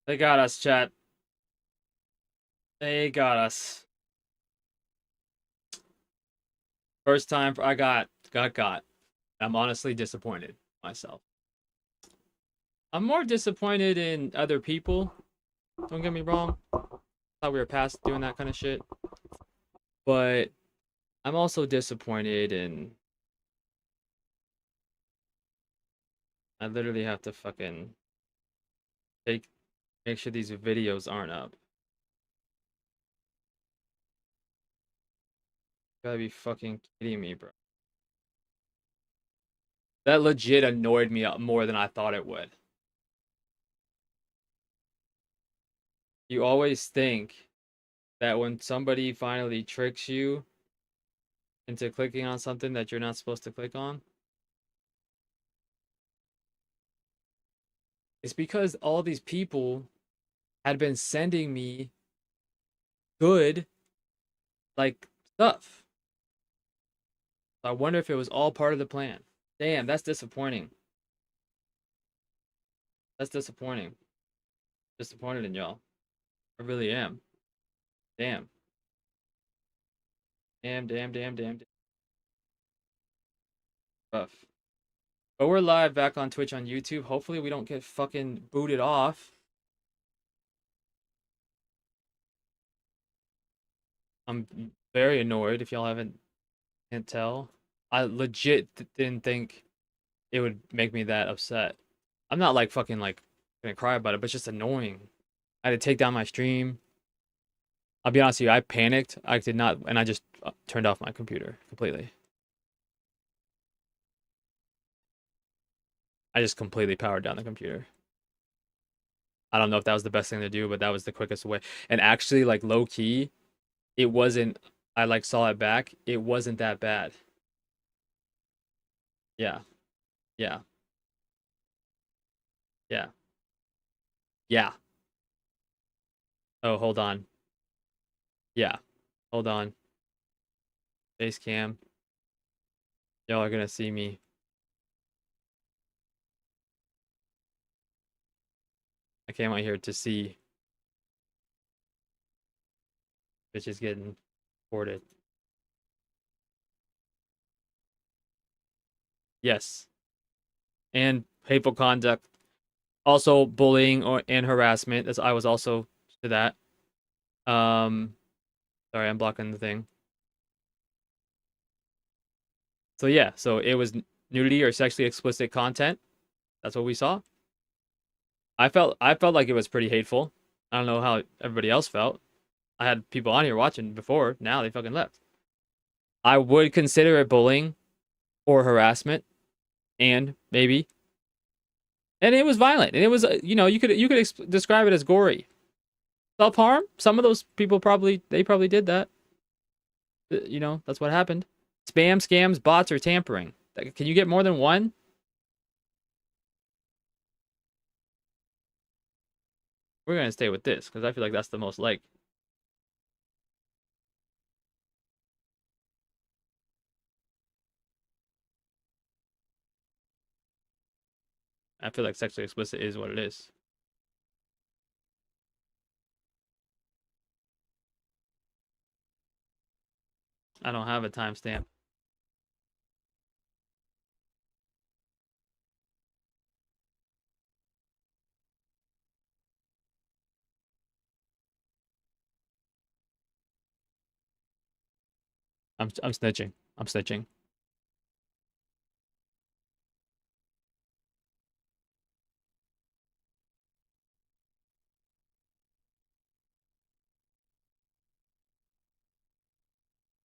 They got us, chat. They got us. First time I got. I'm honestly disappointed in myself. I'm more disappointed in other people. Don't get me wrong. Thought we were past doing that kind of shit. But I'm also disappointed in I literally have to fucking take make sure these videos aren't up. You gotta be fucking kidding me, bro. That legit annoyed me more than I thought it would. You always think that when somebody finally tricks you into clicking on something that you're not supposed to click on, it's because all these people had been sending me good, like, stuff. So I wonder if it was all part of the plan. Damn, that's disappointing. That's disappointing. Disappointed in y'all. I really am. Damn. Damn. Rough. But we're live back on Twitch on YouTube. Hopefully we don't get fucking booted off. I'm very annoyed if y'all haven't can't tell. I legit didn't think it would make me that upset. I'm not like fucking like gonna cry about it, but it's just annoying. I had to take down my stream. I'll be honest with you, I panicked. I did not, and I just turned off my computer completely. I just completely powered down the computer. I don't know if that was the best thing to do, but that was the quickest way. And actually, like low key, it wasn't. I like saw it back. It wasn't that bad. Yeah, yeah, yeah, yeah. Oh, hold on. Yeah, hold on. Face cam. Y'all are gonna see me. I came out here to see bitches getting ported. Yes, and hateful conduct, also bullying or and harassment. As I was also to that. Um, sorry, I'm blocking the thing. So yeah, so it was nudity or sexually explicit content. That's what we saw. I felt like it was pretty hateful. I don't know how everybody else felt. I had people on here watching before. Now they fucking left. I would consider it bullying or harassment, and maybe, and it was violent, and it was you could describe it as gory, self harm. Some of those people probably did that. That's what happened. Spam, scams, bots, or tampering. Can you get more than one? We're gonna stay with this because I feel like that's the most like. I feel like sexually explicit is what it is. I don't have a timestamp. I'm snitching. I'm snitching.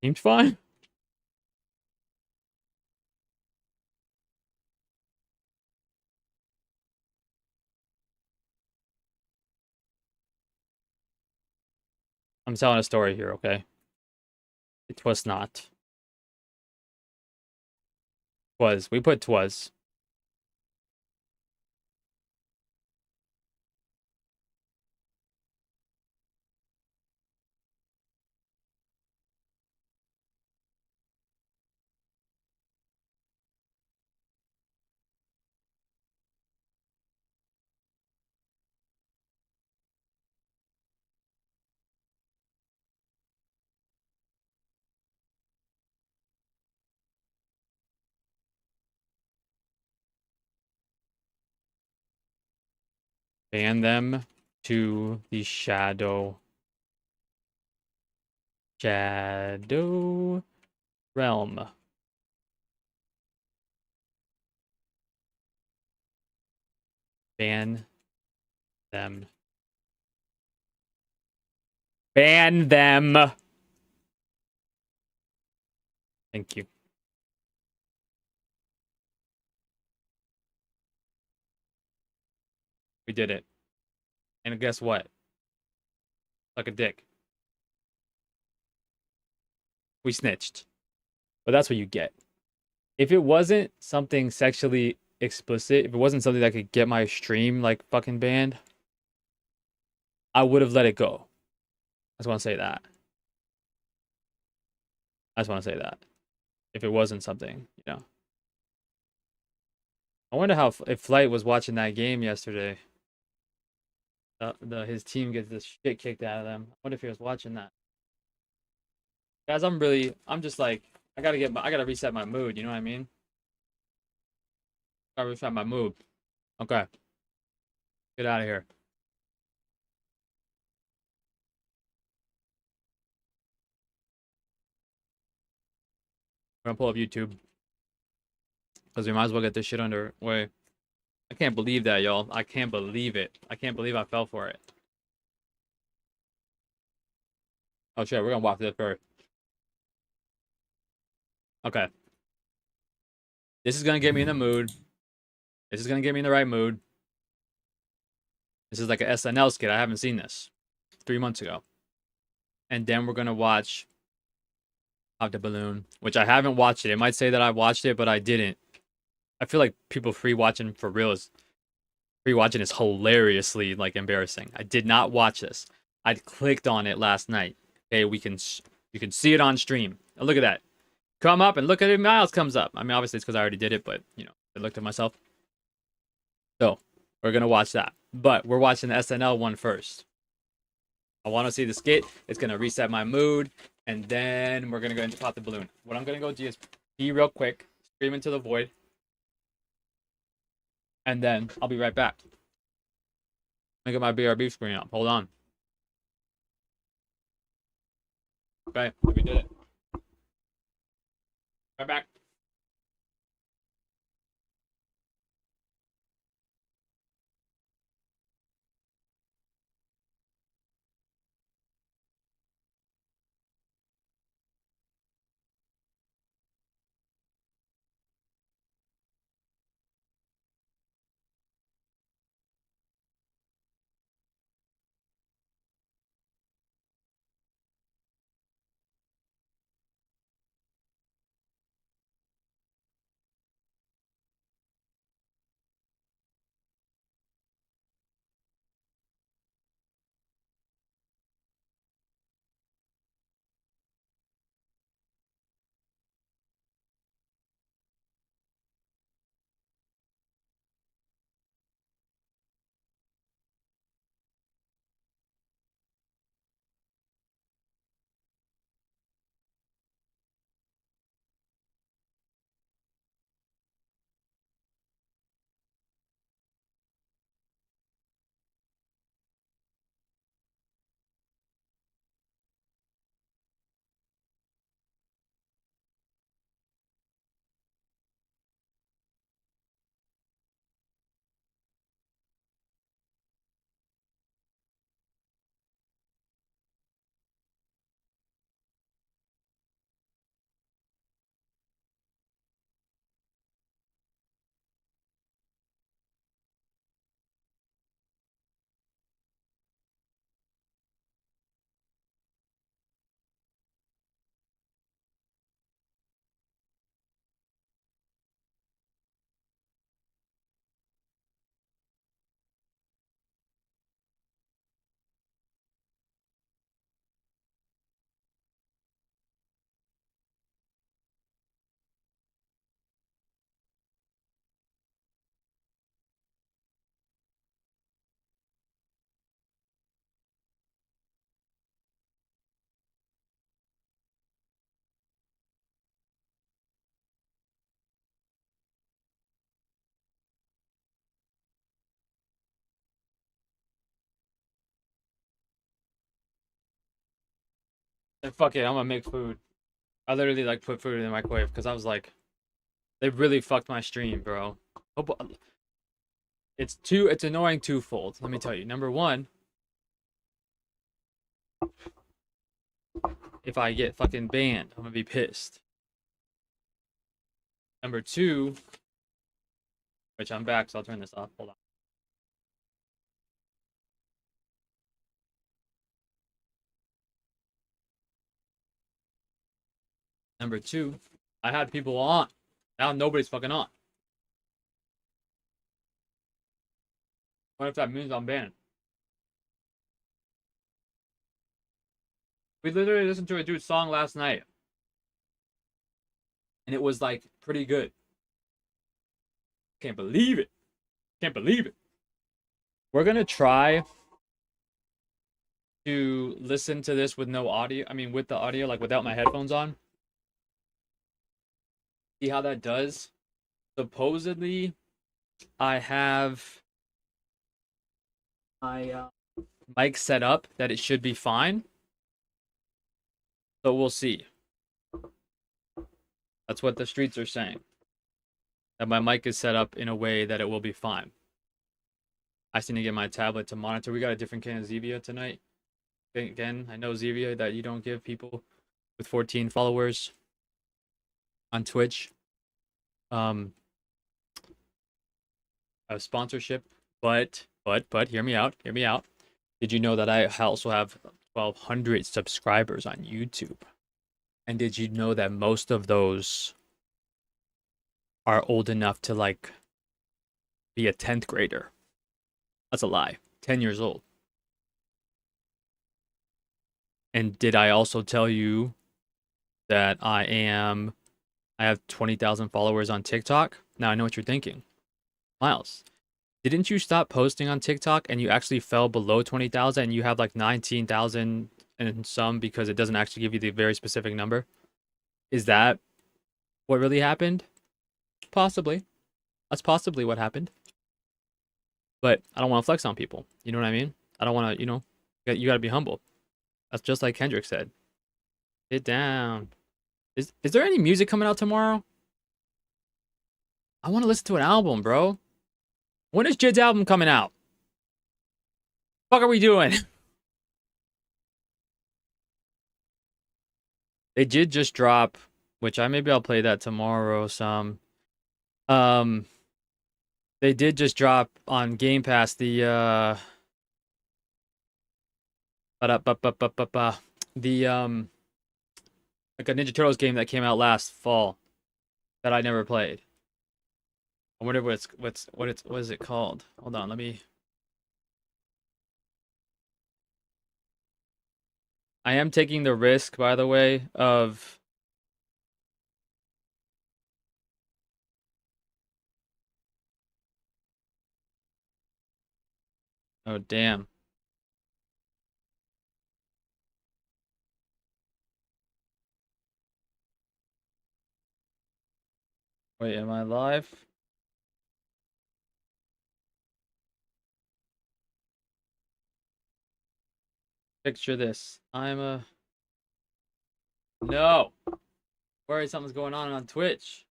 Seems fine. I'm telling a story here, okay? It was not. Was. We put twas. Ban them to the shadow realm. Ban them. Ban them. Thank you. We did it. And guess what? Like a dick. We snitched. But that's what you get. If it wasn't something sexually explicit, if it wasn't something that could get my stream like fucking banned, I would have let it go. I just want to say that. I just want to say that. If it wasn't something, you know. I wonder how if Flight was watching that game yesterday. His team gets the shit kicked out of them. I wonder if he was watching that. Guys, I'm just like, I gotta reset my mood. You know what I mean? Gotta reset my mood. Okay, get out of here. I'm gonna pull up YouTube because we might as well get this shit underway. I can't believe that, y'all. I can't believe it. I can't believe I fell for it. Oh shit, we're gonna watch this first. Okay. This is gonna get me in the mood. This is gonna get me in the right mood. This is like an SNL skit. I haven't seen this 3 months ago. And then we're gonna watch Pop the Balloon, which I haven't watched it. It might say that I watched it, but I didn't. I feel like people free watching is hilariously like embarrassing. I did not watch this. I clicked on it last night. Okay, you can see it on stream. Oh, look at that. Come up and look at it. Miles comes up. I mean, obviously it's because I already did it, but you know, I looked at myself. So we're gonna watch that, but we're watching the SNL one first. I want to see the skit. It's gonna reset my mood, and then we're gonna go into Pop the Balloon. What I'm gonna go do is pee real quick, scream into the void, and then I'll be right back. Let me get my BRB screen up. Hold on. Okay, we did it. Right back. And fuck it, I'm gonna make food. I literally like put food in the microwave because I was like, they really fucked my stream, bro. It's annoying twofold. Let me tell you. Number one, if I get fucking banned, I'm gonna be pissed. Number two, which I'm back, so I'll turn this off. Hold on. Number two, I had people on. Now nobody's fucking on. What if that means I'm banned? We literally listened to a dude's song last night. And it was like pretty good. Can't believe it. Can't believe it. We're gonna try to listen to this with no audio. I mean, with the audio, like without my headphones on. See how that does. Supposedly, I have my mic set up that it should be fine. So we'll see. That's what the streets are saying. That my mic is set up in a way that it will be fine. I just need to get my tablet to monitor. We got a different can of Zevia tonight. Again, I know Zevia that you don't give people with 14 followers on Twitch a sponsorship, but hear me out. Did you know that I also have 1,200 subscribers on YouTube? And did you know that most of those are old enough to like be a 10th grader? That's a lie. 10 years old. And did I also tell you that I have 20,000 followers on TikTok? Now I know what you're thinking. Miles, didn't you stop posting on TikTok and you actually fell below 20,000 and you have like 19,000 and some because it doesn't actually give you the very specific number? Is that what really happened? Possibly. That's possibly what happened. But I don't want to flex on people. You know what I mean? I don't want to, you got to be humble. That's just like Kendrick said. Sit down. Is there any music coming out tomorrow? I want to listen to an album, bro. When is Jid's album coming out? What the fuck are we doing? They did just drop, which maybe I'll play that tomorrow some. They did just drop on Game Pass the like a Ninja Turtles game that came out last fall that I never played. I wonder what is it called? Hold on, let me. I am taking the risk, by the way, of oh damn. Wait, am I live? Picture this. No. Worried something's going on Twitch.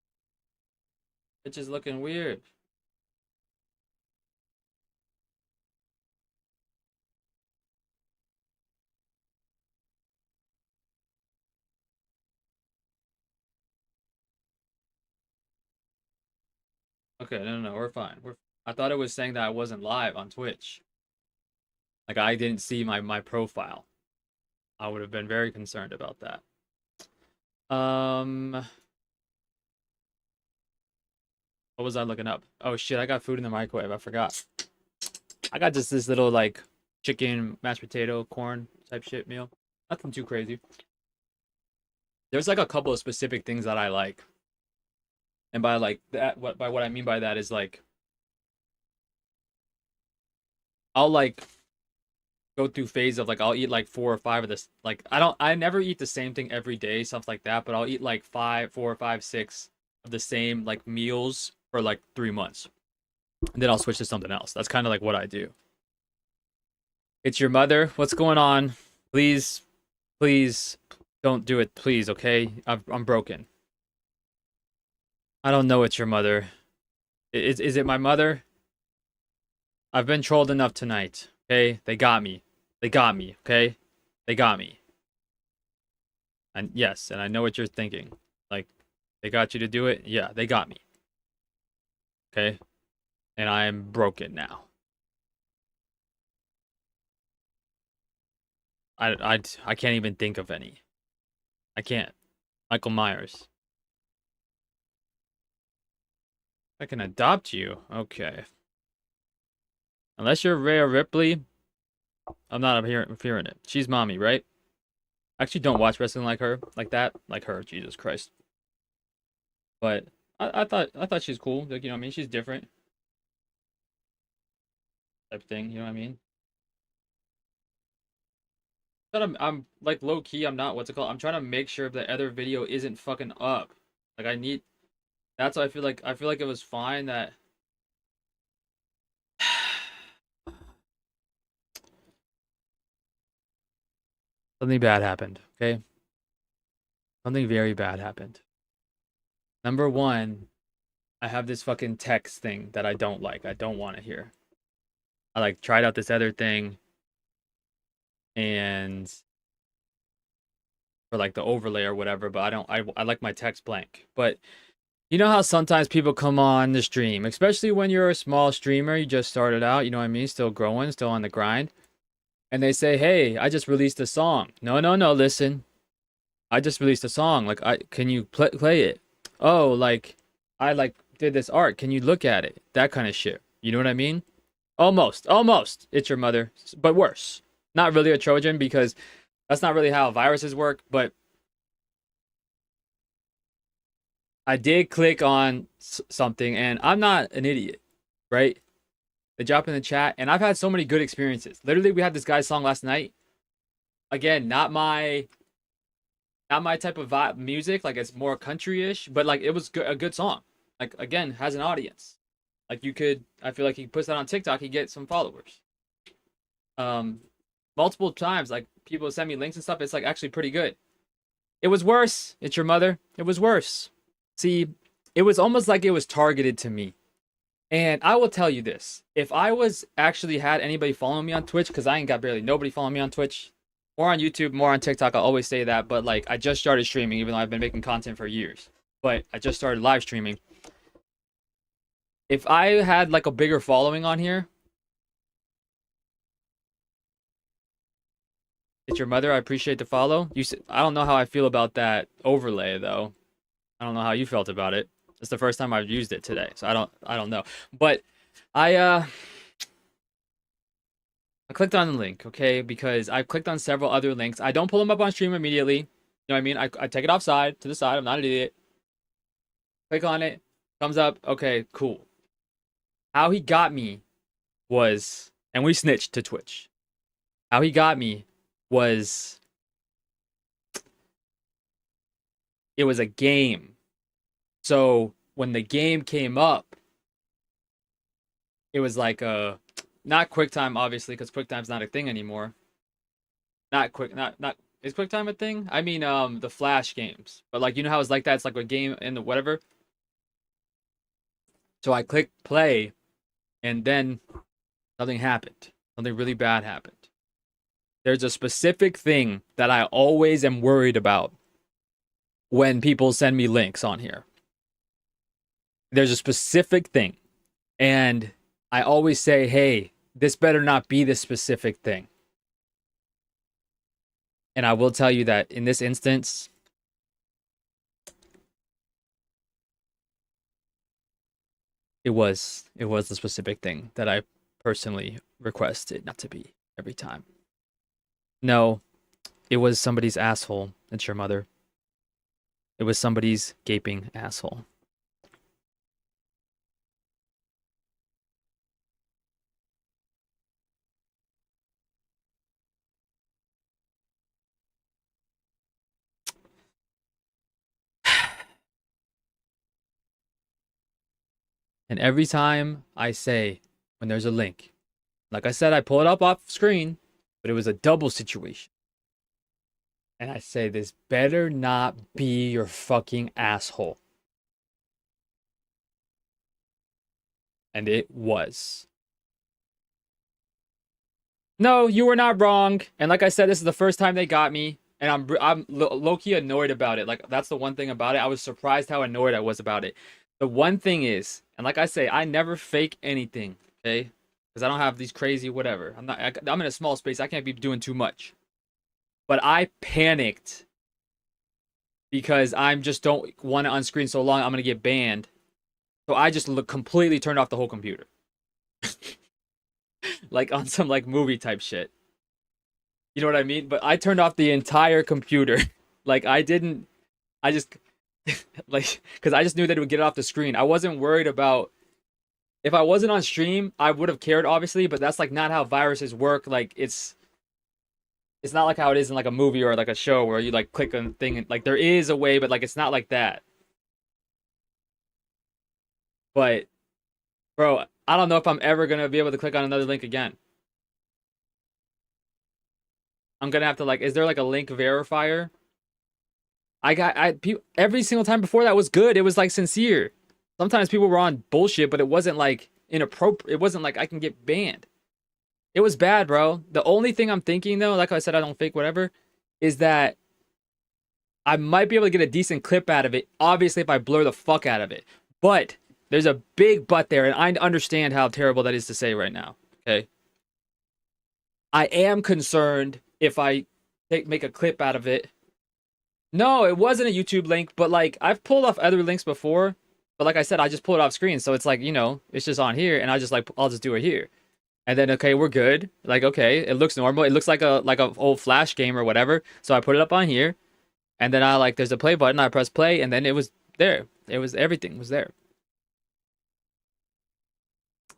Twitch is looking weird. Okay, no, we're fine. I thought it was saying that I wasn't live on Twitch. Like I didn't see my profile. I would have been very concerned about that. What was I looking up? Oh shit, I got food in the microwave. I forgot. I got just this little like chicken, mashed potato, corn type shit meal. Nothing too crazy. There's like a couple of specific things that I like. And by like that, by what I mean by that is like I'll like go through phase of like I'll eat like 4 or 5 of this. Like I never eat the same thing every day, stuff like that, but I'll eat like 4 or 5, 6 of the same like meals for like 3 months. And then I'll switch to something else. That's kind of like what I do. It's your mother. What's going on? Please Don't do it, please, okay? I'm broken. I don't know it's your mother. Is it my mother? I've been trolled enough tonight, okay? They got me. They got me, okay? They got me. And yes, and I know what you're thinking. Like, they got you to do it? Yeah, they got me. Okay? And I am broken now. I can't even think of any. I can't. Michael Myers. I can adopt you. Okay. Unless you're Rhea Ripley, I'm not hearing it. She's mommy, right? I actually don't watch wrestling like her, like that, like her. Jesus Christ. But I thought she's cool. Like, you know what I mean? She's different type thing. You know what I mean? But I'm like low key. I'm not what's it called. I'm trying to make sure the other video isn't fucking up. Like I need. That's why I feel like it was fine that. Something bad happened. Okay. Something very bad happened. Number one, I have this fucking text thing that I don't like. I don't want to hear. I like tried out this other thing and for like the overlay or whatever, but I like my text blank. But you know how sometimes people come on the stream, especially when you're a small streamer, you just started out, you know what I mean, still growing, still on the grind, and they say, "Hey, I just released a song." No, no, no, listen. I just released a song. Like can you play it? Oh, like I like did this art. Can you look at it? That kind of shit. You know what I mean? Almost. It's your mother, but worse. Not really a Trojan because that's not really how viruses work, but I did click on something and I'm not an idiot, right? They drop in the chat and I've had so many good experiences. Literally, we had this guy's song last night. Again, not my type of vibe music, like it's more country-ish, but like it was a good song. Like again, has an audience. Like you could I feel like he puts that on TikTok, he get some followers. Um Multiple times like people send me links and stuff, it's like actually pretty good. It was worse. It's your mother. It was worse. See, it was almost like it was targeted to me. And I will tell you this. If I was actually had anybody following me on Twitch, because I ain't got barely nobody following me on Twitch, more on YouTube, more on TikTok, I'll always say that. But like I just started streaming, even though I've been making content for years. But I just started live streaming. If I had like a bigger following on here, it's your mother. I appreciate the follow. I don't know how I feel about that overlay though. I don't know how you felt about it. It's the first time I've used it today, so I don't know. But I clicked on the link, okay, because I clicked on several other links. I don't pull them up on stream immediately. You know what I mean? I take it offside to the side. I'm not an idiot. Click on it, comes up. Okay, cool. How he got me was, and we snitched to Twitch. How he got me was, it was a game. So when the game came up, it was like not QuickTime, obviously, because QuickTime's not a thing anymore. Not is QuickTime a thing? I mean, the Flash games. But like, you know how it's like that? It's like a game in the whatever. So I clicked play, and then something happened. Something really bad happened. There's a specific thing that I always am worried about when people send me links on here. There's a specific thing. And I always say, hey, this better not be this specific thing. And I will tell you that in this instance, it was the specific thing that I personally requested not to be every time. No, it was somebody's asshole. It's your mother. It was somebody's gaping asshole. And every time I say, when there's a link, like I said, I pull it up off screen, but it was a double situation. And I say, this better not be your fucking asshole. And it was. No, you were not wrong. And like I said, this is the first time they got me, and I'm low key annoyed about it. Like that's the one thing about it. I was surprised how annoyed I was about it. The one thing is, and like I say, I never fake anything, okay? Because I don't have these crazy whatever. I'm in a small space. I can't be doing too much. But I panicked because I'm just don't want it on screen so long. I'm gonna get banned. So I just completely turned off the whole computer, like on some like movie type shit. You know what I mean? But I turned off the entire computer. Like I didn't. I just like because I just knew that it would get it off the screen. I wasn't worried about if I wasn't on stream. I would have cared, obviously, but that's like not how viruses work. Like it's not like how it is in like a movie or like a show where you like click on a thing and like there is a way, but like it's not like that. But bro, I don't know if I'm ever gonna be able to click on another link again. I'm gonna have to like, is there like a link verifier? Every single time before that was good. It was like sincere. Sometimes people were on bullshit, but it wasn't like inappropriate. It wasn't like I can get banned. It was bad, bro. The only thing I'm thinking though, like I said, I don't fake whatever, is that I might be able to get a decent clip out of it. Obviously, if I blur the fuck out of it. But there's a big but there, and I understand how terrible that is to say right now. Okay. I am concerned if I make a clip out of it. No, it wasn't a YouTube link, but like I've pulled off other links before. But like I said, I just pull it off screen, so it's like it's just on here, and I'll just do it here, and then okay, we're good. Like okay, it looks normal. It looks like a old Flash game or whatever. So I put it up on here, and then I like there's a play button. I press play, and then it was there. It was everything was there.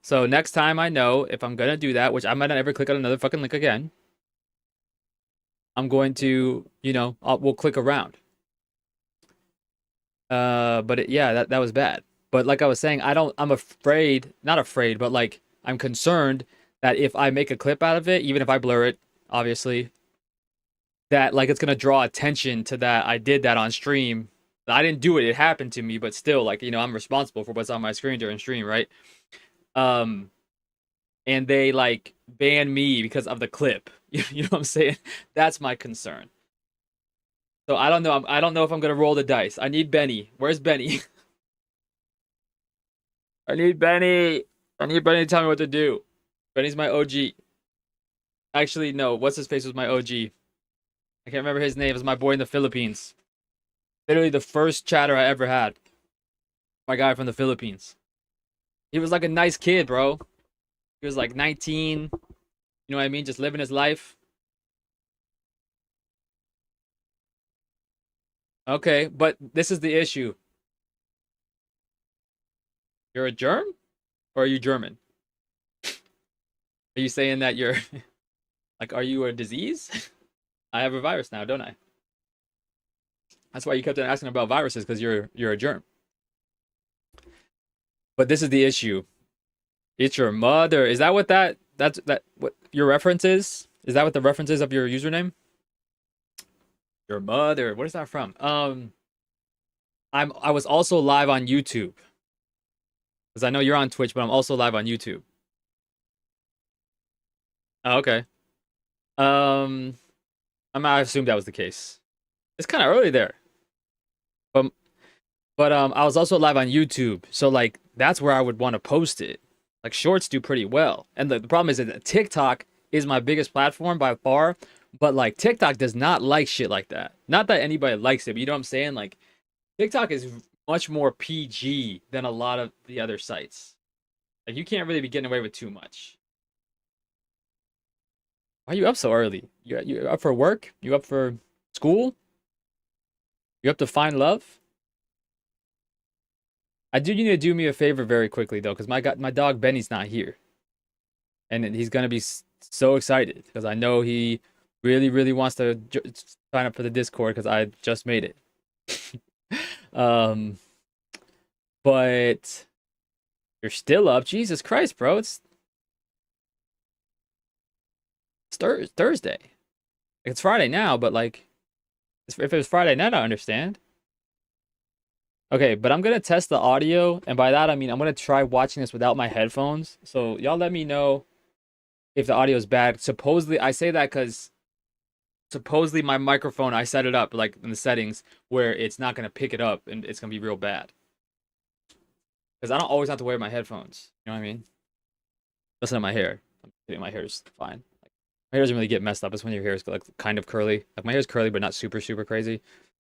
So next time I know if I'm gonna do that, which I might not ever click on another fucking link again. I'm going to, we'll click around. But yeah, that was bad. But like I was saying, I'm afraid, not afraid, but like I'm concerned that if I make a clip out of it, even if I blur it, obviously, that like it's gonna draw attention to that I did that on stream. I didn't do it; it happened to me, but still, like I'm responsible for what's on my screen during stream, right? Um, and they like ban me because of the clip. You know what I'm saying? That's my concern. So I don't know. I don't know if I'm gonna roll the dice. I need Benny. Where's Benny? I need Benny. I need Benny to tell me what to do. Benny's my OG. Actually, no. What's his face was my OG. I can't remember his name. It was my boy in the Philippines. Literally the first chatter I ever had. My guy from the Philippines. He was like a nice kid, bro. He was like 19. You know what I mean? Just living his life. Okay, but this is the issue. You're a germ? Or are you German? Are you saying that you're like, are you a disease? I have a virus now, don't I? That's why you kept on asking about viruses, because you're a germ. But this is the issue. It's your mother. Is that that's what your reference is? Is that what the reference is of your username? Your mother. What is that from? I was also live on YouTube. Because I know you're on Twitch, but I'm also live on YouTube. Oh, okay. Um, I assumed that was the case. It's kind of early there. But I was also live on YouTube, so like that's where I would want to post it. Like shorts do pretty well, and the problem is that TikTok is my biggest platform by far. But like TikTok does not like shit like that. Not that anybody likes it, but you know what I'm saying? Like TikTok is much more PG than a lot of the other sites. Like you can't really be getting away with too much. Why are you up so early? You up for work? You up for school? You up to find love? I do need to do me a favor very quickly though, because my dog Benny's not here, and he's gonna be so excited because I know he really wants to sign up for the Discord because I just made it. um, but you're still up, Jesus Christ, bro! It's Thursday. It's Friday now, but like If it was Friday night, I understand. Okay, but I'm gonna test the audio, and by that I mean I'm gonna try watching this without my headphones. So y'all let me know if the audio is bad. Supposedly, I say that because supposedly my microphone, I set it up like in the settings where it's not gonna pick it up and it's gonna be real bad. Because I don't always have to wear my headphones. You know what I mean? Listen to my hair. I'm kidding, my hair is fine. Like, my hair doesn't really get messed up. It's when your hair is like kind of curly. Like my hair is curly, but not super super crazy.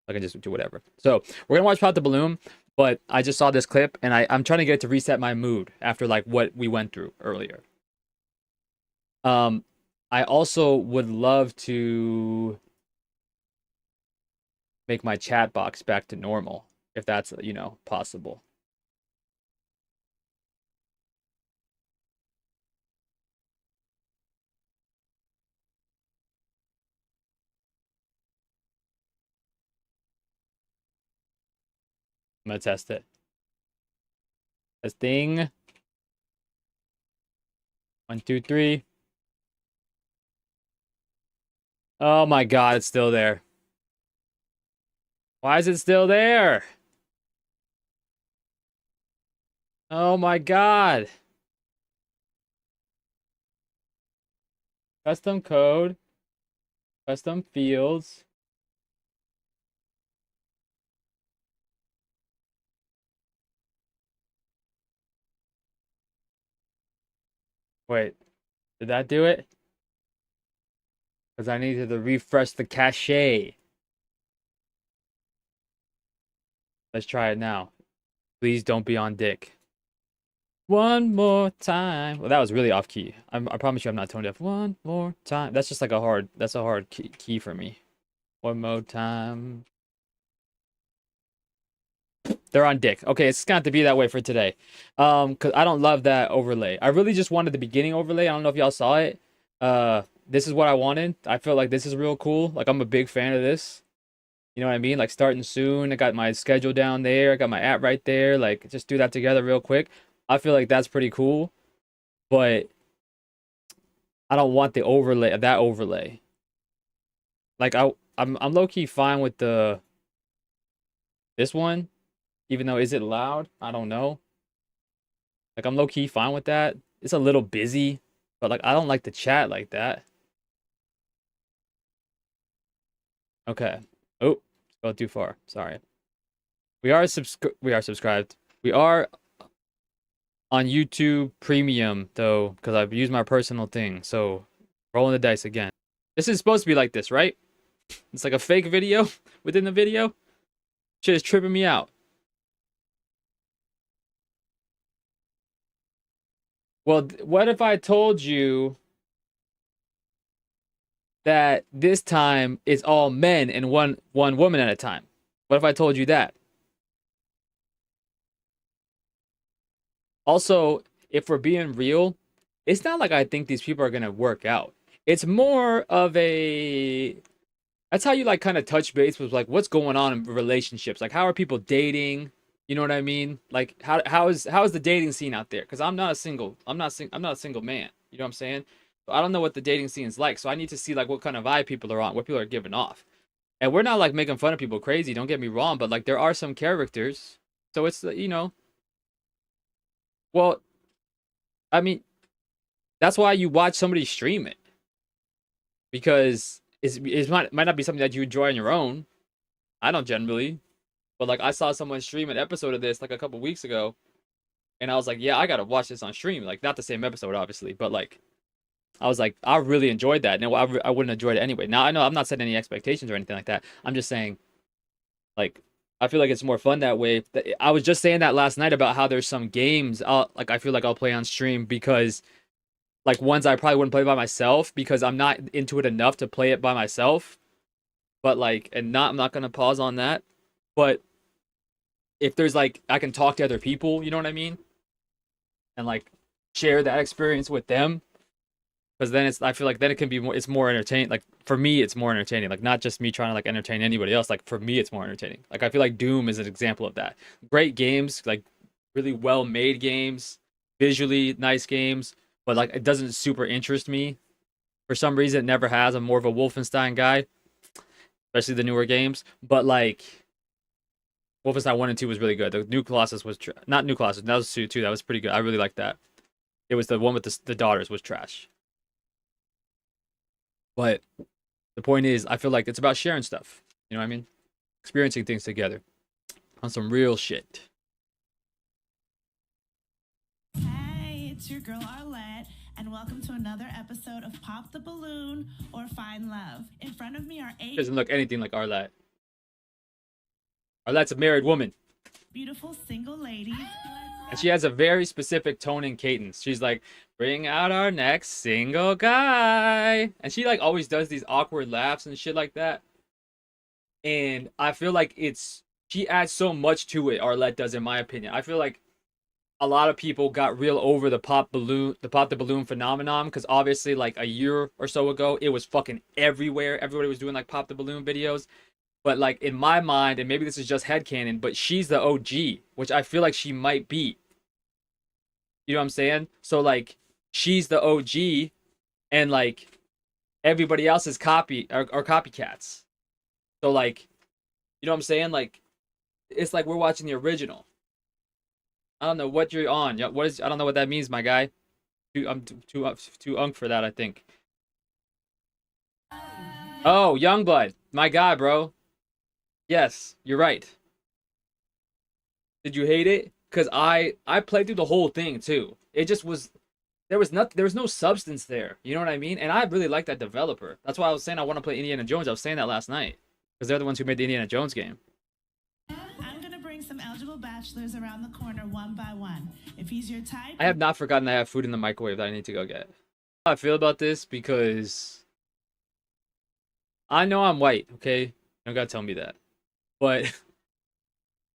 I can just do whatever. So we're gonna watch Pop the Balloon, but I just saw this clip and I'm trying to get it to reset my mood after like what we went through earlier. Um, I also would love to make my chat box back to normal if that's possible. I'm gonna test it. Testing. 1, 2, 3. Oh my God, it's still there. Why is it still there? Oh my God. Custom code, custom fields. Wait, did that do it? Because I needed to refresh the cache. Let's try it now. Please don't be on dick. One more time. Well, that was really off key. I promise you I'm not tone deaf. One more time. That's just like that's a hard key for me. One more time. They're on dick. Okay, it's got to be that way for today. Because I don't love that overlay. I really just wanted the beginning overlay. I don't know if y'all saw it. This is what I wanted. I feel like this is real cool. Like I'm a big fan of this. You know what I mean? Like starting soon. I got my schedule down there. I got my app right there. Like just do that together real quick. I feel like that's pretty cool. But I don't want the overlay, that overlay. Like I'm low key fine with this one, even though is it loud? I don't know. Like I'm low key fine with that. It's a little busy, but like I don't like the chat like that. Okay. Oh, go too far. Sorry. We are subscribed. We are on YouTube Premium though, because I've used my personal thing. So rolling the dice again. This is supposed to be like this, right? It's like a fake video within the video. Shit is tripping me out. Well, what if I told you that this time it's all men and one woman at a time? What if I told you that? Also, if we're being real, it's not like I think these people are gonna work out. It's more of a that's how you like kind of touch base with like what's going on in relationships. Like how are people dating? You know what I mean? Like how is the dating scene out there? Because I'm not a single man. You know what I'm saying? So I don't know what the dating scene is like. So I need to see like what kind of vibe people are on, what people are giving off. And we're not like making fun of people crazy. Don't get me wrong, but like there are some characters. So it's well, I mean that's why you watch somebody stream it because it might not be something that you enjoy on your own. I don't generally, but like I saw someone stream an episode of this like a couple weeks ago, and I was like, yeah, I gotta watch this on stream. Like not the same episode, obviously, but like I was like, I really enjoyed that. No, I wouldn't enjoy it anyway. Now I know I'm not setting any expectations or anything like that. I'm just saying, like, I feel like it's more fun that way. I was just saying that last night about how there's some games like I feel like I'll play on stream because like ones I probably wouldn't play by myself because I'm not into it enough to play it by myself. But like, I'm not gonna pause on that. But if there's like, I can talk to other people, you know what I mean, and like share that experience with them. Because then I feel like then it can be more, it's more entertaining. Like for me, it's more entertaining. Like not just me trying to like entertain anybody else. Like for me, it's more entertaining. Like I feel like Doom is an example of that. Great games, like really well made games, visually nice games, but like it doesn't super interest me. For some reason, it never has. I'm more of a Wolfenstein guy, especially the newer games. But like Wolfenstein 1 and 2 was really good. The New Colossus was not New Colossus. That was 2 too. That was pretty good. I really liked that. It was the one with the daughters was trash. But the point is, I feel like it's about sharing stuff. You know what I mean? Experiencing things together on some real shit. Hey, it's your girl Arlette, and welcome to another episode of Pop the Balloon or Find Love. In front of me are 8 Doesn't look anything like Arlette. Arlette's a married woman. beautiful single ladies. And she has a very specific tone and cadence. She's like, bring out our next single guy. And she like always does these awkward laughs and shit like that. And I feel like she adds so much to it, Arlette does, in my opinion. I feel like a lot of people got real over the pop the balloon phenomenon, because obviously like a year or so ago, it was fucking everywhere. Everybody was doing like pop the balloon videos. But like in my mind, and maybe this is just headcanon, but she's the OG, which I feel like she might be. You know what I'm saying? So like she's the OG, and like everybody else is are copycats. So like, you know what I'm saying? Like it's like we're watching the original. I don't know what you're on. I don't know what that means, my guy. I'm too unk for that, I think. Oh, Youngblood, my guy, bro. Yes, you're right. Did you hate it? Cause I played through the whole thing too. It just was there was no substance there. You know what I mean? And I really like that developer. That's why I was saying I want to play Indiana Jones. I was saying that last night because they're the ones who made the Indiana Jones game. I'm gonna bring some eligible bachelors around the corner one by one. If he's your type, I have not forgotten I have food in the microwave that I need to go get. How I feel about this because I know I'm white. Okay, you don't gotta tell me that. But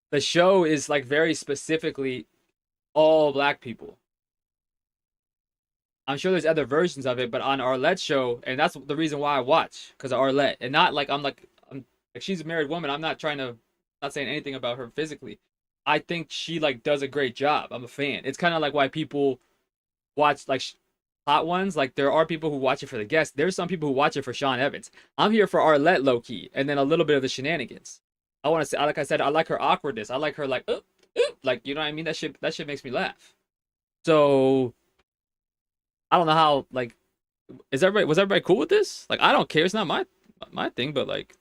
the show is like very specifically all black people. I'm sure there's other versions of it, but on Arlette's show, and that's the reason why I watch, because of Arlette, and not like I'm like she's a married woman. I'm not saying anything about her physically. I think she like does a great job. I'm a fan. It's kind of like why people watch like hot ones. Like there are people who watch it for the guests. There's some people who watch it for Sean Evans. I'm here for Arlette low key, and then a little bit of the shenanigans. I want to say, like I said, I like her awkwardness. I like her like, like, you know what I mean? That shit makes me laugh. So I don't know how, like, was everybody cool with this? Like, I don't care. It's not my thing, but like,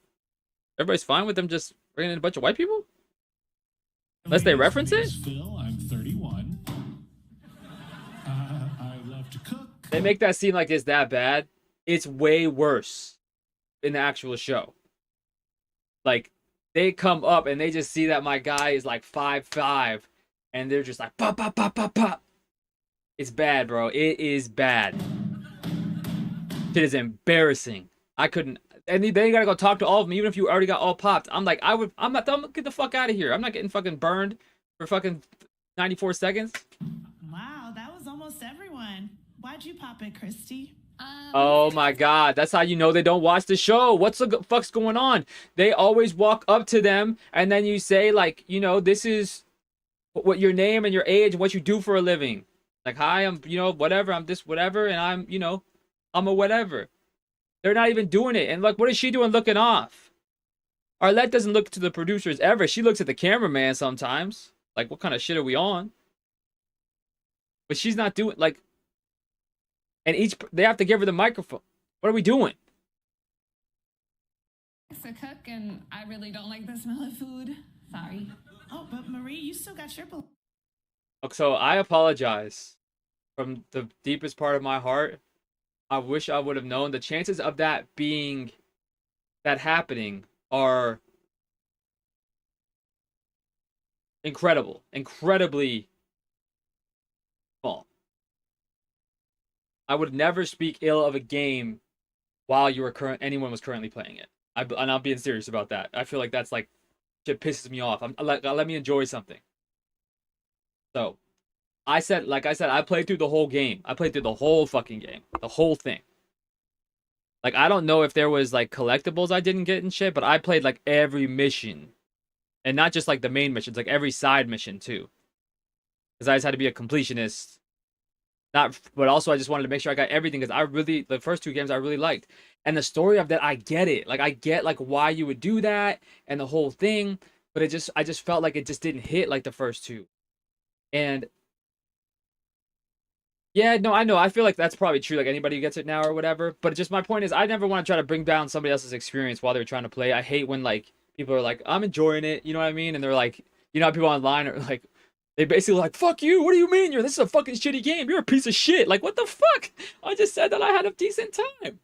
everybody's fine with them just bringing in a bunch of white people, unless they reference it. Phil, I'm 31. I love to cook. They make that seem like it's that bad. It's way worse in the actual show. Like, they come up and they just see that my guy is like 5'5", and they're just like pop pop pop pop pop. It's bad, bro. It is bad. It is embarrassing. I couldn't. And then you gotta go talk to all of them, even if you already got all popped. I'm like, I'm gonna get the fuck out of here. I'm not getting fucking burned for fucking 94 seconds. wow, that was almost everyone. Why'd you pop it, Christy? Oh my god, that's how you know they don't watch the show. What's the fuck's going on? They always walk up to them and then you say like, you know, this is what your name and your age and what you do for a living. Like, hi, I'm, you know, whatever, I'm this whatever, and I'm, you know, I'm a whatever. They're not even doing it. And like, what is she doing looking off? Arlette doesn't look to the producers ever. She looks at the cameraman sometimes. Like, what kind of shit are we on? But she's not doing, like, and they have to give her the microphone. What are we doing? To cook, and I really don't like the smell of food. Sorry. Oh, but Marie, you still got your balloon. So I apologize from the deepest part of my heart. I wish I would have known. The chances of that happening are incredibly small. I would never speak ill of a game while anyone was currently playing it. And I'm being serious about that. I feel like that's like shit pisses me off. Let me enjoy something. So, like I said, I played through the whole game. I played through the whole fucking game, the whole thing. Like, I don't know if there was like collectibles I didn't get and shit, but I played like every mission, and not just like the main missions, like every side mission too. Because I just had to be a completionist. Not, but also I just wanted to make sure I got everything because the first two games I really liked, and the story of that I get it. Like I get like why you would do that and the whole thing, but I just felt like it just didn't hit like the first two. And yeah, no, I know. I feel like that's probably true. Like anybody who gets it now or whatever. But just my point is, I never want to try to bring down somebody else's experience while they're trying to play. I hate when like people are like, "I'm enjoying it," you know what I mean? And they're like, you know, how people online are like, they basically like, "Fuck you! What do you mean? This is a fucking shitty game. You're a piece of shit." Like, what the fuck? I just said that I had a decent time.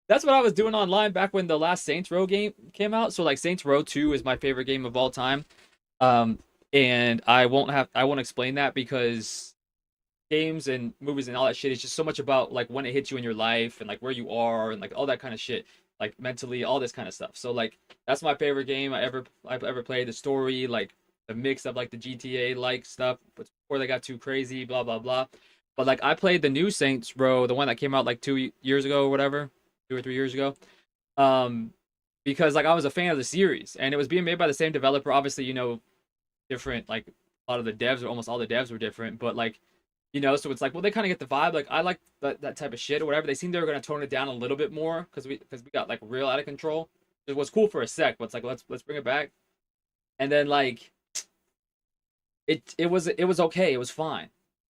That's what I was doing online back when the last Saints Row game came out. So like Saints Row 2 is my favorite game of all time. Um, and I won't explain that because games and movies and all that shit is just so much about like when it hits you in your life and like where you are and like all that kind of shit, like mentally, all this kind of stuff. So like that's my favorite game I've ever played. The story, like the mix of like the GTA like stuff, but before they got too crazy, blah blah blah. But like I played the new Saints Row, the one that came out like 2 years ago or whatever, 2 or 3 years ago. Um, because like I was a fan of the series and it was being made by the same developer. Obviously, you know, different like a lot of the devs or almost all the devs were different, but like you know, so it's like, well, they kind of get the vibe. Like, I like that type of shit or whatever. They seemed they were gonna tone it down a little bit more because we got like real out of control. It was cool for a sec, but it's like let's bring it back. And then like it was okay. It was fine.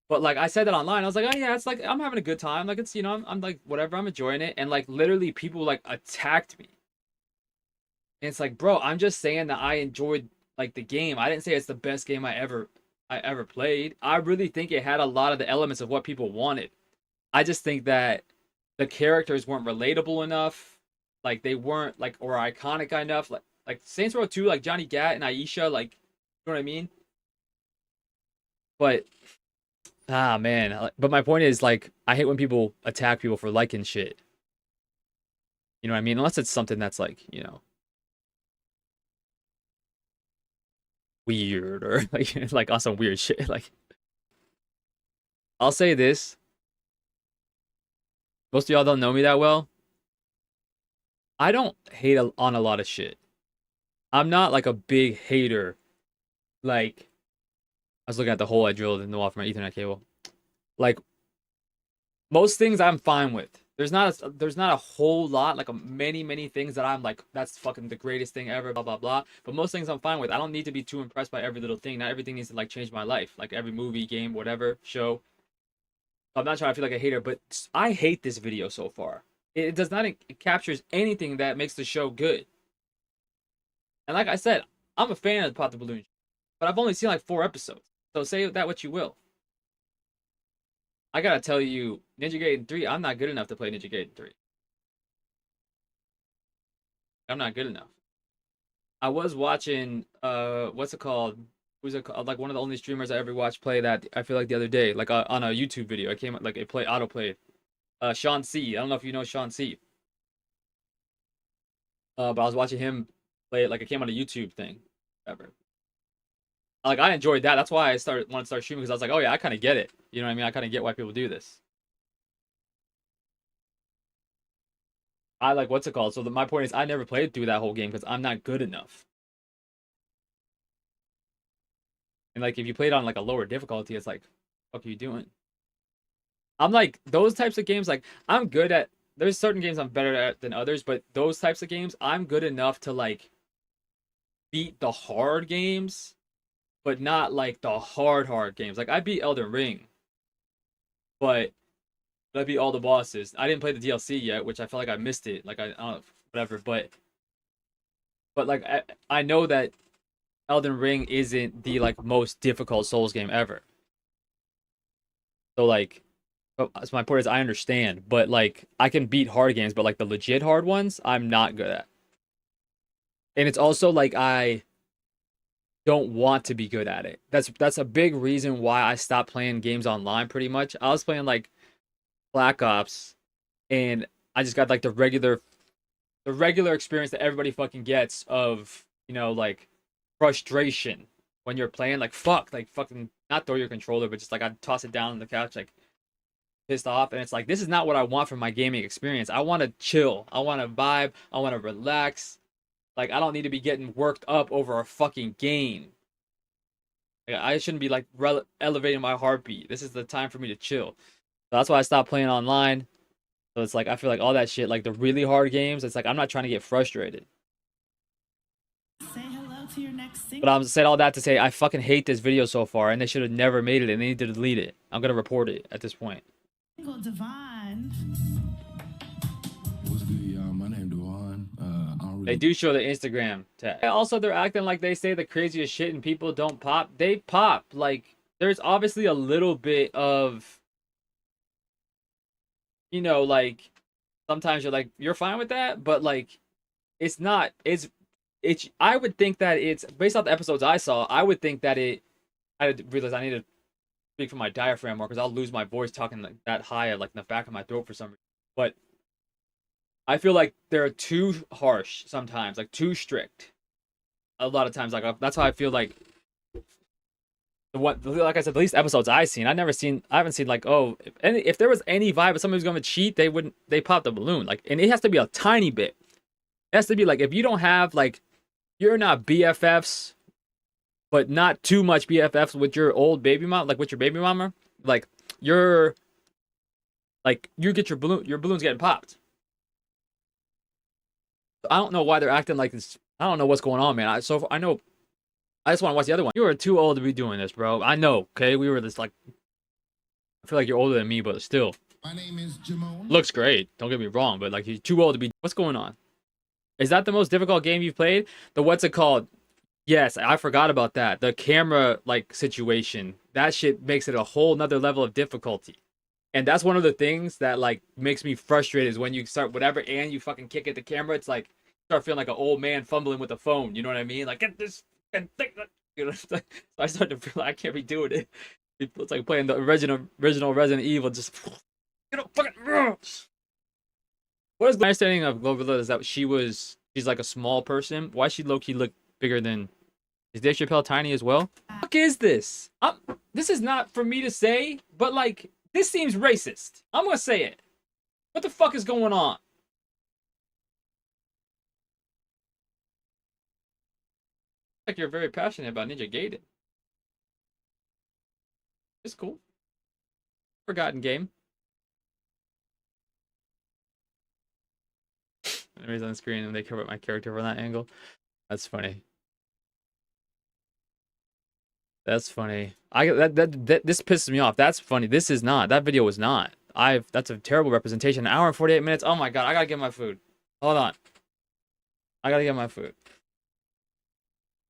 But like I said that online, I was like, oh yeah, it's like I'm having a good time. Like it's I'm like whatever, I'm enjoying it. And like literally people like attacked me. And it's like, bro, I'm just saying that I enjoyed like the game. I didn't say it's the best game I ever played. I really think it had a lot of the elements of what people wanted. I just think that the characters weren't relatable enough. Like they weren't like or iconic enough. Like Saints Row 2, like Johnny Gat and Aisha, like you know what I mean? But ah man, but my point is like I hate when people attack people for liking shit. You know what I mean? Unless it's something that's like, weird or like on some weird shit. Like I'll say this. Most of y'all don't know me that well. I don't hate on a lot of shit. I'm not like a big hater. Like I was looking at the hole I drilled in the wall for my Ethernet cable. Like most things I'm fine with. There's not a whole lot like many things that I'm like that's fucking the greatest thing ever blah blah blah. But most things I'm fine with. I don't need to be too impressed by every little thing. Not everything needs to like change my life. Like every movie, game, whatever, show. I'm not trying to feel like a hater, but I hate this video so far. It does not it captures anything that makes the show good. And like I said, I'm a fan of Pop the Balloon, but I've only seen like 4 episodes. So say that what you will. I gotta tell you, Ninja Gaiden 3, I'm not good enough to play Ninja Gaiden 3. I'm not good enough. I was watching what's it called? Who's it called? Like one of the only streamers I ever watched play that I feel like the other day, like on a YouTube video. It came like it play auto played. Sean C. I don't know if you know Sean C. But I was watching him play it like it came on a YouTube thing. Ever. Like I enjoyed that. That's why I wanted to start streaming because I was like, oh yeah, I kind of get it. You know what I mean? I kind of get why people do this. I like what's it called? So my point is, I never played through that whole game because I'm not good enough. And like if you played on like a lower difficulty, it's like, what are you doing? I'm like those types of games. Like I'm good at. There's certain games I'm better at than others, but those types of games I'm good enough to like beat the hard games, but not like the hard games. Like I beat Elden Ring, but I beat all the bosses. I didn't play the DLC yet, which I felt like I missed it. Like I don't know, whatever, but like I know that Elden Ring isn't the like most difficult Souls game ever. So like, so my point is I understand, but like I can beat hard games, but like the legit hard ones, I'm not good at. And it's also like I don't want to be good at it. That's a big reason why I stopped playing games online pretty much. I was playing like Black Ops and I just got like the regular experience that everybody fucking gets of, like frustration when you're playing like fucking not throw your controller, but just like I'd toss it down on the couch like pissed off and it's like this is not what I want from my gaming experience. I want to chill. I want to vibe. I want to relax. Like I don't need to be getting worked up over a fucking game. Like, I shouldn't be like elevating my heartbeat. This is the time for me to chill. So that's why I stopped playing online. So it's like I feel like all that shit, like the really hard games, it's like I'm not trying to get frustrated. Say hello to your next But I'm said all that to say I fucking hate this video so far, and they should have never made it, and they need to delete it. I'm gonna report it at this point. single, Devon. What's good, y'all? My name Devon. I don't really They do show the Instagram tag. Also, they're acting like they say the craziest shit and people don't pop. They pop. Like, there's obviously a little bit of, you know, like, sometimes you're like, you're fine with that, but like, it's not. It's. I would think that it's based off the episodes I saw. I would think that it. I realize I need to speak from my diaphragm more because I'll lose my voice talking like that high, like in the back of my throat for some reason. But I feel like they're too harsh sometimes, like too strict. A lot of times, like that's how I feel like. Like I said, the least episodes I've seen, I haven't seen like, oh, if there was any vibe of somebody who's gonna cheat, they pop the balloon, like, and it has to be a tiny bit. It has to be like if you don't have like, you're not BFFs, but not too much BFFs with your old baby mom, like with your baby mama, like you're, like you get your balloon's getting popped. I don't know why they're acting like this. I don't know what's going on, man. I just want to watch the other one. You are too old to be doing this, bro. I know, okay? We were this, like, I feel like you're older than me, but still. My name is Jamon. Looks great. Don't get me wrong, but, like, you're too old to be... What's going on? Is that the most difficult game you've played? The what's it called? Yes, I forgot about that. The camera, like, situation. That shit makes it a whole nother level of difficulty. And that's one of the things that, like, makes me frustrated is when you start whatever and you fucking kick at the camera, it's like, start feeling like an old man fumbling with a phone. You know what I mean? Like, get this fucking thing. You know, like, I start to feel like I can't be doing it. It's like playing the original Resident Evil. Just, you know, fucking. What is my understanding of Glorilla is that she's like a small person. Why she low key look bigger than? Is Dave Chappelle tiny as well? What the fuck is this? This is not for me to say, but like this seems racist. I'm gonna say it. What the fuck is going on? Like you're very passionate about Ninja Gaiden. It's cool. Forgotten game. Anyways, on screen and they cover up my character from that angle. That's funny. That's funny. This pisses me off. That's funny. This is not. That video was not. That's a terrible representation. An hour and 48 minutes. Oh my god, I gotta get my food. Hold on. I gotta get my food.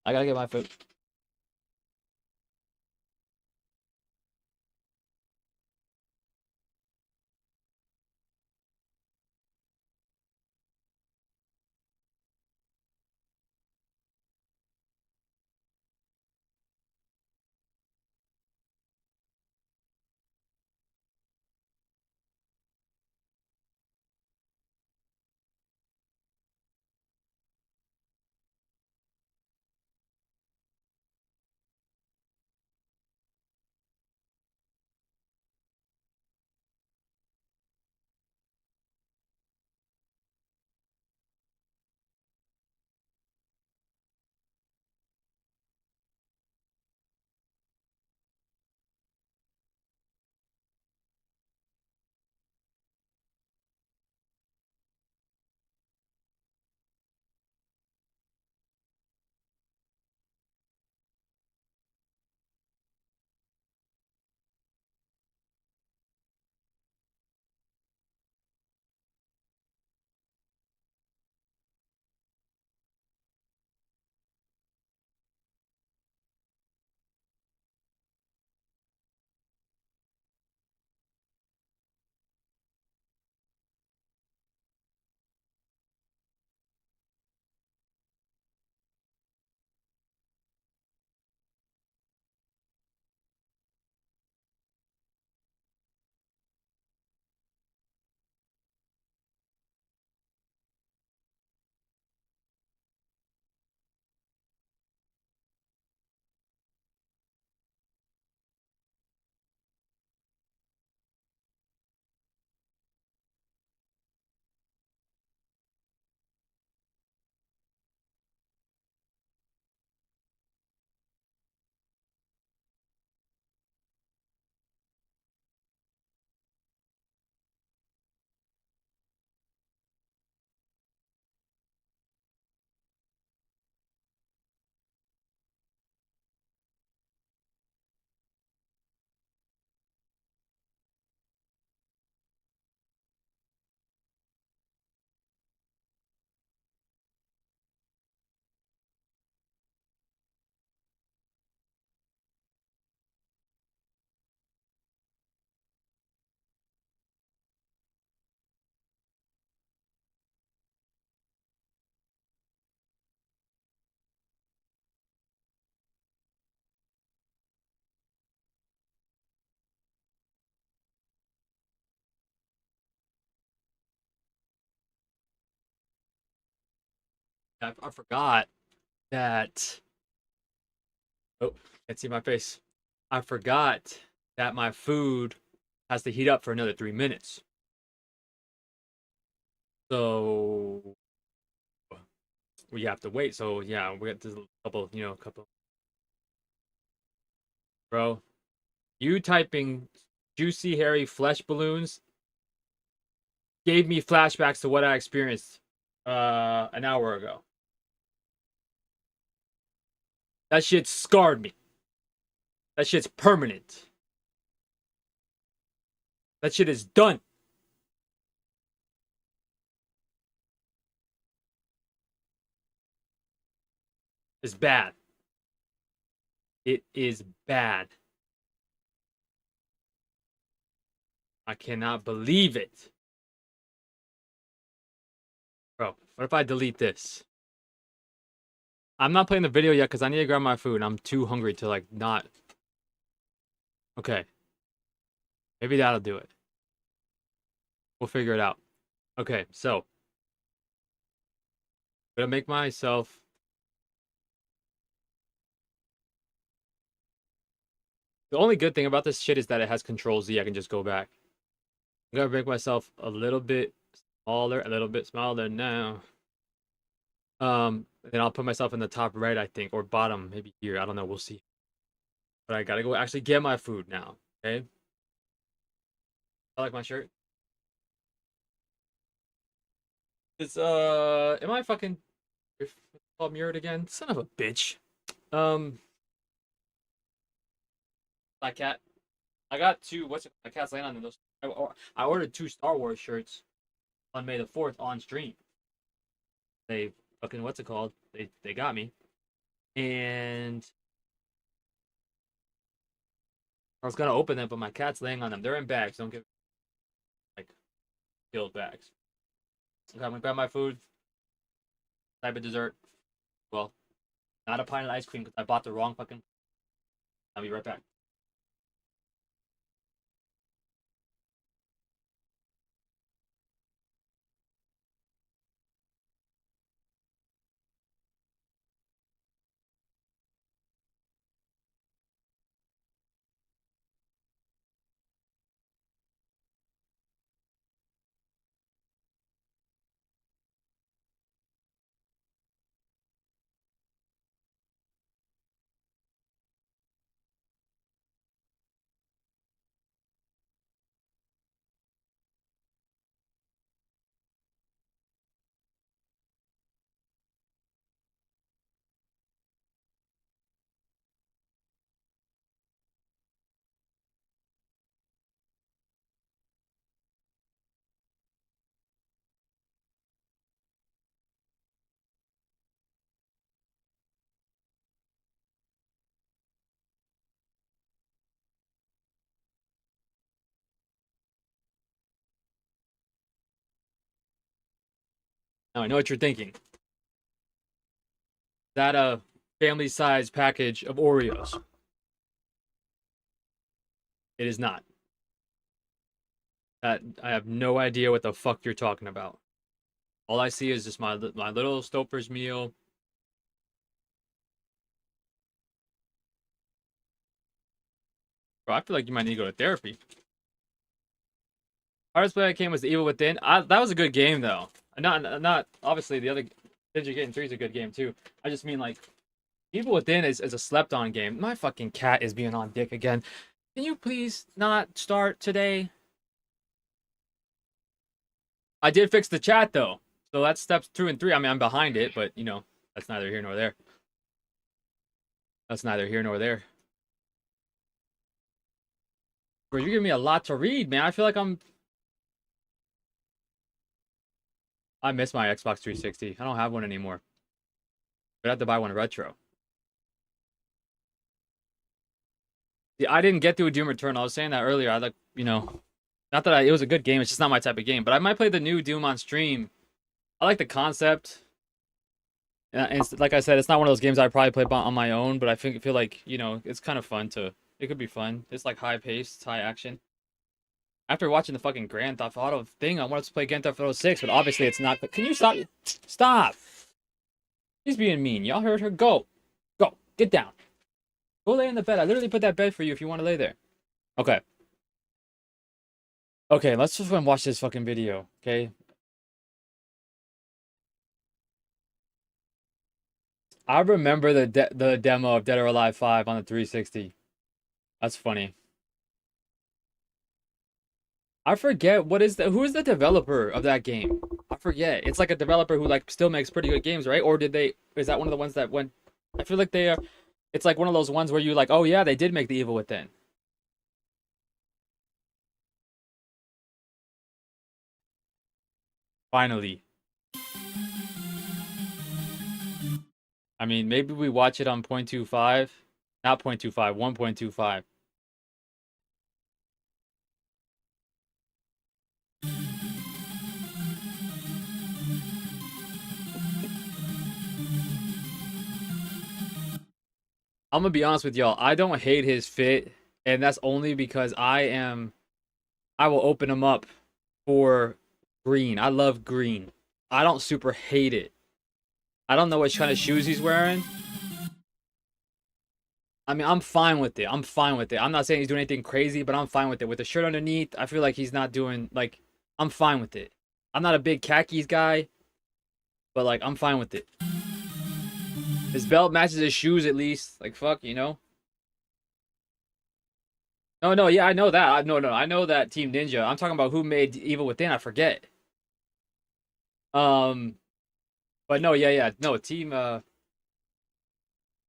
I gotta get my food. I forgot that. Oh, can't see my face. I forgot that my food has to heat up for another 3 minutes. So we have to wait. So yeah, we got this couple. Bro, you typing juicy, hairy flesh balloons gave me flashbacks to what I experienced an hour ago. That shit scarred me. That shit's permanent. That shit is done. It's bad. It is bad. I cannot believe it. Bro, what if I delete this? I'm not playing the video yet because I need to grab my food. I'm too hungry to like not. Okay. Maybe that'll do it. We'll figure it out. Okay, so I'm gonna make myself. The only good thing about this shit is that it has Control Z. I can just go back. I'm gonna make myself a little bit smaller now. Then I'll put myself in the top right, I think, or bottom, maybe here. I don't know. We'll see. But I gotta go actually get my food now. Okay. I like my shirt. It's am I fucking called mirrored again? Son of a bitch. My cat. I got two. My cat's laying on those. I ordered 2 Star Wars shirts on May the 4th on stream. They fucking what's it called? They got me, and I was gonna open them, but my cat's laying on them. They're in bags. Don't give like sealed bags. Okay, I'm gonna grab my food. Type of dessert. Well, not a pint of ice cream because I bought the wrong fucking. I'll be right back. Now I know what you're thinking. That family size package of Oreos. It is not. That I have no idea what the fuck you're talking about. All I see is just my little Stouffer's meal. Bro, I feel like you might need to go to therapy. Hardest play I came was The Evil Within. That was a good game though. Not obviously the other Ninja Gaiden 3 is a good game too. I just mean like Evil Within is a slept on game. My fucking cat is being on dick again. Can you please not start today? I did fix the chat though. So that's steps 2 and 3. I mean, I'm behind it, but you know, that's neither here nor there. That's neither here nor there. Bro, you're giving me a lot to read, man. I feel like I miss my Xbox 360. I don't have one anymore. But I have to buy one retro. See, I didn't get through Doom Eternal. I was saying that earlier. I like, you know, not that it was a good game. It's just not my type of game. But I might play the new Doom on stream. I like the concept. And like I said, it's not one of those games I probably play on my own. But I feel like, you know, it's kind of fun to. It could be fun. It's like high paced, high action. After watching the fucking Grand Theft Auto thing, I wanted to play Grand Theft Auto 6, but obviously it's not. Can you stop? Stop! She's being mean. Y'all heard her. Go. Go. Get down. Go lay in the bed. I literally put that bed for you if you want to lay there. Okay. Okay, let's just go and watch this fucking video, okay? I remember the demo of Dead or Alive 5 on the 360. That's funny. I forget who is the developer of that game? I forget. It's like a developer who like still makes pretty good games, right? Or is that one of the ones that went I feel like they are it's like one of those ones where you like, "Oh yeah, they did make The Evil Within." Finally. I mean, maybe we watch it on 0.25, not 0.25, 1.25. I'm gonna be honest with y'all. I don't hate his fit, and that's only because I will open him up for green. I love green. I don't super hate it. I don't know what kind of shoes he's wearing. I mean, I'm fine with it. I'm fine with it. I'm not saying he's doing anything crazy, but I'm fine with it. With the shirt underneath, I feel like he's not doing like I'm fine with it. I'm not a big khakis guy, but like I'm fine with it. His belt matches his shoes at least. Like fuck, you know. No, no, yeah, I know that. No, I know that Team Ninja. I'm talking about who made Evil Within. I forget. Um, but no, yeah, no. Team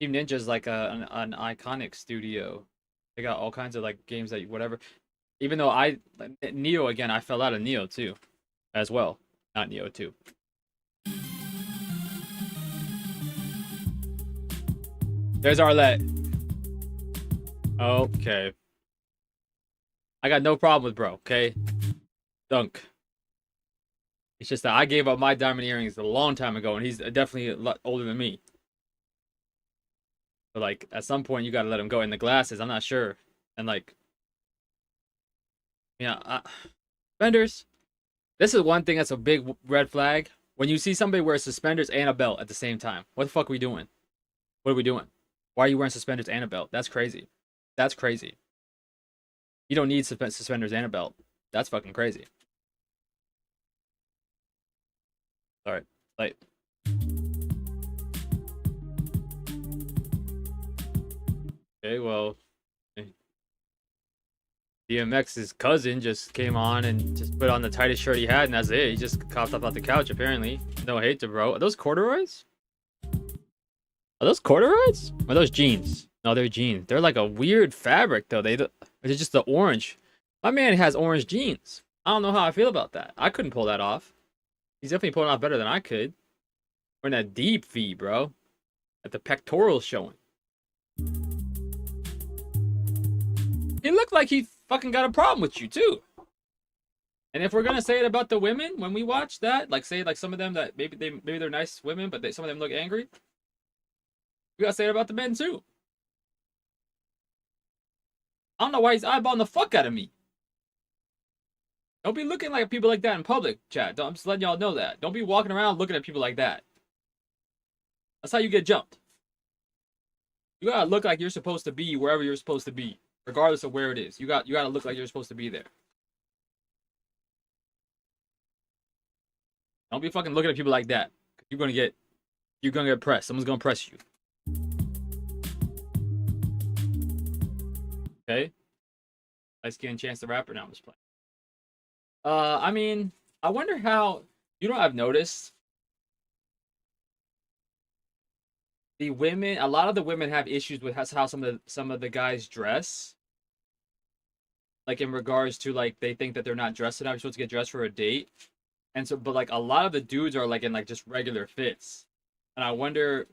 Ninja is like an iconic studio. They got all kinds of like games that whatever. Even though Neo again, I fell out of Neo too, as well. Not Neo 2. There's Arlette. Okay. I got no problem with bro, okay? Dunk. It's just that I gave up my diamond earrings a long time ago, and he's definitely a lot older than me. But like, at some point, you gotta let him go. And the glasses, I'm not sure. And like, yeah, suspenders. This is one thing that's a big red flag. When you see somebody wear suspenders and a belt at the same time, what the fuck are we doing? What are we doing? Why are you wearing suspenders and a belt? That's crazy. That's crazy. You don't need suspenders and a belt. That's fucking crazy. Sorry. Like. Okay, well. DMX's cousin just came on and just put on the tightest shirt he had, and that's it. He just coughed up off the couch, apparently. No hate to bro. Are those corduroys? Are those corduroys? Or are those jeans? No, they're jeans. They're like a weird fabric, though. They're just the orange. My man has orange jeans. I don't know how I feel about that. I couldn't pull that off. He's definitely pulling off better than I could. Wearing that deep V, bro. At the pectorals showing. He looked like he fucking got a problem with you, too. And if we're gonna say it about the women when we watch that, like say like some of them that maybe they're nice women, but some of them look angry. We gotta say it about the men too. I don't know why he's eyeballing the fuck out of me. Don't be looking like people like that in public, chat. I'm just letting y'all know that. Don't be walking around looking at people like that. That's how you get jumped. You gotta look like you're supposed to be wherever you're supposed to be, regardless of where it is. You gotta look like you're supposed to be there. Don't be fucking looking at people like that. You're gonna get pressed. Someone's gonna press you. Okay. Let's get a chance to rap it now. I'm just playing. I mean, I wonder how you know I've noticed the women, a lot of the women have issues with how some of the guys dress. Like in regards to like they think that they're not dressed enough, you're supposed to get dressed for a date. And so but like a lot of the dudes are like in like just regular fits. And I wonder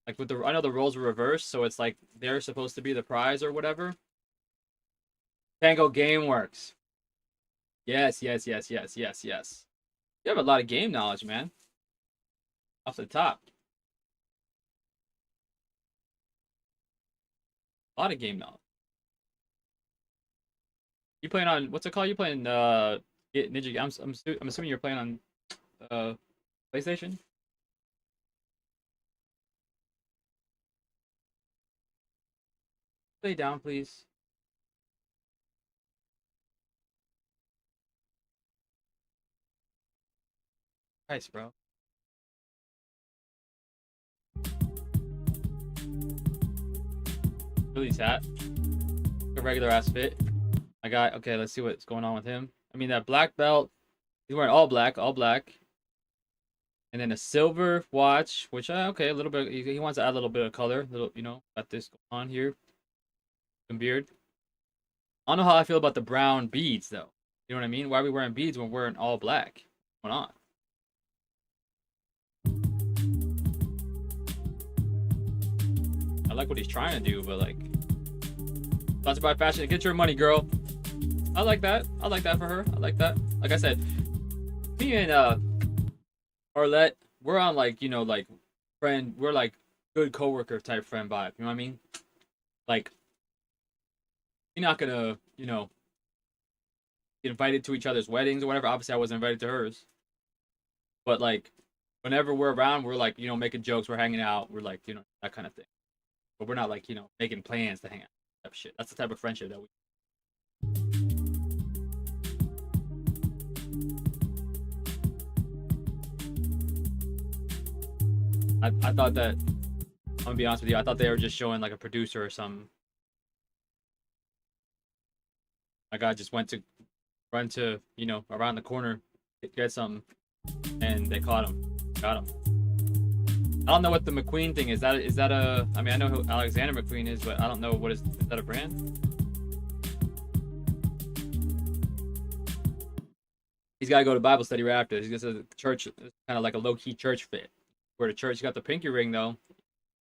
like with I know the roles were reversed, so it's like they're supposed to be the prize or whatever. Tango Game Works. Yes. You have a lot of game knowledge, man. Off the top. A lot of game knowledge. You playing on what's it called? You playing Ninja? I'm assuming you're playing on PlayStation. Lay down, please. Nice, bro. Billy's hat. A regular ass fit. I got, okay, let's see what's going on with him. I mean, that black belt, he's wearing all black, all black. And then a silver watch, which, okay, a little bit, he wants to add a little bit of color. Little, you know, got this on here. And beard. I don't know how I feel about the brown beads, though. You know what I mean? Why are we wearing beads when we're wearing all black? What's going on? I like what he's trying to do, but like, sponsored by fashion. Get your money, girl. I like that. I like that for her. I like that. Like I said, me and Arlette, we're on like, you know, like friend. We're like good coworker type friend vibe. You know what I mean? Like, you're not gonna, you know, get invited to each other's weddings or whatever. Obviously, I wasn't invited to hers. But like, whenever we're around, we're like, you know, making jokes. We're hanging out. We're like, you know, that kind of thing. But we're not like, you know, making plans to hang out. Type of shit. That's the type of friendship that we. I thought that, I'm gonna be honest with you, I thought they were just showing like a producer or something. My guy just went to run to, you know, around the corner, get something, and they caught him. Got him. I don't know what the McQueen thing is. Is that a, I mean, I know who Alexander McQueen is, but I don't know what is that a brand? He's got to go to Bible study right after. He's going to church, kind of like a low-key church fit. Where the church, he got the pinky ring though,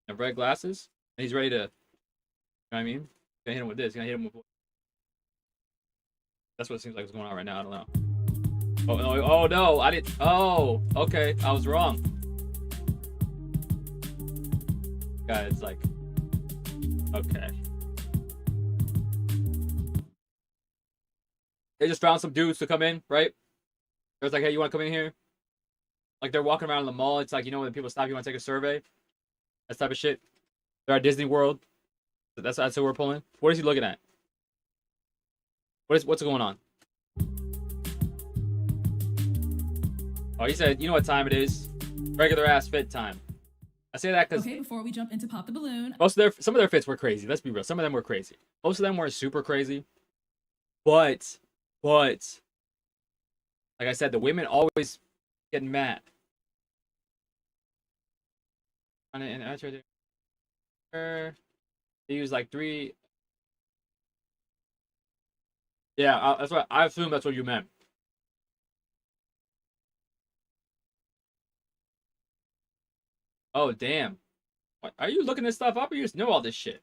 and red glasses, and he's ready to, you know what I mean? He's gonna hit him with this. He's gonna hit him with. That's what it seems like is going on right now. I don't know. Oh no! Oh no! I didn't. Oh, okay. I was wrong. Guys, like, okay. They just found some dudes to come in, right? It was like, hey, you want to come in here? Like they're walking around in the mall. It's like, you know, when people stop, you want to take a survey, that type of shit. They're at Disney World. That's what we're pulling. What is he looking at? What's going on? Oh, he said, you know what time it is? Regular ass fit time. I say that because okay, before we jump into Pop the Balloon, some of their fits were crazy. Let's be real. Some of them were crazy. Most of them weren't super crazy, but like I said, the women always getting mad. And that's right there. They use like 3. Yeah, that's what I assume. That's what you meant. Oh damn! What, are you looking this stuff up, or you just know all this shit?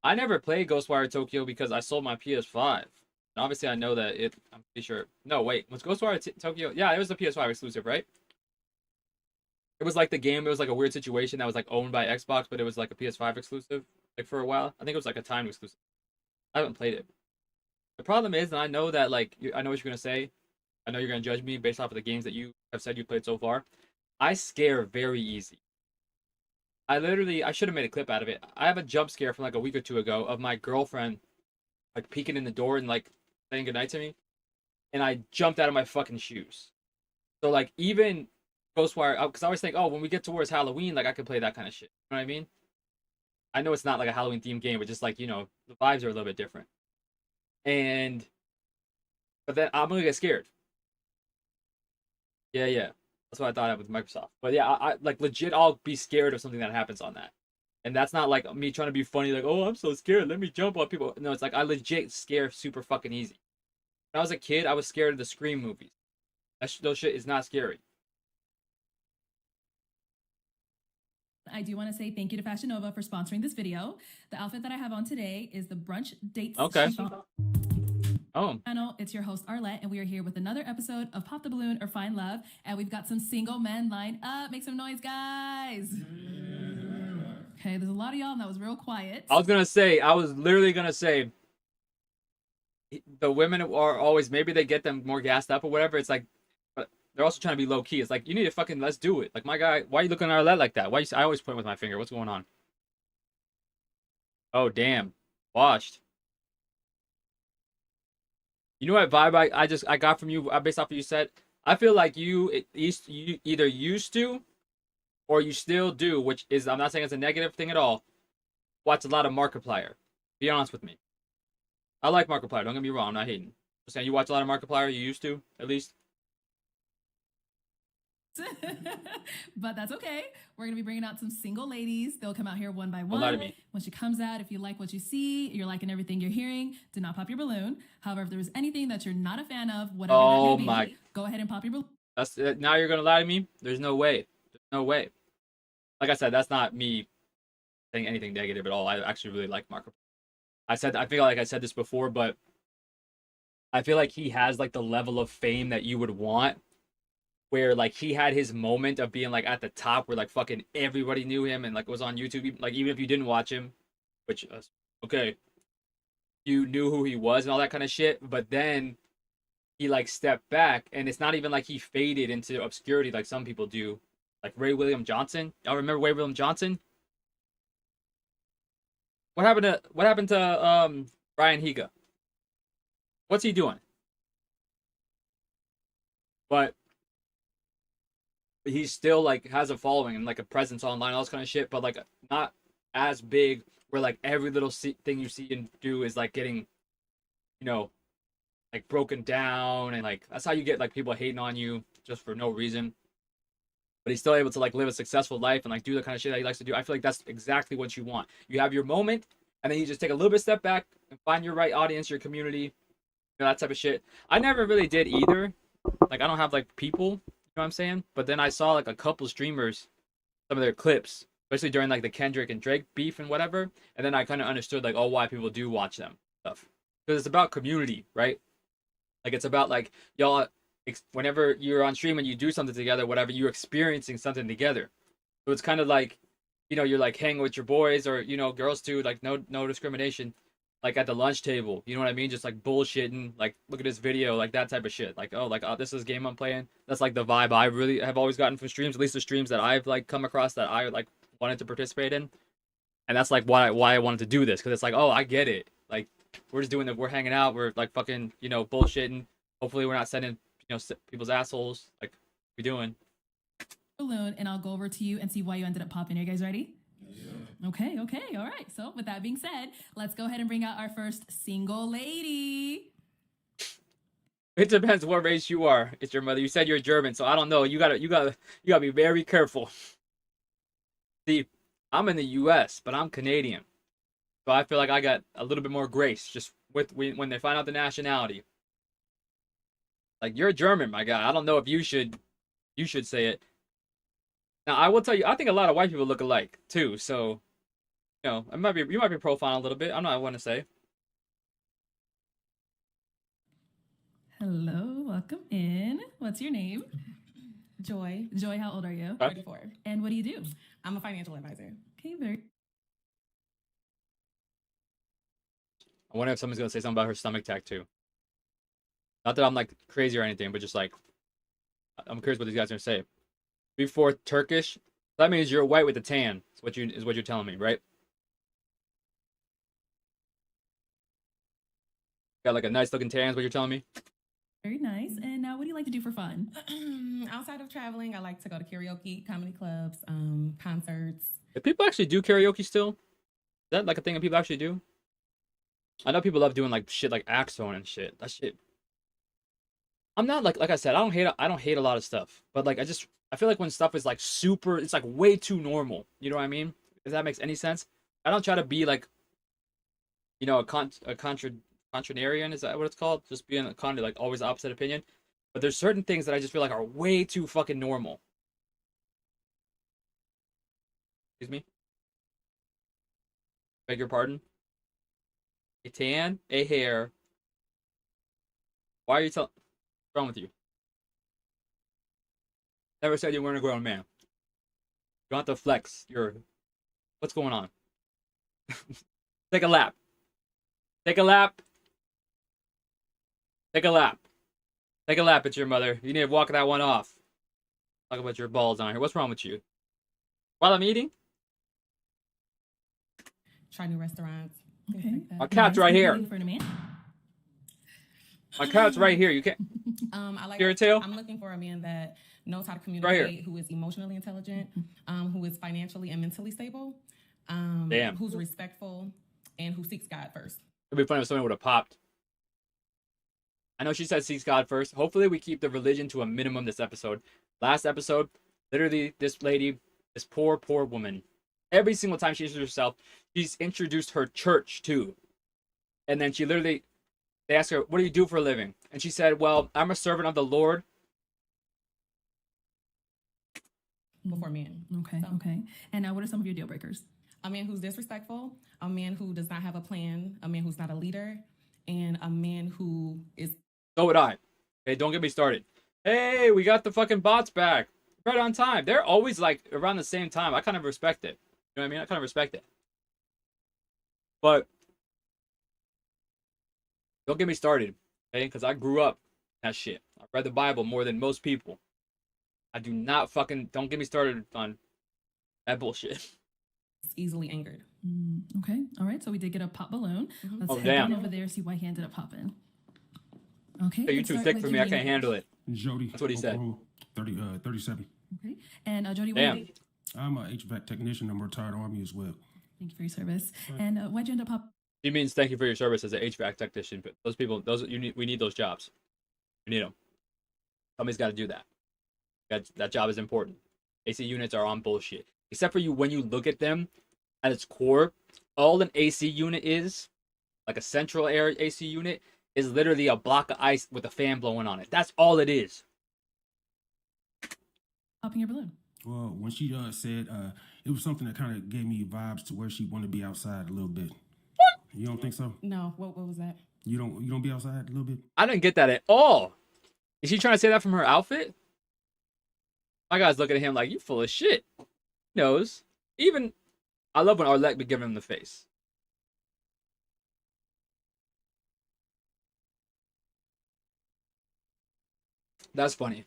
I never played Ghostwire Tokyo because I sold my PS5. And obviously, I know that it. I'm pretty sure. No, wait. Was Ghostwire Tokyo? Yeah, it was a PS5 exclusive, right? It was like the game. It was like a weird situation that was like owned by Xbox, but it was like a PS5 exclusive, like for a while. I think it was like a timed exclusive. I haven't played it. The problem is, and I know that like I know what you're gonna say. I know you're gonna judge me based off of the games that you have said you played so far. I scare very easy. I should have made a clip out of it. I have a jump scare from like a week or two ago of my girlfriend like peeking in the door and like saying goodnight to me, and I jumped out of my fucking shoes. So like even Ghostwire, because I always think, oh, when we get towards Halloween, like I could play that kind of shit. You know what I mean? I know it's not like a Halloween themed game, but just like, you know, the vibes are a little bit different. But then I'm gonna get scared. Yeah. That's what I thought of with Microsoft. But yeah, I like legit, I'll be scared of something that happens on that. And that's not like me trying to be funny, like, oh, I'm so scared, let me jump on people. No, it's like I legit scare super fucking easy. When I was a kid, I was scared of the Scream movies. Those shit is not scary. I do want to say thank you to Fashion Nova for sponsoring this video. The outfit that I have on today is the brunch dates. Okay. Oh. Channel. It's your host Arlette, and we are here with another episode of Pop the Balloon or Find Love, and we've got some single men lined up. Make some noise, guys. Okay, there's a lot of y'all, and that was real quiet. I was literally gonna say, the women are always, maybe they get them more gassed up or whatever. It's like, but they're also trying to be low key. It's like, you need to fucking, let's do it. Like, my guy, why are you looking at Arlette like that? I always point with my finger. What's going on? Oh, damn. Washed. You know what vibe I got from you based off of you said? I feel like you either used to or you still do, which is, I'm not saying it's a negative thing at all, watch a lot of Markiplier. Be honest with me. I like Markiplier, don't get me wrong, I'm not hating. I'm saying you watch a lot of Markiplier, you used to, at least. But that's okay. We're going to be bringing out some single ladies. They'll come out here one by Don't lie to one. me. When she comes out, if you like what you see, you're liking everything you're hearing, do not pop your balloon. However, if there's anything that you're not a fan of, whatever Oh that may my. be, go ahead and pop your balloon. That's now you're gonna lie to me? There's no way. There's no way. Like I said, that's not me saying anything negative at all. I actually really like Markiplier. I feel like I said this before, but I feel like he has like the level of fame that you would want, where like he had his moment of being like at the top, where like fucking everybody knew him and like was on YouTube. Like even if you didn't watch him, which okay, you knew who he was and all that kind of shit. But then he like stepped back, and it's not even like he faded into obscurity like some people do, like Ray William Johnson. Y'all remember Ray William Johnson? What happened to Brian Higa? What's he doing? But he still like has a following and like a presence online, all this kind of shit, but like not as big where like every little thing you see and do is like getting, you know, like broken down, and like that's how you get like people hating on you just for no reason. But he's still able to like live a successful life and like do the kind of shit that he likes to do. I feel like that's exactly what you want. You have your moment, and then you just take a little bit step back and find your right audience, your community, you know, that type of shit. I never really did either. Like I don't have like people, you know what I'm saying? But then I saw like a couple streamers, some of their clips, especially during like the Kendrick and Drake beef and whatever, and then I kind of understood like, oh, why people do watch them stuff, because it's about community, right? Like it's about like y'all, whenever you're on stream and you do something together, whatever, you're experiencing something together. So it's kind of like, you know, you're like hanging with your boys, or you know, girls too, like no discrimination, like at the lunch table, you know what I mean? Just like bullshitting, like look at this video, like that type of shit. Like, oh, like, oh, this is a game I'm playing. That's like the vibe I really have always gotten from streams, at least the streams that I've like come across that I like wanted to participate in. And that's like why I wanted to do this, because it's like, oh, I get it. Like we're just doing it, we're hanging out, we're like fucking, you know, bullshitting. Hopefully we're not sending, you know, people's assholes. Like we doing. Balloon, and I'll go over to you and see why you ended up popping. Are you guys ready? Okay, all right. So with that being said, let's go ahead and bring out our first single lady. It depends what race you are. It's your mother. You said you're German, so I don't know. You gotta be very careful. See, I'm in the U.S., but I'm Canadian, so I feel like I got a little bit more grace just with when they find out the nationality. Like you're German, my guy. I don't know if you should say it. Now I will tell you, I think a lot of white people look alike too. So, you know, you might be profiling a little bit. I'm not. I want to say. Hello, welcome in. What's your name? Joy, Joy, how old are you? 34. And what do you do? I'm a financial advisor. Okay, very. I wonder if someone's gonna say something about her stomach tattoo. Not that I'm like crazy or anything, but just like I'm curious what these guys are gonna say. Before Turkish, that means you're white with a tan. Is what you're telling me, right? Got like a nice looking tan. Is what you're telling me? Very nice. And now, what do you like to do for fun? Outside of traveling, I like to go to karaoke, comedy clubs, concerts. If people actually do karaoke still, is that like a thing that people actually do? I know people love doing like shit like Axone and shit. That shit. I'm not like I said, I don't hate a lot of stuff, but like I feel like when stuff is like super, it's like way too normal. You know what I mean? If that makes any sense. I don't try to be like, you know, a contrarian, is that what it's called? Just being a like always opposite opinion. But there's certain things that I just feel like are way too fucking normal. Excuse me? Beg your pardon? A tan, a hair. Why are you telling? What's wrong with you? Never said you weren't a grown man. You want to flex your. What's going on? Take a lap. Take a lap. Take a lap. Take a lap at your mother. You need to walk that one off. Talk about your balls on here. What's wrong with you? While I'm eating? Try new restaurants. Okay. My cat's right here. Looking for a man? My cat's right here. You can't. I like Hear a tail? I'm looking for a man that knows how to Right communicate, here. who is emotionally intelligent, who is financially and mentally stable, Damn. who's respectful, and who seeks God first. It'd be funny if someone would have popped. I know she said seeks God first. Hopefully we keep the religion to a minimum this episode. Last episode, literally this lady, this poor woman, every single time she introduced herself, she's introduced her church too. And then they asked her, what do you do for a living? And she said, well, I'm a servant of the Lord. Before men. Okay. Okay. And now, what are some of your deal breakers? A man who's disrespectful, a man who does not have a plan, a man who's not a leader, and a man who is... So would I. Hey, don't get me started. Hey, we got the fucking bots back. Right on time. They're always like around the same time. I kind of respect it. You know what I mean? I kind of respect it. But don't get me started, okay? Because I grew up that shit. I read the Bible more than most people. I do not fucking... Don't get me started on that bullshit. easily angered. Okay. All right. So we did get a pop balloon. Let's Oh, head damn. on over there, see why he ended up popping. Okay. Hey, you're let's too start thick with for you, me. I Jody. can't handle it. Jody. That's what he said. Oklahoma, 37. Okay. And Jody, Damn. what I'm a HVAC technician. I'm a retired Army as well. thank you for your service. And why'd you end up pop? He means thank you for your service as an HVAC technician. But those people, we need those jobs. We need them. Somebody's got to do that. That job is important. AC units are on bullshit. Except for you, when you look at them at its core, all an AC unit is, like a central air AC unit, is literally a block of ice with a fan blowing on it. That's all it is. Popping your balloon? Well, when she said it was something that kind of gave me vibes to where she wanted to be outside a little bit. What? You don't think so? No, what was that? You don't be outside a little bit? I didn't get that at all. Is she trying to say that from her outfit? My guy's looking at him like, you full of shit. He knows. Even, I love when Arlette be giving him the face. That's funny.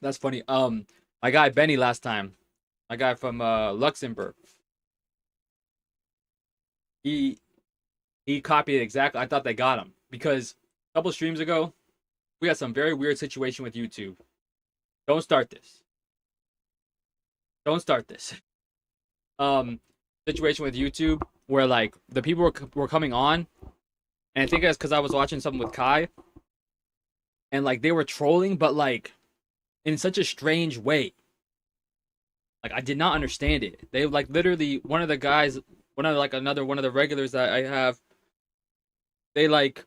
That's funny. My guy Benny last time, my guy from Luxembourg, he copied it exactly. I thought they got him because a couple streams ago, we had some very weird situation with YouTube. Don't start this. Don't start this. Situation with YouTube where like the people were coming on, and I think that's because I was watching something with Kai, and like they were trolling, but like in such a strange way. Like I did not understand it. They like literally one of the guys, one of the regulars that I have, they like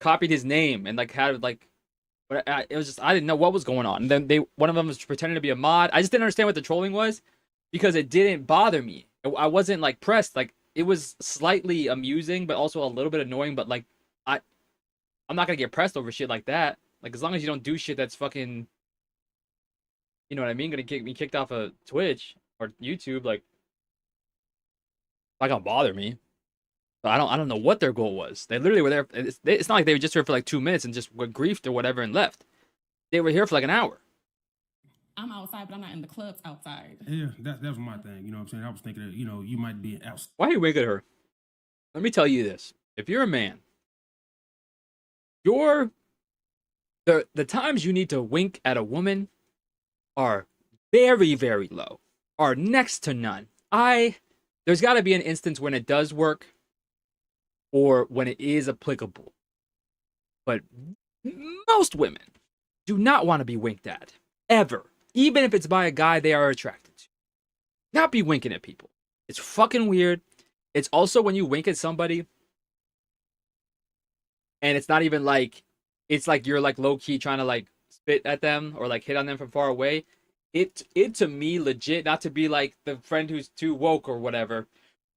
copied his name and like had like, but it was just I didn't know what was going on. And then one of them was pretending to be a mod. I just didn't understand what the trolling was because it didn't bother me. I wasn't like pressed. Like it was slightly amusing, but also a little bit annoying. But like I'm not gonna get pressed over shit like that. Like as long as you don't do shit that's fucking, you know what I mean, gonna get me kicked off of Twitch or YouTube. Like, not gonna bother me. But I don't know what their goal was. They literally were there. It's not like they were just here for like 2 minutes and just were griefed or whatever and left. They were here for like an hour. I'm outside, but I'm not in the clubs outside. Yeah, that was my thing. You know what I'm saying? I was thinking that, you might be outside. Why are you winking at her? Let me tell you this. If you're a man, the times you need to wink at a woman are very, very low. Are next to none. There's got to be an instance when it does work or when it is applicable. But most women do not want to be winked at. Ever. Even if it's by a guy they are attracted to. Not be winking at people. It's fucking weird. It's also when you wink at somebody and it's not even like, it's like you're like low-key trying to like spit at them or like hit on them from far away. It to me legit, not to be like the friend who's too woke or whatever,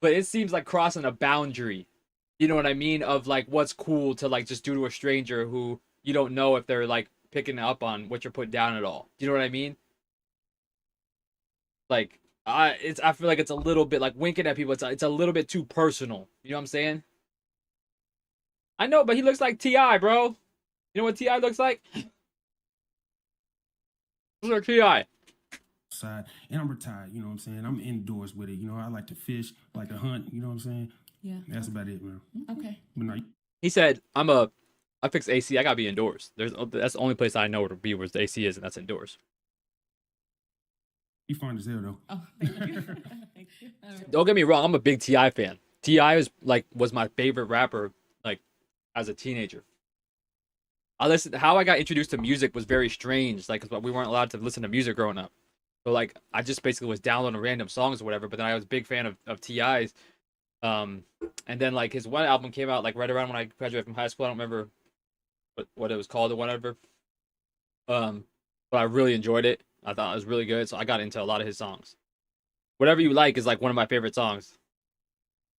but it seems like crossing a boundary. You know what I mean? Of like what's cool to like just do to a stranger who you don't know if they're like picking up on what you're putting down at all. You know what I mean? Like I feel like it's a little bit like winking at people. It's a little bit too personal. You know what I'm saying? I know, but he looks like T.I., bro. You know what T.I. looks like? Looks like T.I. outside, and I'm retired. You know what I'm saying? I'm indoors with it. You know, I like to fish, like to hunt. You know what I'm saying? Yeah. That's about it, man. Okay. But no, He said, I fix AC. I gotta be indoors. That's the only place I know where to be where the AC is, and that's indoors. you fine as hell though. Oh, thank you. Thank you. All right. Don't get me wrong. I'm a big Ti fan. Ti was my favorite rapper like as a teenager. How I got introduced to music was very strange. Like, 'cause we weren't allowed to listen to music growing up. So like, I just basically was downloading random songs or whatever. But then I was a big fan of Ti's. And then like his one album came out like right around when I graduated from high school. I don't remember what it was called or whatever. But I really enjoyed it. I thought it was really good, so I got into a lot of his songs. Whatever You Like is like one of my favorite songs.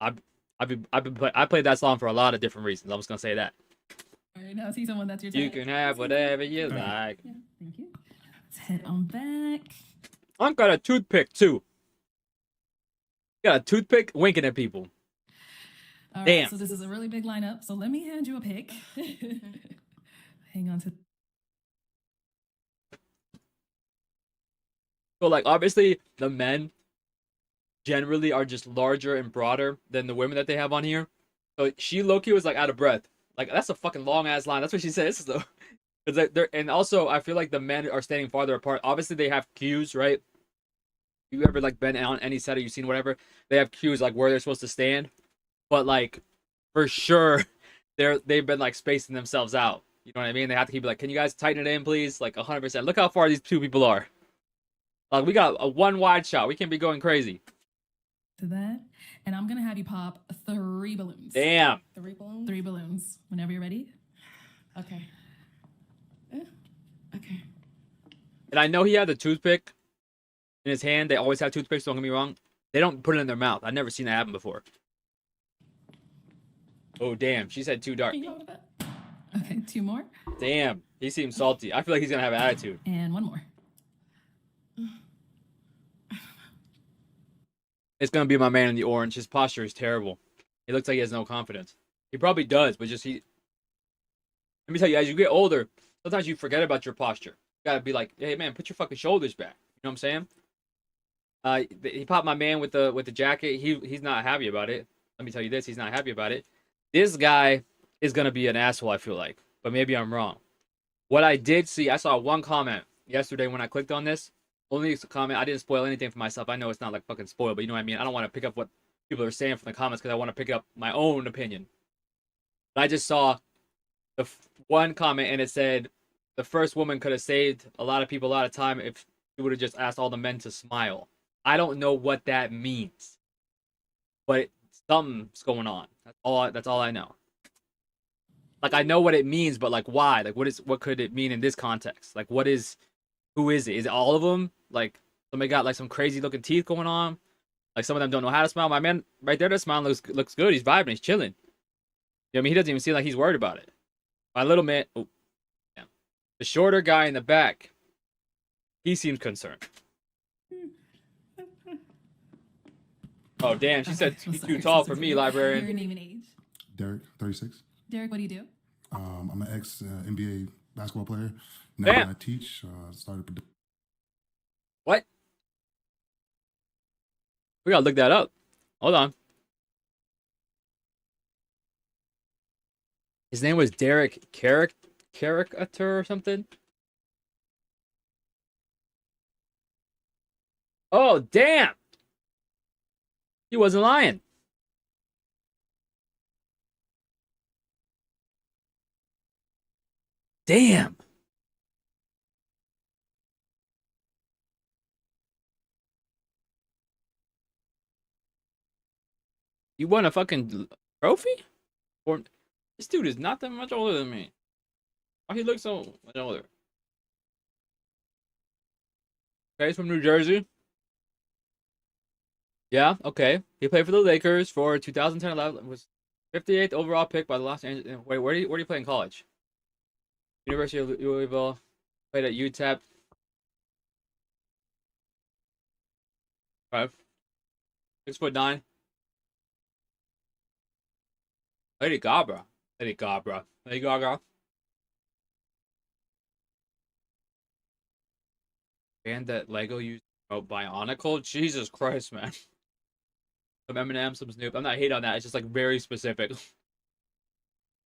I played that song for a lot of different reasons. I'm just gonna say that. All right, now see someone that's your type. You can have whatever you like. Yeah, thank you. Let's head on back. I got a toothpick too. Got a toothpick winking at people. All right, Damn. so this is a really big lineup. So let me hand you a pick. Hang on to. So like obviously the men generally are just larger and broader than the women that they have on here. So she low-key was like out of breath. Like that's a fucking long ass line. That's what she says though. Cause like they're and also I feel like the men are standing farther apart. Obviously they have cues, right? You ever like been on any set or you've seen whatever? They have cues like where they're supposed to stand. But like for sure they've been like spacing themselves out. You know what I mean? They have to keep like, can you guys tighten it in, please? Like 100%. Look how far these two people are. Like we got a one wide shot. We can't be going crazy. To that, and I'm gonna have you pop 3 balloons. Damn. 3 balloons. 3 balloons. Whenever you're ready. Okay. Okay. And I know he had the toothpick in his hand. They always have toothpicks, don't get me wrong. They don't put it in their mouth. I've never seen that happen before. Oh, damn. She said too dark. Can you hold it up? Okay, 2 more Damn. He seems salty. I feel like he's going to have an attitude. and 1 more. It's going to be my man in the orange. His posture is terrible. He looks like he has no confidence. He probably does, but just Let me tell you, as you get older, sometimes you forget about your posture. You got to be like, hey, man, put your fucking shoulders back. You know what I'm saying? He popped my man with the jacket. He's not happy about it. Let me tell you this. He's not happy about it. This guy is going to be an asshole, I feel like. But maybe I'm wrong. What I did see, I saw one comment yesterday when I clicked on this. Only comment. I didn't spoil anything for myself. I know it's not like fucking spoil, but you know what I mean? I don't want to pick up what people are saying from the comments because I want to pick up my own opinion. But I just saw the one comment and it said the first woman could have saved a lot of people a lot of time if she would have just asked all the men to smile. I don't know what that means, but something's going on. That's all I know. Like I know what it means, but like why? Like what could it mean in this context? Like who is it? Is it all of them? Like somebody got like some crazy looking teeth going on? Like some of them don't know how to smile. My man right there, that smile looks good. He's vibing, he's chilling. You know what I mean? He doesn't even seem like he's worried about it. My little man, the shorter guy in the back, he seems concerned. Oh damn, she said he's too tall for me, Your librarian. name and age. Derek, 36. Derek, what do you do? I'm an ex NBA basketball player. Now Damn. I teach. Started. What? We gotta look that up. Hold on. His name was Derek Caricature or something. Oh damn! He wasn't lying. Damn. You won a fucking trophy? Or this dude is not that much older than me. Why he looks so much older? Okay, he's from New Jersey. Yeah, okay. He played for the Lakers for 2010-11. Was 58th overall pick by the Los Angeles. Wait, where do you play in college? University of Louisville. Played at UTEP. 6'9". Lady Gaga. Band that Lego used Oh, Bionicle? Jesus Christ, man. Some Eminem, some Snoop. I'm not hating on that. It's just like very specific.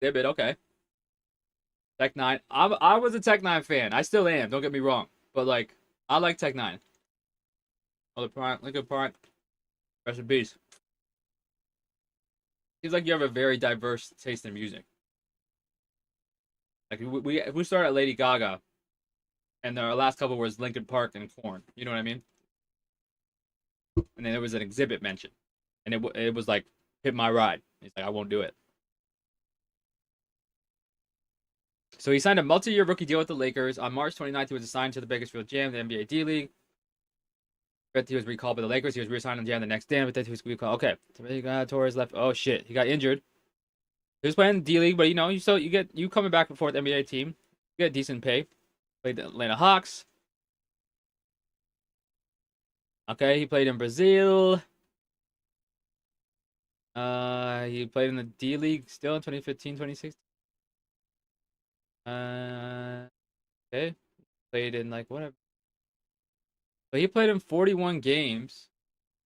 Exhibit, okay. Tech Nine. I was a Tech Nine fan. I still am. Don't get me wrong. But like, I like Tech Nine. Oh, the Park, Lincoln Park. Rest in peace. Seems like you have a very diverse taste in music. Like we started at Lady Gaga, and our last couple was Linkin Park and Korn. You know what I mean? And then there was an Exhibit mention, and it was like hit my ride. He's like, I won't do it. So he signed a multi-year rookie deal with the Lakers. On March 29th, he was assigned to the Bakersfield Jam, the NBA D-League. But he was recalled by the Lakers. He was reassigned on the Jam the next day, but then he was recalled. Okay, so Torres left. Oh shit, he got injured. He was playing D-League, but you know, you coming back and forth NBA team, you get decent pay. Played the Atlanta Hawks. Okay, he played in Brazil. He played in the D-League still in 2015, 2016. Okay. Played in like whatever. But he played in 41 games.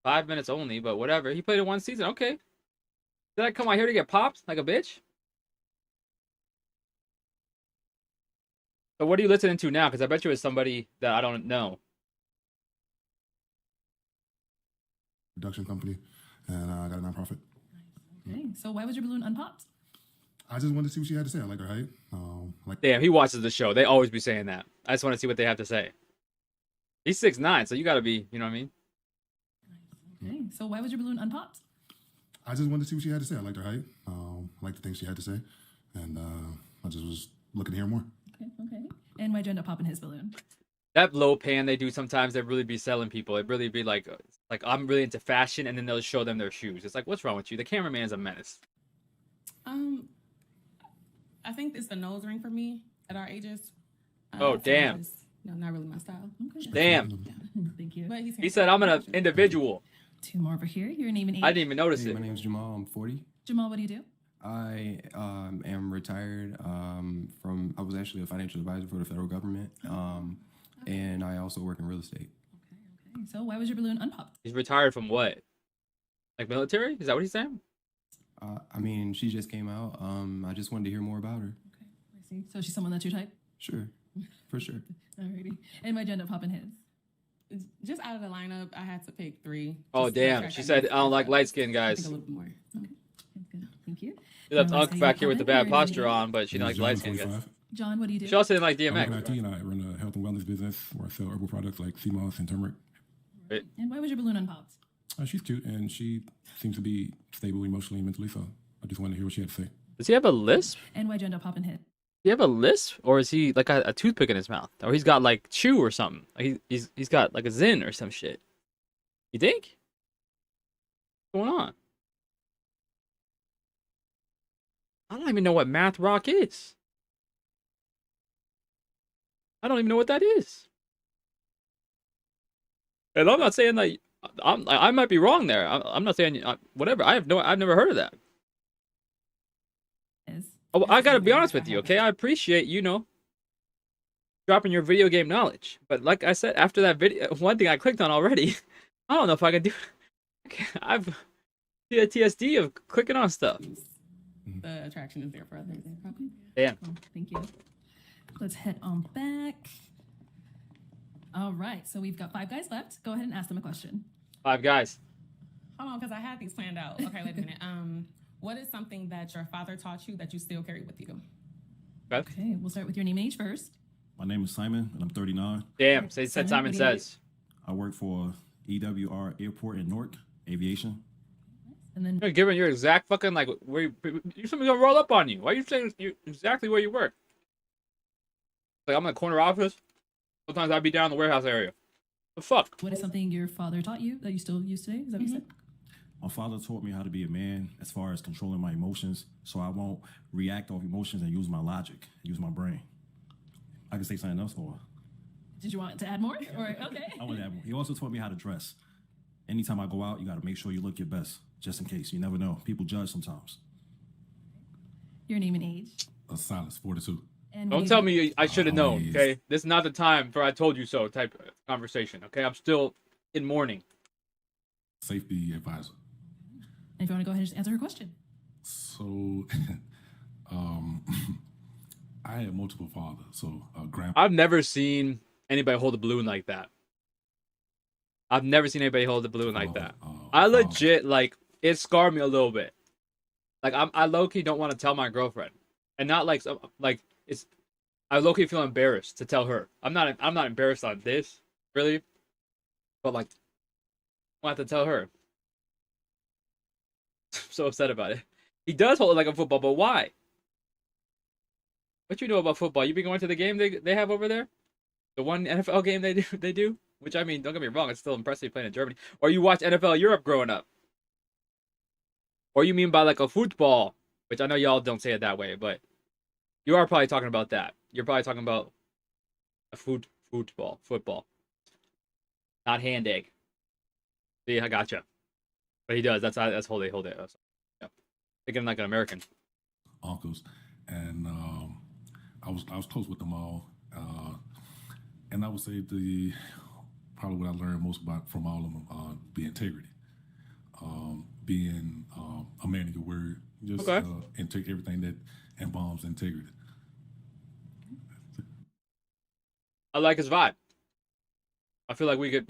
5 minutes only, but whatever. He played in one season. Okay. Did I come out here to get popped like a bitch? So what are you listening to now? Because I bet you it's somebody that I don't know. Production company, and I got a nonprofit. Okay, so why was your balloon unpopped? I just wanted to see what she had to say. I like her height. Damn, he watches the show. They always be saying that. I just want to see what they have to say. He's 6'9", so you got to be, you know what I mean? Okay, so why was your balloon unpopped? I just wanted to see what she had to say. I liked her height. I liked the things she had to say, and I just was looking to hear more. Okay. And why'd you end up popping his balloon? That low pan they do sometimes, they really be selling people. It really be like I'm really into fashion, and then they'll show them their shoes. It's like, what's wrong with you? The cameraman's a menace. I think it's the nose ring for me at our ages. Oh, damn. Just, not really my style. Okay. Damn. Thank you. But He said I'm an individual. Two more over here. Your name and age. I didn't even notice Hey, it. my name's Jamal. I'm 40. Jamal, what do you do? I am retired I was actually a financial advisor for the federal government, and I also work in real estate. Okay. So why was your balloon unpopped? He's retired from what? Like military? Is that what he's saying? I mean, she just came out. I just wanted to hear more about her. Okay, I see. So she's someone that's your type? Sure, for sure. Alrighty. And why'd you end up popping his? Just out of the lineup, I had to pick 3. Oh, Just to damn. attract She that said, next I don't like person. light-skinned I think guys. a little bit more. Okay. That's good. Thank you. She left And wanna Unc say back your here with the comment, bad your name and posture age? on, but she don't like John, light-skinned guys. 25. John, what do you do? She also didn't like I work in DMX. IT, and I run a health and wellness business where I sell herbal products like sea moss and turmeric. And why was your balloon unpopped? She's cute, and she seems to be stable emotionally and mentally, so I just wanted to hear what she had to say. Does he have a lisp? And why'd you end up popping his? Does he have a lisp? Or is he like a toothpick in his mouth? Or he's got like chew or something? Like he's got like a zin or some shit. You think? What's going on? I don't even know what math rock is. I don't even know what that is. And I'm not saying that I might be wrong there. I'm not saying whatever. I've never heard of that. Oh, I gotta be honest with you, okay? I appreciate dropping your video game knowledge, but like I said, after that video, one thing I clicked on already, I don't know if I can do. I've PTSD of clicking on stuff. The attraction is there for others. Okay. Damn. Cool. Thank you. Let's head on back. All right, so we've got 5 guys left. Go ahead and ask them a question. 5 guys. Hold on, because I had these planned out. Okay, wait a minute. What is something that your father taught you that you still carry with you? Okay, we'll start with your name and age first. My name is Simon, and I'm 39. Damn. Said Simon Says. I work for EWR Airport in Newark, aviation. And then You're giving your exact fucking like where you somebody's gonna roll up on you. Why are you saying exactly where you work? Like I'm in the corner office. Sometimes I'd be down in the warehouse area. The fuck? what is something your father taught you that you still use today? Is that what you said? My father taught me how to be a man as far as controlling my emotions, so I won't react off emotions and use my logic, use my brain. I can say something else for. Did you want to add more? Or okay. I want to add more. He also taught me how to dress. Anytime I go out, you got to make sure you look your best, just in case. You never know. People judge sometimes. Your name and age. A silence, 42. And what Don't do tell you do? me I should have known. Always. Okay, this is not the time for I told you so type of conversation. Okay, I'm still in mourning? Safety advisor. And if you want to go ahead and just answer her question. So, I had multiple fathers. So, grandpa. I've never seen anybody hold a balloon like that. I've never seen anybody hold a balloon like that. I legit, like, it scarred me a little bit. Like, I low-key don't want to tell my girlfriend. And not like it's, I low-key feel embarrassed to tell her. I'm not embarrassed on this, really. But, like, I have to tell her. I'm so upset about it. He does hold it like a football, but why? What you know about football? You been going to the game they have over there? The one NFL game they do? Which, I mean, don't get me wrong, it's still impressive playing in Germany. Or you watch NFL Europe growing up. Or you mean by like a football, which I know y'all don't say it that way, but you are probably talking about that. You're probably talking about a football. Not hand egg. See, I gotcha. But he does. That's how they hold it. Yeah. Thinking like an American. Uncles, and I was close with them all, and I would say probably what I learned most about from all of them be integrity, being a man of your word, just and take everything that involves integrity. I like his vibe. I feel like we could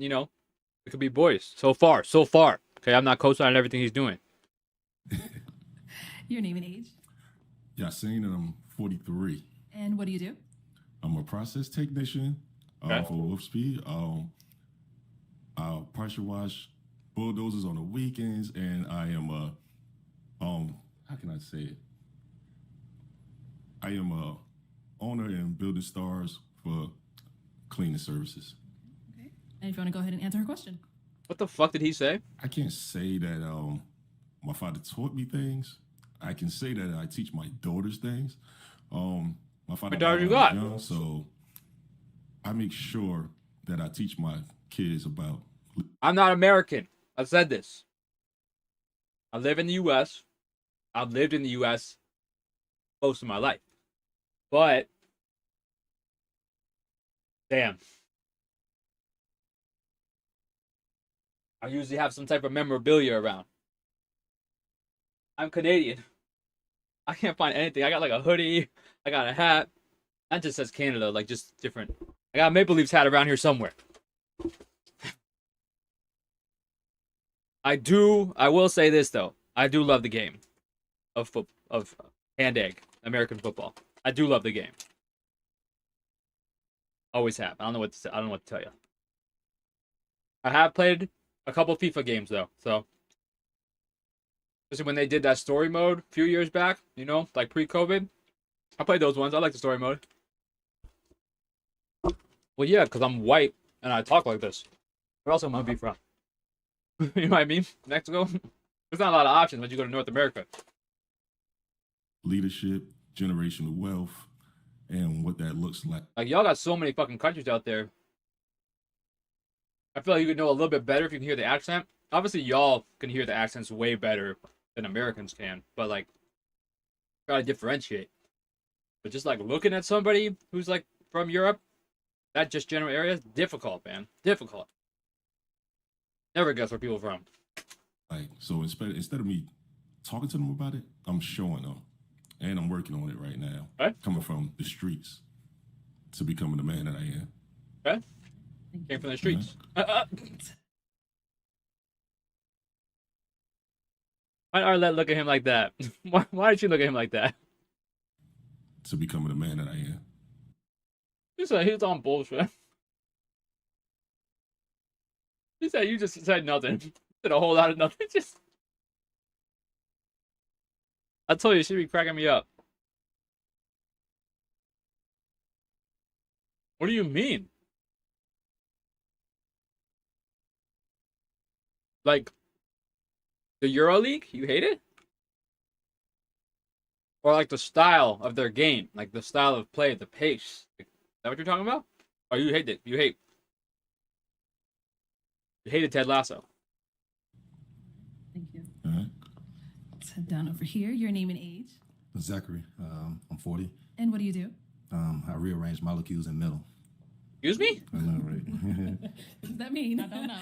be boys. So far. Okay, I'm not co-signing everything he's doing. Your name and age. Yeah, Yasin, and I'm 43. And what do you do? I'm a process technician for Wolf Speed. I pressure wash bulldozers on the weekends, and I am how can I say it? I am a owner and building stars for cleaning services. Okay. And if you want to go ahead and answer her question. What the fuck did he say? I can't say that my father taught me things. I can say that I teach my daughters things. My father daughter you got? Young, so I make sure that I teach my kids about. I'm not American. I've said this. I live in the U.S. I've lived in the U.S. most of my life. But, damn. I usually have some type of memorabilia around. I'm Canadian. I can't find anything. I got like a hoodie. I got a hat. That just says Canada, like just different. I got a Maple Leafs hat around here somewhere. I will say this though. I do love the game of hand egg, American football. I do love the game. Always have. I don't know what to say. I don't know what to tell you. I have played a couple FIFA games though, so especially when they did that story mode a few years back, like pre-COVID. I played those ones. I like the story mode. Well, yeah, because I'm white and I talk like this. Where else am I be from? You know what I mean? Mexico? There's not a lot of options when you go to North America. Leadership, generational wealth, and what that looks like. Like, y'all got so many fucking countries out there. I feel like you could know a little bit better if you can hear the accent. Obviously, y'all can hear the accents way better than Americans can. But, like, gotta differentiate. But just, like, looking at somebody who's, like, from Europe, that just general area, difficult, man. Difficult. Never guess where people are from. Like, so instead of me talking to them about it, I'm showing them. And I'm working on it right now. Okay. Coming from the streets to becoming the man that I am. Okay. Came from the streets. Why Arlette look at him like that? Why did she look at him like that? To becoming the man that I am. He said he was on bullshit. He said you just said nothing. You said a whole lot of nothing. Just I told you she'd be cracking me up. What do you mean? Like the EuroLeague? You hate it? Or like the style of their game, like the style of play, the pace. Is that what you're talking about? Or you hate it? You hated Ted Lasso. Thank you. All right. Let's head down over here. Your name and age. Zachary. I'm 40. And what do you do? I rearrange molecules in metal. Excuse me? I know, right? What does that mean? I don't know.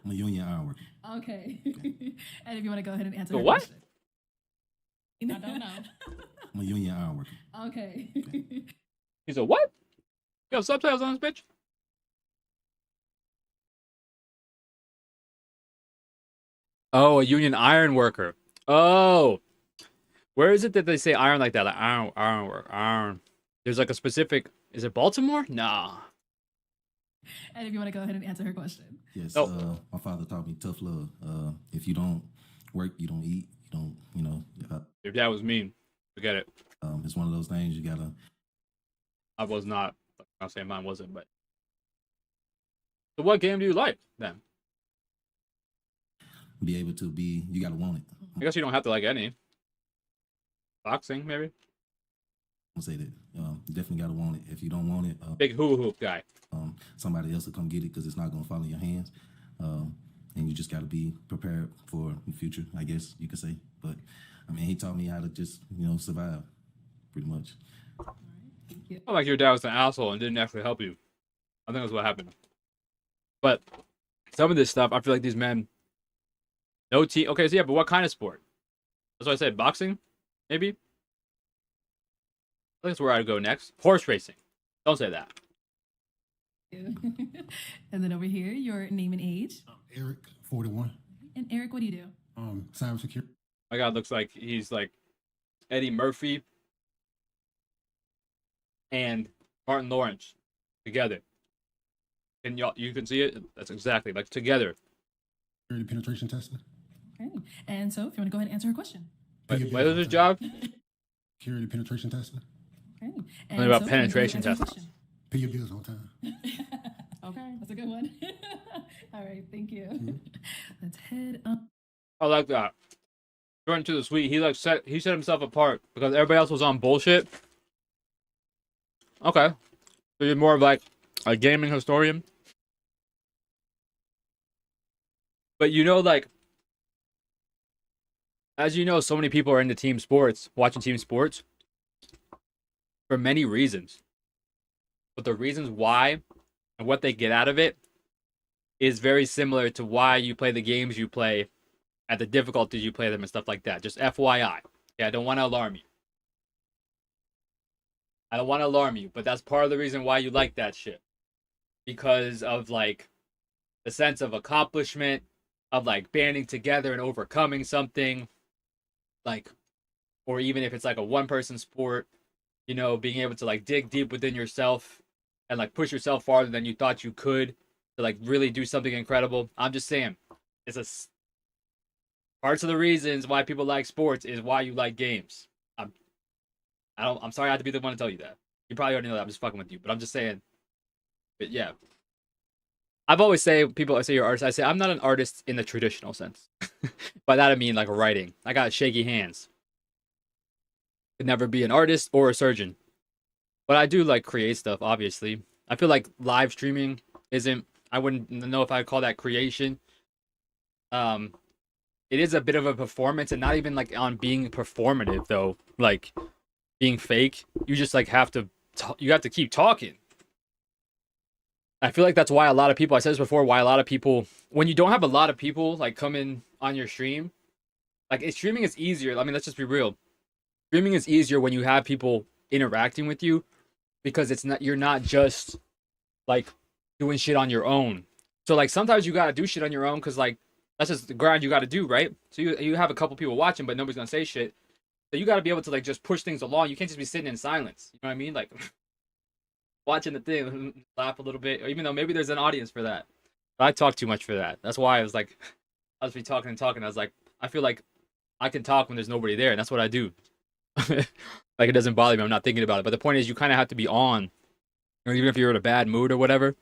I'm a union iron worker. Okay. And if you want to go ahead and answer The her what? question. I don't know. I'm a union iron worker. Okay. He's a what? Yo, subtitles on this bitch? Oh, a union iron worker. Oh. Where is it that they say iron like that? Like iron work, iron. There's like a specific, is it Baltimore? Nah. And if you want to go ahead and answer her question. Yes. Oh. My father taught me tough love. If you don't work, you don't eat. You don't. Your dad was mean. Forget it. It's one of those things you gotta I was not. I'll say mine wasn't, but. So what game do you like then? be able to be. You gotta want it. I guess you don't have to like any. Boxing, maybe? I'll say that. You definitely gotta want it. If you don't want it, Big hula hoop guy. somebody else will come get it because it's not gonna fall in your hands. And you just gotta be prepared for the future, I guess you could say. But I mean, he taught me how to just survive, pretty much. Thank you. I like your dad was an asshole and didn't actually help you. I think that's what happened. But some of this stuff, I feel like these men, no team. Okay, so yeah, but what kind of sport? That's what I said. Boxing, maybe. I think that's where I'd go next. Horse racing. Don't say that. And then over here, your name and age. Eric, 41. And Eric, what do you do? Cybersecurity. My God looks like he's like Eddie Murphy and Martin Lawrence together. And y'all, you can see it. That's exactly like together. Security penetration testing. Okay. And so, if you want to go ahead and answer her question. What is his job? Security penetration testing. Okay. Only about if you wanna go ahead and penetration answer her testing. question. Pay your bills on time. Okay, that's a good one. All right, thank you. Let's head up. I like that. Jordan to the suite. He set himself apart because everybody else was on bullshit. Okay, so you're more of like a gaming historian, but like as you know, so many people are into team sports, watching team sports for many reasons. But the reasons why and what they get out of it is very similar to why you play the games you play at the difficulties you play them and stuff like that. Just FYI. Yeah, I don't want to alarm you. I don't want to alarm you, but that's part of the reason why you like that shit. Because of like the sense of accomplishment, of like banding together and overcoming something. Like, or even if it's like a one-person sport, being able to like dig deep within yourself and like push yourself farther than you thought you could to like really do something incredible. I'm just saying, it's parts of the reasons why people like sports is why you like games. I'm sorry I had to be the one to tell you that. You probably already know that. I'm just fucking with you, but I'm just saying. But yeah, I've always people say you're an artist. I say I'm not an artist in the traditional sense. By that I mean like writing. I got shaky hands. Could never be an artist or a surgeon. But I do like create stuff, obviously. I feel like live streaming I wouldn't know if I'd call that creation. It is a bit of a performance and not even like on being performative though. Like being fake. You just like have to keep talking. I feel like that's why a lot of people, I said this before, why a lot of people, when you don't have a lot of people like come in on your stream, like streaming is easier. I mean, let's just be real. Streaming is easier when you have people interacting with you because you're not just like doing shit on your own. So like sometimes you gotta do shit on your own because like that's just the grind you gotta do, right? So you have a couple people watching, but nobody's gonna say shit. So you gotta be able to like just push things along. You can't just be sitting in silence. You know what I mean? Like watching the thing, laugh a little bit, even though maybe there's an audience for that. But I talk too much for that. That's why I was like, I'll just be talking and talking. I was like, I feel like I can talk when there's nobody there, and that's what I do. Like it doesn't bother me. I'm not thinking about it. But the point is, you kind of have to be on, or even if you're in a bad mood or whatever.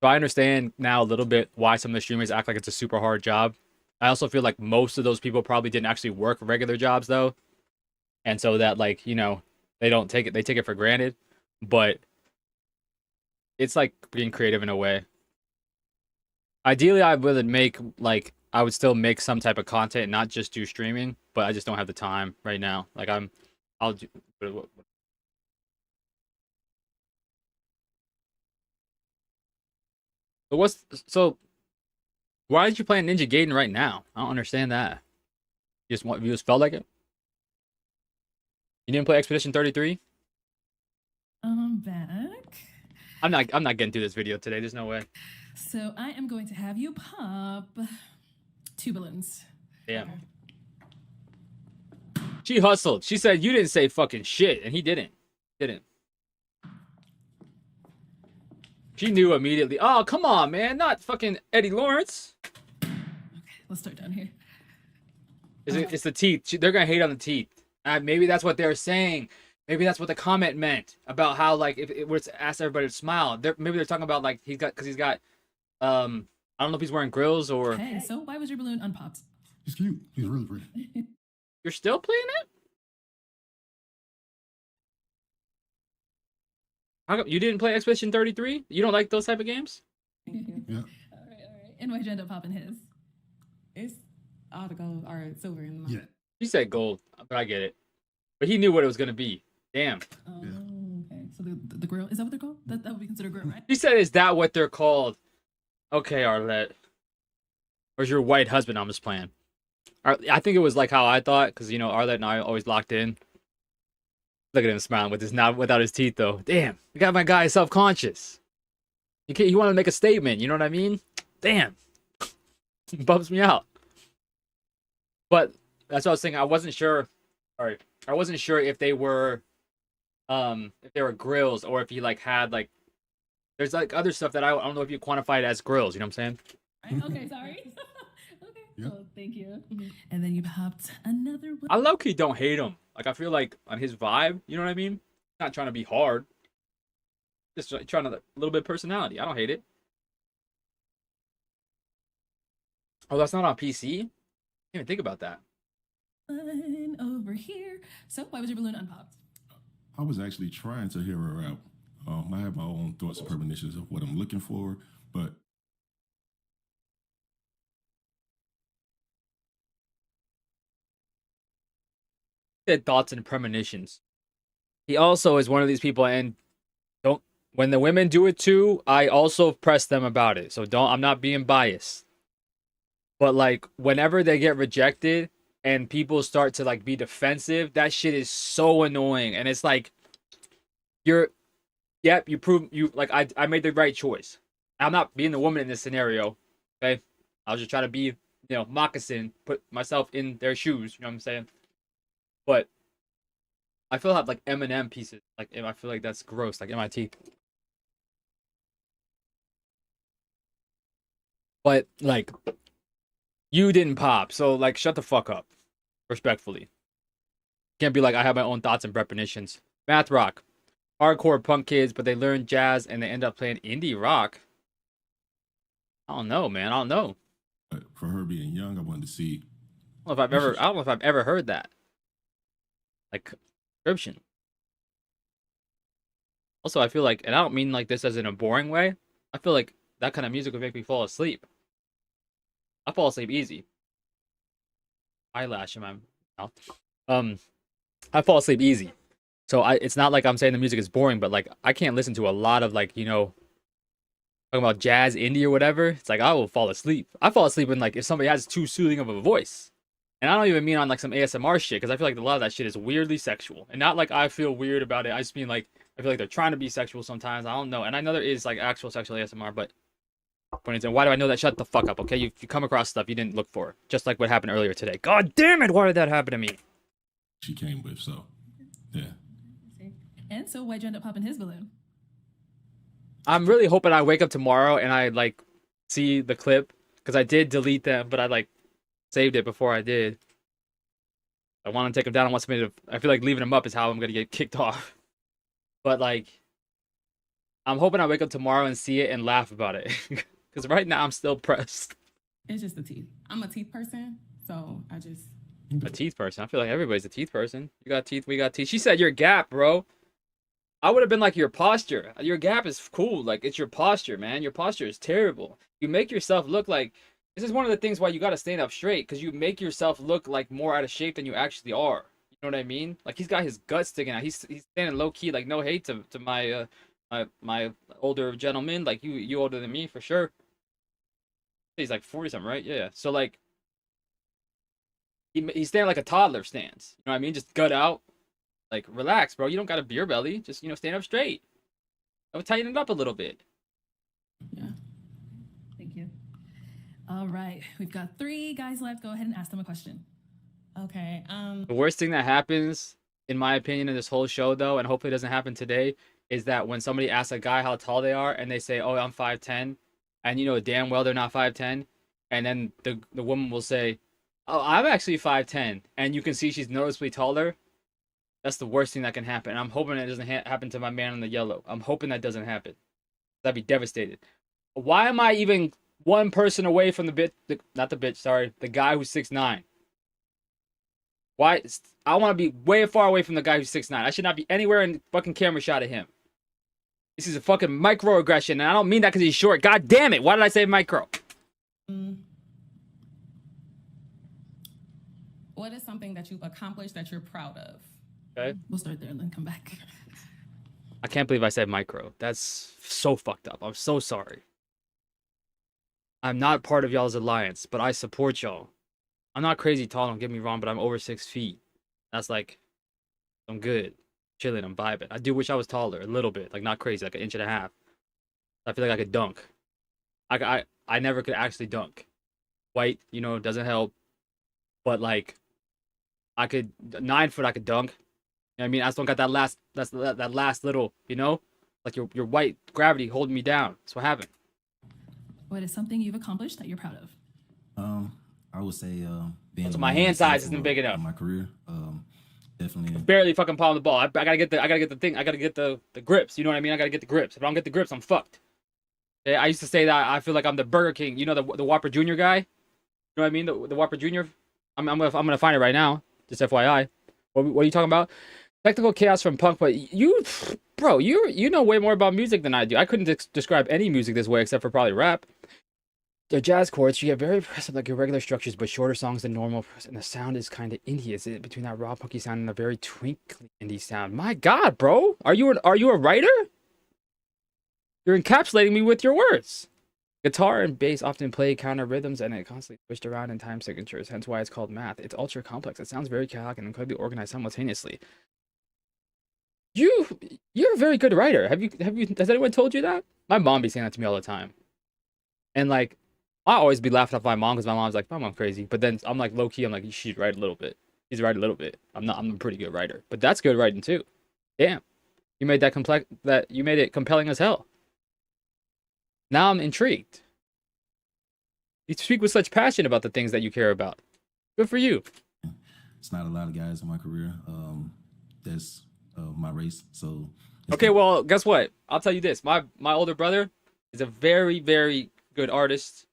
So I understand now a little bit why some of the streamers act like it's a super hard job. I also feel like most of those people probably didn't actually work regular jobs though, and so that like they don't take it. They take it for granted, but it's like being creative in a way. Ideally, I would still make some type of content and not just do streaming, but I just don't have the time right now. Like I'll do. But so? Why did you play Ninja Gaiden right now? I don't understand that. You just felt like it. You didn't play Expedition 33? I'm back. I'm not getting through this video today. There's no way. So I am going to have you pop 2 balloons. Damn. She hustled. She said you didn't say fucking shit, and he didn't. She knew immediately. Oh, come on, man. Not fucking Eddie Lawrence. Okay, let's start down here. It's the teeth. They're gonna hate on the teeth. Maybe that's what they're saying. Maybe that's what the comment meant about how like if it was asked everybody to smile. Maybe they're talking about like he's got I don't know if he's wearing grills or. Okay, so why was your balloon unpopped? He's cute. He's really pretty. You're still playing it? How come you didn't play Expedition 33? You don't like those type of games? Yeah. All right. And why'd you end up popping his? It's all the gold or silver in the mouth. Yeah. He said gold, but I get it. But he knew what it was gonna be. Damn. Oh, okay. So the grill, is that what they're called? That would be considered grill, right? He said, "Is that what they're called?" Okay, Arlette. Where's your white husband? I'm just playing. I think it was like how I thought, because you know Arlette and I always locked in. Look at him smiling with without his teeth though. Damn, you got my guy self-conscious. You want to make a statement, you know what I mean? Damn, bumps me out. But that's what I was saying. I wasn't sure. Sorry, I wasn't sure if they were grills or if he like had like. There's like other stuff that I don't know if you quantify it as grills. You know what I'm saying? Right? Okay, sorry. Okay. Yeah. Oh, thank you. And then you popped another one. I low-key don't hate him. Like, I feel like on his vibe, you know what I mean? Not trying to be hard. Just trying to, a little bit of personality. I don't hate it. Oh, that's not on PC? I didn't even think about that. One over here. So why was your balloon unpopped? I was actually trying to hear her out. I have my own thoughts and premonitions of what I'm looking for, but Said thoughts and premonitions. He also is one of these people, and when the women do it too, I also press them about it. So I'm not being biased. But like whenever they get rejected and people start to like be defensive, that shit is so annoying. And it's like you prove I made the right choice. I'm not being the woman in this scenario. Okay. I was just trying to be, moccasin, put myself in their shoes, you know what I'm saying? But I feel like M&M pieces. Like I feel like that's gross, like in my teeth. But like you didn't pop, so like shut the fuck up. Respectfully. Can't be like I have my own thoughts and premonitions. Math rock. Hardcore punk kids, but they learn jazz and they end up playing indie rock. I don't know, man. I don't know. for her being young, I wanted to see. I don't know if I've ever heard that. Like description. Also, I feel like, and I don't mean like this as in a boring way. I feel like that kind of music would make me fall asleep. I fall asleep easy. Eyelash in my mouth. I fall asleep easy. So it's not like I'm saying the music is boring, but like I can't listen to a lot of like, talking about jazz, indie or whatever. It's like I will fall asleep. I fall asleep when like if somebody has too soothing of a voice. And I don't even mean on like some ASMR shit, because I feel like a lot of that shit is weirdly sexual. And not like I feel weird about it. I just mean like I feel like they're trying to be sexual sometimes. I don't know. And I know there is like actual sexual ASMR, but why do I know that? Shut the fuck up, okay? You come across stuff you didn't look for. Just like what happened earlier today. God damn it, why did that happen to me? She came with, so yeah. And so why'd you end up popping his balloon? I'm really hoping I wake up tomorrow and I like see the clip, because I did delete them, but I like saved it before I did. I want to take them down. I feel like leaving them up is how I'm gonna get kicked off. But like, I'm hoping I wake up tomorrow and see it and laugh about it, because right now I'm still pressed. It's just the teeth. I'm a teeth person, so I just. A teeth person. I feel like everybody's a teeth person. You got teeth, we got teeth. She said your gap, bro. I would have been like your posture. Your gap is cool. Like, it's your posture, man. Your posture is terrible. You make yourself look like... This is one of the things why you got to stand up straight, because you make yourself look like more out of shape than you actually are. You know what I mean? Like, he's got his guts sticking out. He's standing low-key. Like, no hate to my my older gentleman. Like, you older than me, for sure. He's like 40 something, right? Yeah. So like he's standing like a toddler stands. You know what I mean? Just gut out. Like relax, bro. You don't got a beer belly. Just stand up straight. I would tighten it up a little bit. Yeah. Thank you. All right. We've got 3 guys left. Go ahead and ask them a question. Okay. The worst thing that happens, in my opinion, in this whole show, though, and hopefully it doesn't happen today, is that when somebody asks a guy how tall they are, and they say, "Oh, I'm 5'10," and you know damn well they're not 5'10, and then the woman will say, "Oh, I'm actually 5'10," and you can see she's noticeably taller. That's the worst thing that can happen. And I'm hoping it doesn't happen to my man in the yellow. I'm hoping that doesn't happen. I'd be devastated. Why am I even one person away from the guy who's 6'9"? Why? I want to be way far away from the guy who's 6'9". I should not be anywhere in fucking camera shot of him. This is a fucking microaggression, and I don't mean that because he's short. God damn it! Why did I say micro? What is something that you've accomplished that you're proud of? Okay. We'll start there and then come back. I can't believe I said micro. That's so fucked up. I'm so sorry. I'm not part of y'all's alliance, but I support y'all. I'm not crazy tall, don't get me wrong, but I'm over 6 feet. That's like, I'm good. Chilling, I'm vibing. I do wish I was taller, a little bit. Like, not crazy, like 1.5 inches. I feel like I could dunk. I never could actually dunk. White, doesn't help. But, like, I could, 9 foot, I could dunk. You know what I mean? I just don't got that last little, like your white gravity holding me down. That's what happened. What is something you've accomplished that you're proud of? I would say being. So my hand size isn't big enough. My career, definitely. Barely fucking palm the ball. I gotta get the thing. I gotta get the grips. You know what I mean? I gotta get the grips. If I don't get the grips, I'm fucked. Okay, I used to say that I feel like I'm the Burger King. You know the Whopper Junior guy. You know what I mean? The Whopper Junior. I'm gonna find it right now. Just FYI. What are you talking about? Technical chaos from punk, but you know way more about music than I do. I couldn't describe any music this way except for probably rap. The jazz chords, you get very impressive, like irregular structures, but shorter songs than normal, and the sound is kind of indie. Is it between that raw punky sound and a very twinkly indie sound? My God, bro, are you a writer? You're encapsulating me with your words. Guitar and bass often play counter rhythms, and it constantly switched around in time signatures. Hence why it's called math. It's ultra complex. It sounds very chaotic and incredibly organized simultaneously. You're a very good writer. Has anyone told you that? My mom be saying that to me all the time. And like, I always be laughing at my mom because my mom's like, "I'm crazy." But then I'm like, low key, I'm like, "You should write a little bit." He's write a little bit. I'm a pretty good writer. But that's good writing too. Damn. You made you made it compelling as hell. Now I'm intrigued. You speak with such passion about the things that you care about. Good for you. It's not a lot of guys in my career. That's my race. So. Okay, well, guess what? I'll tell you this. My older brother is a very, very good artist.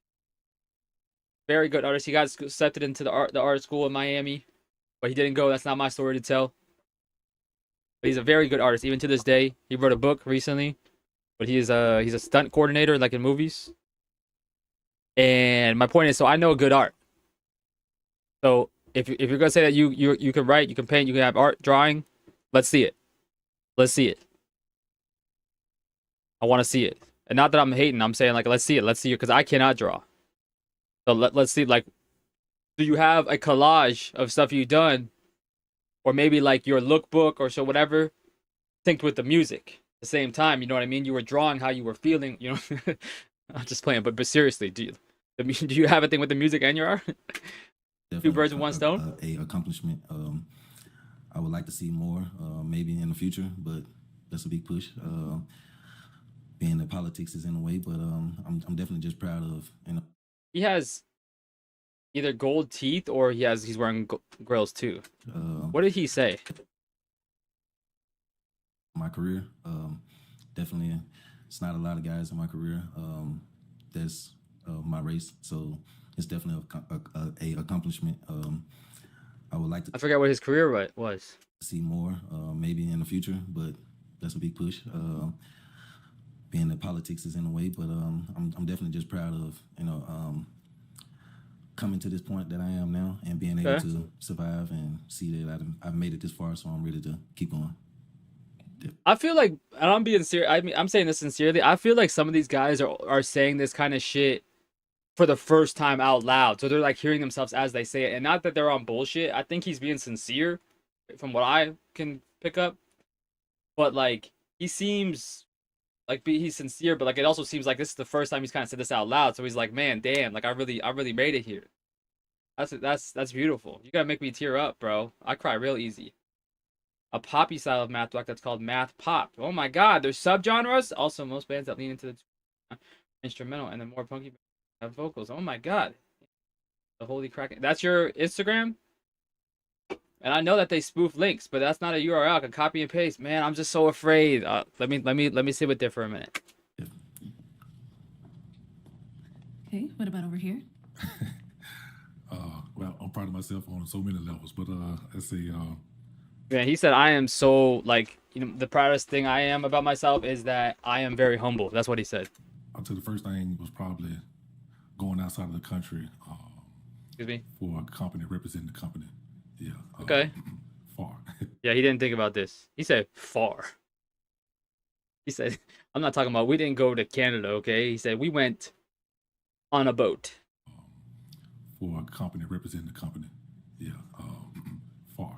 Very good artist. He got accepted into the art school in Miami, but he didn't go. That's not my story to tell. But he's a very good artist, even to this day. He wrote a book recently, but he's a stunt coordinator, like in movies. And my point is, so I know good art. So if you're gonna say that you can write, you can paint, you can have art, drawing, let's see it. Let's see it. I want to see it. And not that I'm hating, I'm saying like let's see it because I cannot draw. So let's see, like, do you have a collage of stuff you've done, or maybe like your lookbook or so whatever, synced with the music at the same time? You know what I mean? You were drawing how you were feeling. I'm just playing, but seriously, do you have a thing with the music and your art? Definitely 2 birds with one stone. A accomplishment. I would like to see more, maybe in the future, but that's a big push. Being that politics is in the way, but I'm definitely just proud of. He has either gold teeth or he's wearing grills too. What did he say? My career, definitely, it's not a lot of guys in my career. That's my race, so it's definitely a accomplishment. I would like to. I forget what his career was. See more, maybe in the future, but that's a big push. Being that politics is in the way, but I'm definitely just proud of coming to this point that I am now and being able to survive and see that I've made it this far, so I'm ready to keep going. I feel like, and I'm being serious. I mean, I'm saying this sincerely. I feel like some of these guys are saying this kind of shit for the first time out loud. So they're like hearing themselves as they say it. And not that they're on bullshit. I think he's being sincere from what I can pick up. But like he seems like he's sincere, but like it also seems like this is the first time he's kind of said this out loud. So he's like, man, damn, like I really made it here. That's beautiful. You gotta make me tear up, bro. I cry real easy. A poppy style of math rock that's called math pop. Oh my god, there's subgenres. Also, most bands that lean into the instrumental and the more punky have vocals. Oh my god, the holy crack! That's your Instagram. And I know that they spoof links, but that's not a URL. I can copy and paste. Man, I'm just so afraid. Let me sit with there for a minute. Okay, what about over here? Well, I'm proud of myself on so many levels, but let's see. Yeah, he said I am so like the proudest thing I am about myself is that I am very humble. That's what he said. I'll tell you the first thing was probably going outside of the country. Excuse me. For a company representing the company. Yeah. Okay. Far. Yeah, he didn't think about this. He said far. He said, I'm not talking about we didn't go to Canada, okay? He said we went on a boat. For a company representing the company. Yeah. Far.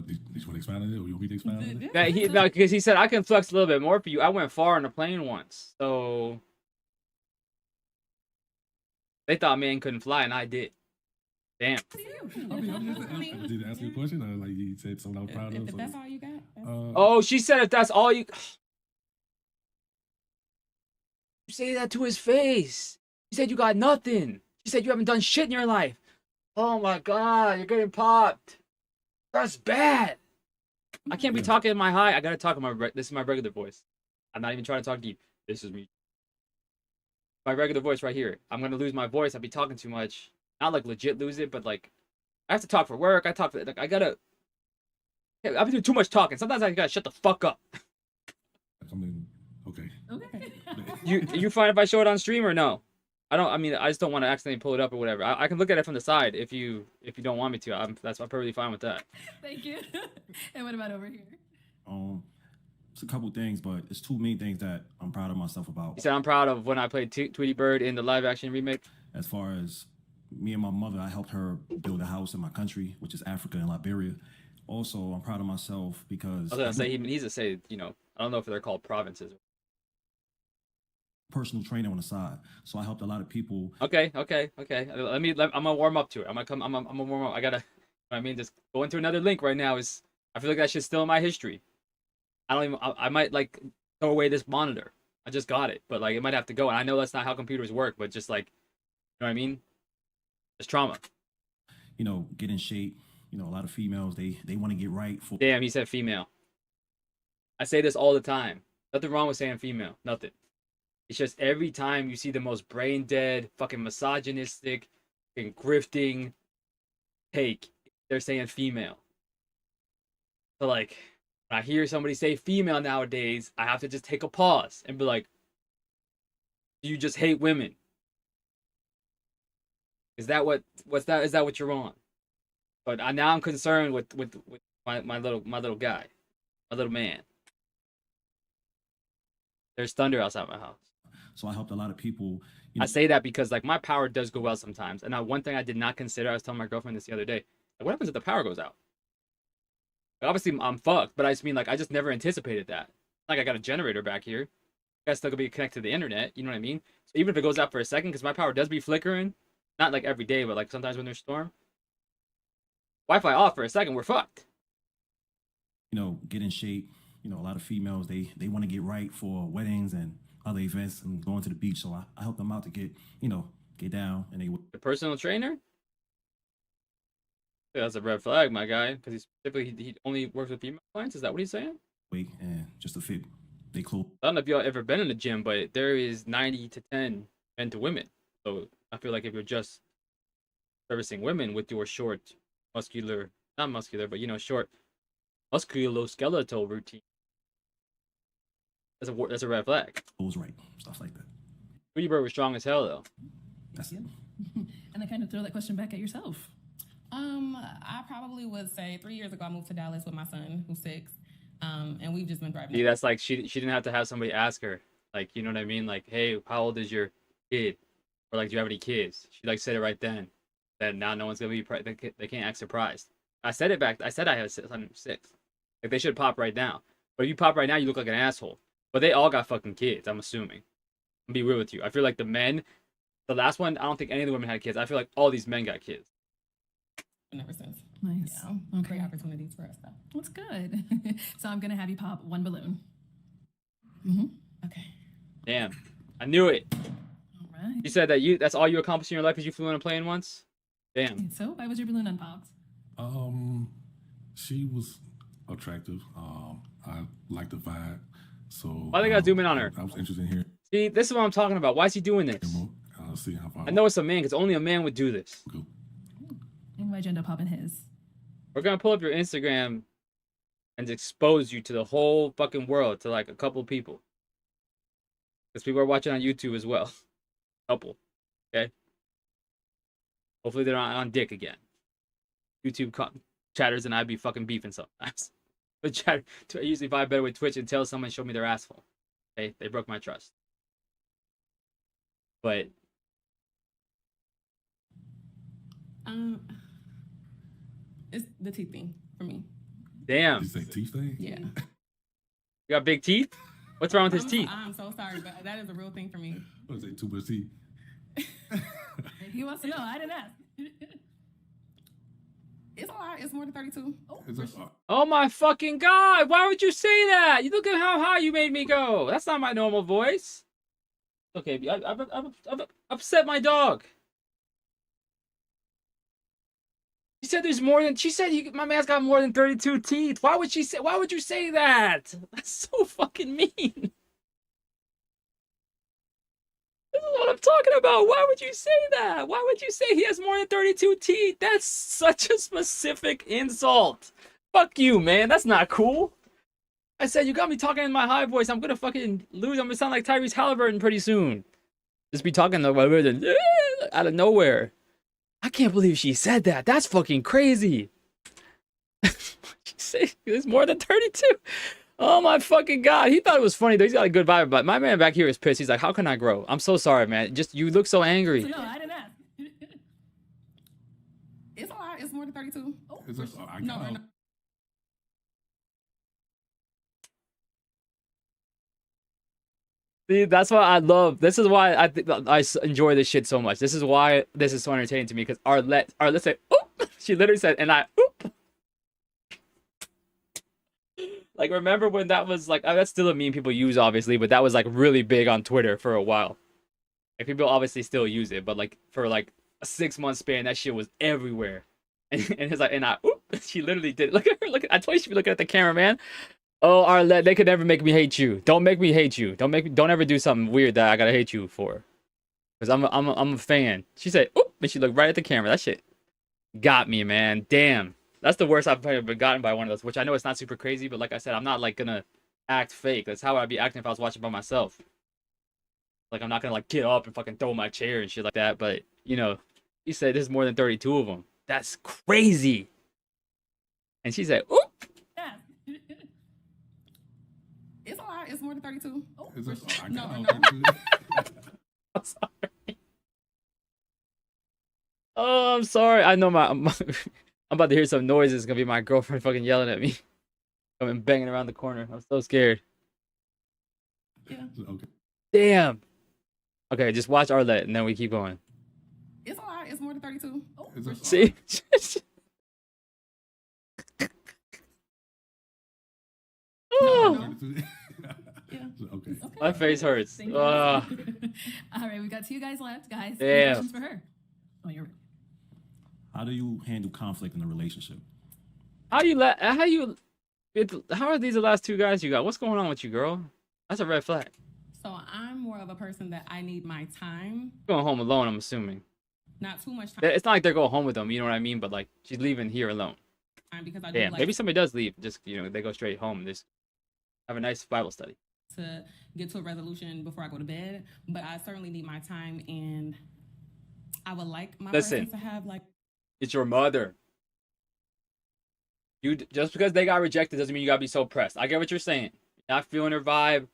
Did you want to expand on it, or you want me to expand on it? No, because he said I can flex a little bit more for you. I went far on a plane once, so they thought man couldn't fly, and I did. Damn. Did I ask you a question, or like you said something I was proud of? If that's all you got. Oh, she said if that's all you. You say that to his face. She said you got nothing. She said you haven't done shit in your life. Oh my god, you're getting popped. That's bad. I can't be talking in my high. I gotta talk in my. This is my regular voice. I'm not even trying to talk deep. This is me. My regular voice right here. I'm gonna lose my voice. I'll be talking too much. Not like legit lose it, but like I have to talk for work. I talk for like I gotta. I've been doing too much talking. Sometimes I gotta shut the fuck up. I mean, okay. Okay. You fine if I show it on stream or no? I don't. I mean, I just don't want to accidentally pull it up or whatever. I can look at it from the side if you don't want me to. I'm perfectly fine with that. Thank you. And what about over here? It's a couple things, but it's two main things that I'm proud of myself about. He said I'm proud of when I played Tweety Bird in the live action remake. As far as me and my mother, I helped her build a house in my country, which is Africa and Liberia. Also, I'm proud of myself because I was gonna say he needs to say, I don't know if they're called provinces. Personal training on the side, so I helped a lot of people. Okay. I'm gonna warm up to it. I'm gonna warm up. I gotta. I mean, just going to another link right now is. I feel like that shit's still in my history. I might like throw away this monitor. I just got it, but like it might have to go. And I know that's not how computers work, but just like, you know what I mean? It's trauma. Get in shape. A lot of females they want to get right for. Damn, he said female. I say this all the time. Nothing wrong with saying female. Nothing. It's just every time you see the most brain dead, fucking misogynistic, fucking grifting take, they're saying female. So like, when I hear somebody say female nowadays, I have to just take a pause and be like, do you just hate women? Is that what you're on? But now I'm concerned with my little guy, my little man. There's thunder outside my house. So I helped a lot of people. I say that because like my power does go out sometimes. And one thing I did not consider, I was telling my girlfriend this the other day, like, what happens if the power goes out? Like, obviously I'm fucked, but I just mean like I just never anticipated that. Like I got a generator back here. I still gonna be connected to the internet, you know what I mean? So even if it goes out for a second, because my power does be flickering, not like every day, but like sometimes when there's storm. Wi-Fi off for a second, we're fucked. Get in shape. A lot of females they want to get right for weddings and other events and going to the beach. So I help them out to get down and they. The personal trainer? Yeah, that's a red flag, my guy, because he's typically he only works with female clients. Is that what he's saying? Wait, and just to fit they clothes. I don't know if y'all ever been in the gym, but there is 90 to 10 men to women. So I feel like if you're just servicing women with your short, not muscular, but short musculoskeletal routine, that's a red flag. Clothes right, stuff like that. Tweety Bird was strong as hell, though. That's it. And I kind of throw that question back at yourself. I probably would say 3 years ago I moved to Dallas with my son, who's 6, and we've just been driving. See, that's like she didn't have to have somebody ask her, like, you know what I mean? Like, hey, how old is your kid, or like, do you have any kids? She like said it right then. Then now no one's gonna be they can't act surprised. I said it back. I said I have 6. Like they should pop right now. But if you pop right now, you look like an asshole. But they all got fucking kids. I'm assuming. I'll be real with you. I feel like the men, the last one, I don't think any of the women had kids. I feel like all these men got kids. Never since. Nice. Yeah. Okay. Great opportunities for us though. That's good. So I'm gonna have you pop 1 balloon. Okay. Damn, I knew it. All right. You said that that's all you accomplished in your life is you flew on a plane once. Damn. So why was your balloon unpopped? She was attractive. I like the vibe. So Why they gotta zoom in on her? I was interested in hearing See, this is what I'm talking about. Why is he doing this? more. See how far. I know it's a man, because only a man would do this. Go. And why'd you end up popping his? We're gonna pull up your Instagram and expose you to the whole fucking world, to like a couple people. Because people are watching on YouTube as well. Couple. Okay? Hopefully they're not on dick again. YouTube chatters and I be fucking beefing sometimes. But I usually vibe better with Twitch until someone showed me their asshole. Okay? They broke my trust. But It's the teeth thing for me. damn. You say teeth thing? Yeah. You got big teeth? What's wrong with his teeth? I'm so sorry, but that is a real thing for me. What is it? Too much teeth? He wants to know. I didn't ask. It's a lot. It's more than 32. Is that, Oh my fucking god! Why would you say that? You look at how high you made me go. That's not my normal voice. Okay, I've upset my dog. She said there's more than. She said my man's got more than 32 teeth. Why would she say? Why would you say that? That's so fucking mean. This is what I'm talking about. Why would you say that? Why would you say he has more than 32 teeth? That's such a specific insult. Fuck you, man. That's not cool. I said, you got me talking in my high voice. I'm gonna fucking lose. I'm gonna sound like Tyrese Halliburton pretty soon. Just be talking out of nowhere. I can't believe she said that. That's fucking crazy. She said there's more than 32. Oh my fucking god. He thought it was funny though. He's got a good vibe, but my man back here is pissed. He's like, how can I grow? I'm so sorry, man. Just you look so angry. No, I didn't ask. It's a lot. It's more than 32. is that, I No, got no. See, that's what I love. This is why I enjoy this shit so much. This is why this is so entertaining to me, because Arlette said, oop! She literally said, and I, oop! Like, remember when that was like, that's still a meme people use, obviously, but that was like really big on Twitter for a while. Like, people obviously still use it, but like for like a 6-month span, that shit was everywhere. And it's like, and I, oop! She literally did it. Look at her, I told you she'd be looking at the camera, man. Oh, Arlette, they could never make me hate you. Don't make me hate you. Don't ever do something weird that I gotta hate you for. Cause I'm a fan. She said, oop, and she looked right at the camera. That shit got me, man. Damn. That's the worst I've ever been gotten by one of those, which I know it's not super crazy, but like I said, I'm not like gonna act fake. That's how I'd be acting if I was watching by myself. Like, I'm not gonna like get up and fucking throw my chair and shit like that, but you know, he said there's more than 32 of them. That's crazy. And she said, oop. Yeah. It's a lot. It's more than 32. is that, I No, got no. I'm sorry. Oh, I'm sorry. I know I'm about to hear some noises. It's gonna be my girlfriend fucking yelling at me. Coming banging around the corner. I'm so scared. Yeah. Okay. Damn. Okay, just watch Arlette and then we keep going. It's a lot. It's more than 32. Is that, See? Oh, Yeah. okay. my face hurts. Thank you. Ah. All right, we got 2 guys left, guys. Damn. Any questions for her? Oh, you're ready. How do you handle conflict in a relationship? How are these the last 2 guys you got? What's going on with you, girl? That's a red flag. So I'm more of a person that I need my time, Going home alone, I'm assuming. not too much It's not like they're going home with them, you know what I mean? But like, she's leaving here alone. time because I do Damn, like maybe somebody does leave. Just, you know, they go straight home and just have a nice Bible study. to get to a resolution before I go to bed. But I certainly need my time, and I would like my Listen. person to have like. It's your mother. You just because they got rejected doesn't mean you gotta be so pressed. I get what you're saying. Not feeling her vibe.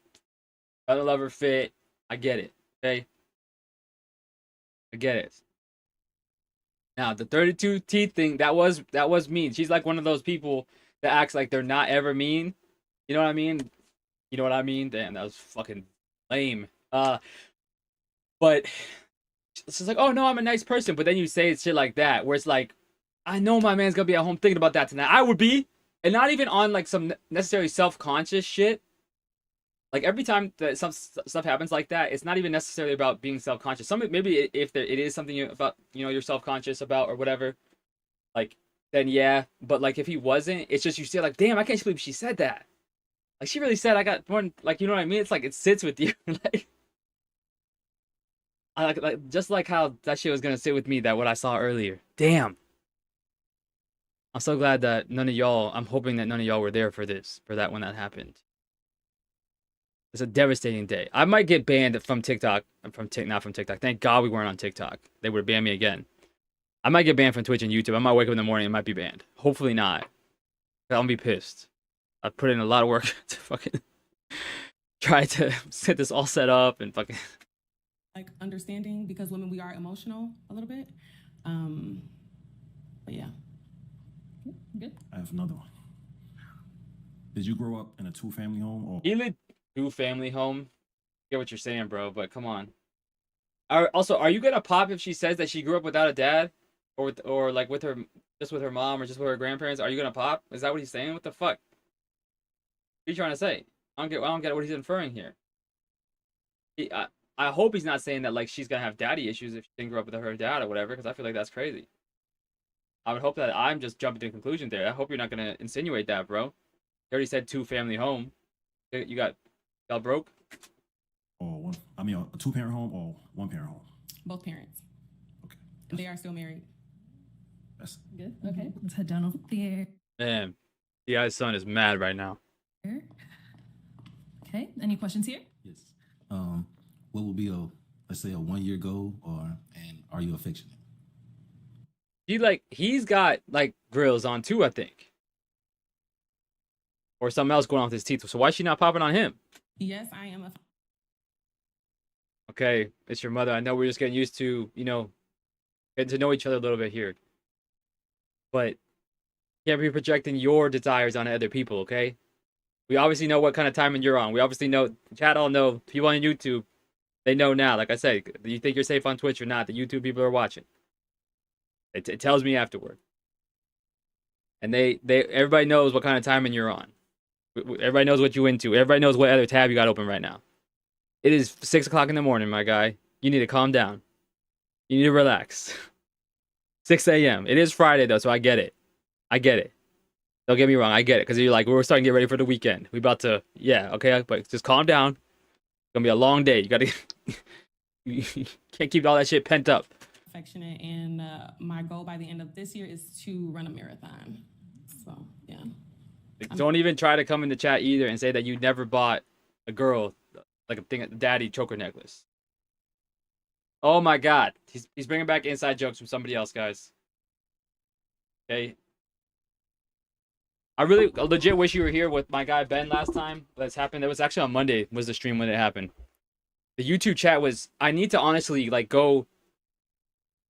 Doesn't love her fit. I get it. Okay. I get it. Now the 32 teeth thing, that was mean. She's like one of those people that acts like they're not ever mean. You know what I mean? You know what I mean? Damn, that was fucking lame. But it's just like, oh no, I'm a nice person. But then you say shit like that, where it's like, I know my man's gonna be at home thinking about that tonight. I would be, and not even on like some necessarily self-conscious shit. Like every time that some stuff happens like that, it's not even necessarily about being self-conscious. Some maybe if there, it is something about you're self-conscious about or whatever, like then yeah. But like if he wasn't, it's just you say like, damn, I can't believe she said that. Like she really said I got one. Like you know what I mean? It's like it sits with you. Like I like just like how that shit was gonna sit with me. That what I saw earlier. Damn. I'm so glad that none of y'all. I'm hoping that none of y'all were there for that when that happened. It's a devastating day. I might get banned from TikTok. Not from TikTok. Thank God we weren't on TikTok. They would ban me again. I might get banned from Twitch and YouTube. I might wake up in the morning and might be banned. Hopefully not. I'm gonna be pissed. I put in a lot of work to fucking try to get this all set up and fucking Like understanding, because women, we are emotional a little bit. But yeah. Good. I have another one. Did you grow up in a two-family home or? he lived two-family home. I get what you're saying, bro, but come on. Are you gonna pop if she says that she grew up without a dad, or like with her with her mom or just with her grandparents? Are you gonna pop? Is that what he's saying? What the fuck? What are you trying to say? I don't get what he's inferring here. I hope he's not saying that like she's gonna have daddy issues if she didn't grow up with her dad or whatever, because I feel like that's crazy. I would hope that I'm just jumping to a conclusion there. I hope you're not gonna insinuate that, bro. You already said two-family home. You got y'all broke? Or one? I mean, a two-parent home or one-parent home? Both parents. Okay. And they are still married. That's Good. Okay. Let's head down over there. Man, the guy's son is mad right now. Okay. Any questions here? Yes. What will be let's say a 1-year goal, and are you affectionate? He's got like grills on too, I think. Or something else going on with his teeth. So why is she not popping on him? Yes, I am a. Okay, it's your mother. I know we're just getting used to, getting to know each other a little bit here. But you can't be projecting your desires on other people, okay? We obviously know what kind of timing you're on. We obviously know, chat all know, people on YouTube, they know now. Like I said, you think you're safe on Twitch or not, the YouTube people are watching. It tells me afterward. And everybody knows what kind of timing you're on. Everybody knows what you're into. Everybody knows what other tab you got open right now. It is 6 o'clock in the morning, my guy. You need to calm down. You need to relax. 6 a.m. It is Friday, though, so I get it. I get it. Don't get me wrong. I get it. Because you're like, we're starting to get ready for the weekend. We about to, yeah, okay? But just calm down. It's going to be a long day. You got to, you can't keep all that shit pent up. Affectionate, and my goal by the end of this year is to run a marathon. So, yeah. Don't even try to come in the chat either and say that you never bought a girl like a daddy choker necklace. Oh my God, he's bringing back inside jokes from somebody else, guys. Okay. I really legit wish you were here with my guy Ben last time that's happened. It was actually on Monday was the stream when it happened. The YouTube chat was, I need to honestly like go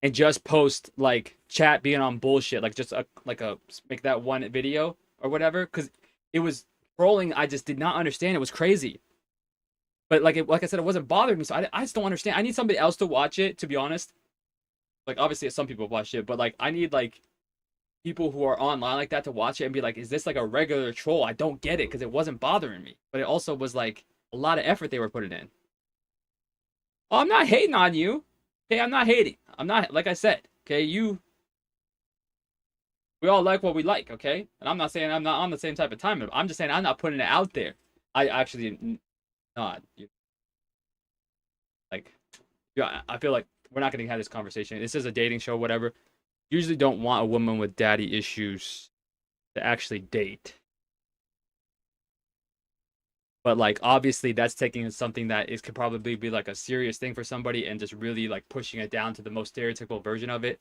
and just post like chat being on bullshit, like just make that one video or whatever, because it was trolling. I just did not understand. It was crazy. But like I said, it wasn't bothering me, so I just don't understand. I need somebody else to watch it, to be honest. Like obviously some people watch it, but like I need like people who are online like that to watch it and be like, is this like a regular troll? I don't get it, because it wasn't bothering me. But it also was like a lot of effort they were putting in. Oh, I'm not hating on you. Okay, I'm not hating. I'm not, like I said, okay, we all like what we like, okay? And I'm not saying I'm not on the same type of time. I'm just saying I'm not putting it out there. I actually not. Like, yeah, I feel like we're not going to have this conversation. This is a dating show, whatever. Usually don't want a woman with daddy issues to actually date. But like, obviously that's taking something that could probably be like a serious thing for somebody and just really like pushing it down to the most stereotypical version of it.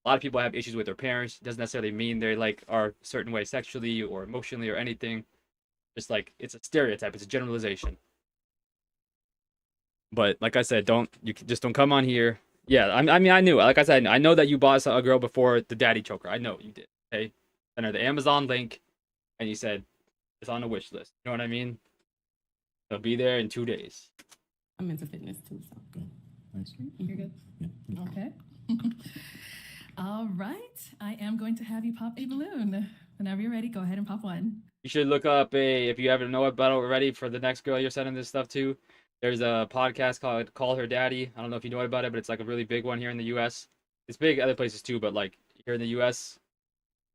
A lot of people have issues with their parents. It doesn't necessarily mean they like are a certain way sexually or emotionally or anything. Just like, it's a stereotype. It's a generalization. But like I said, just don't come on here Yeah, I mean, I knew. Like I said, I know that you bought a girl before the daddy choker. I know you did. Okay, sent her the Amazon link, and you said it's on the wish list. You know what I mean? It'll be there in 2 days. I'm into fitness too, so. Nice. You're good. Yeah. Okay. All right. I am going to have you pop a balloon. Whenever you're ready, go ahead and pop one. You should look up if you ever know about it already for the next girl you're sending this stuff to. There's a podcast called Call Her Daddy. I don't know if you know about it, but it's like a really big one here in the U.S. It's big other places too, but like here in the U.S.,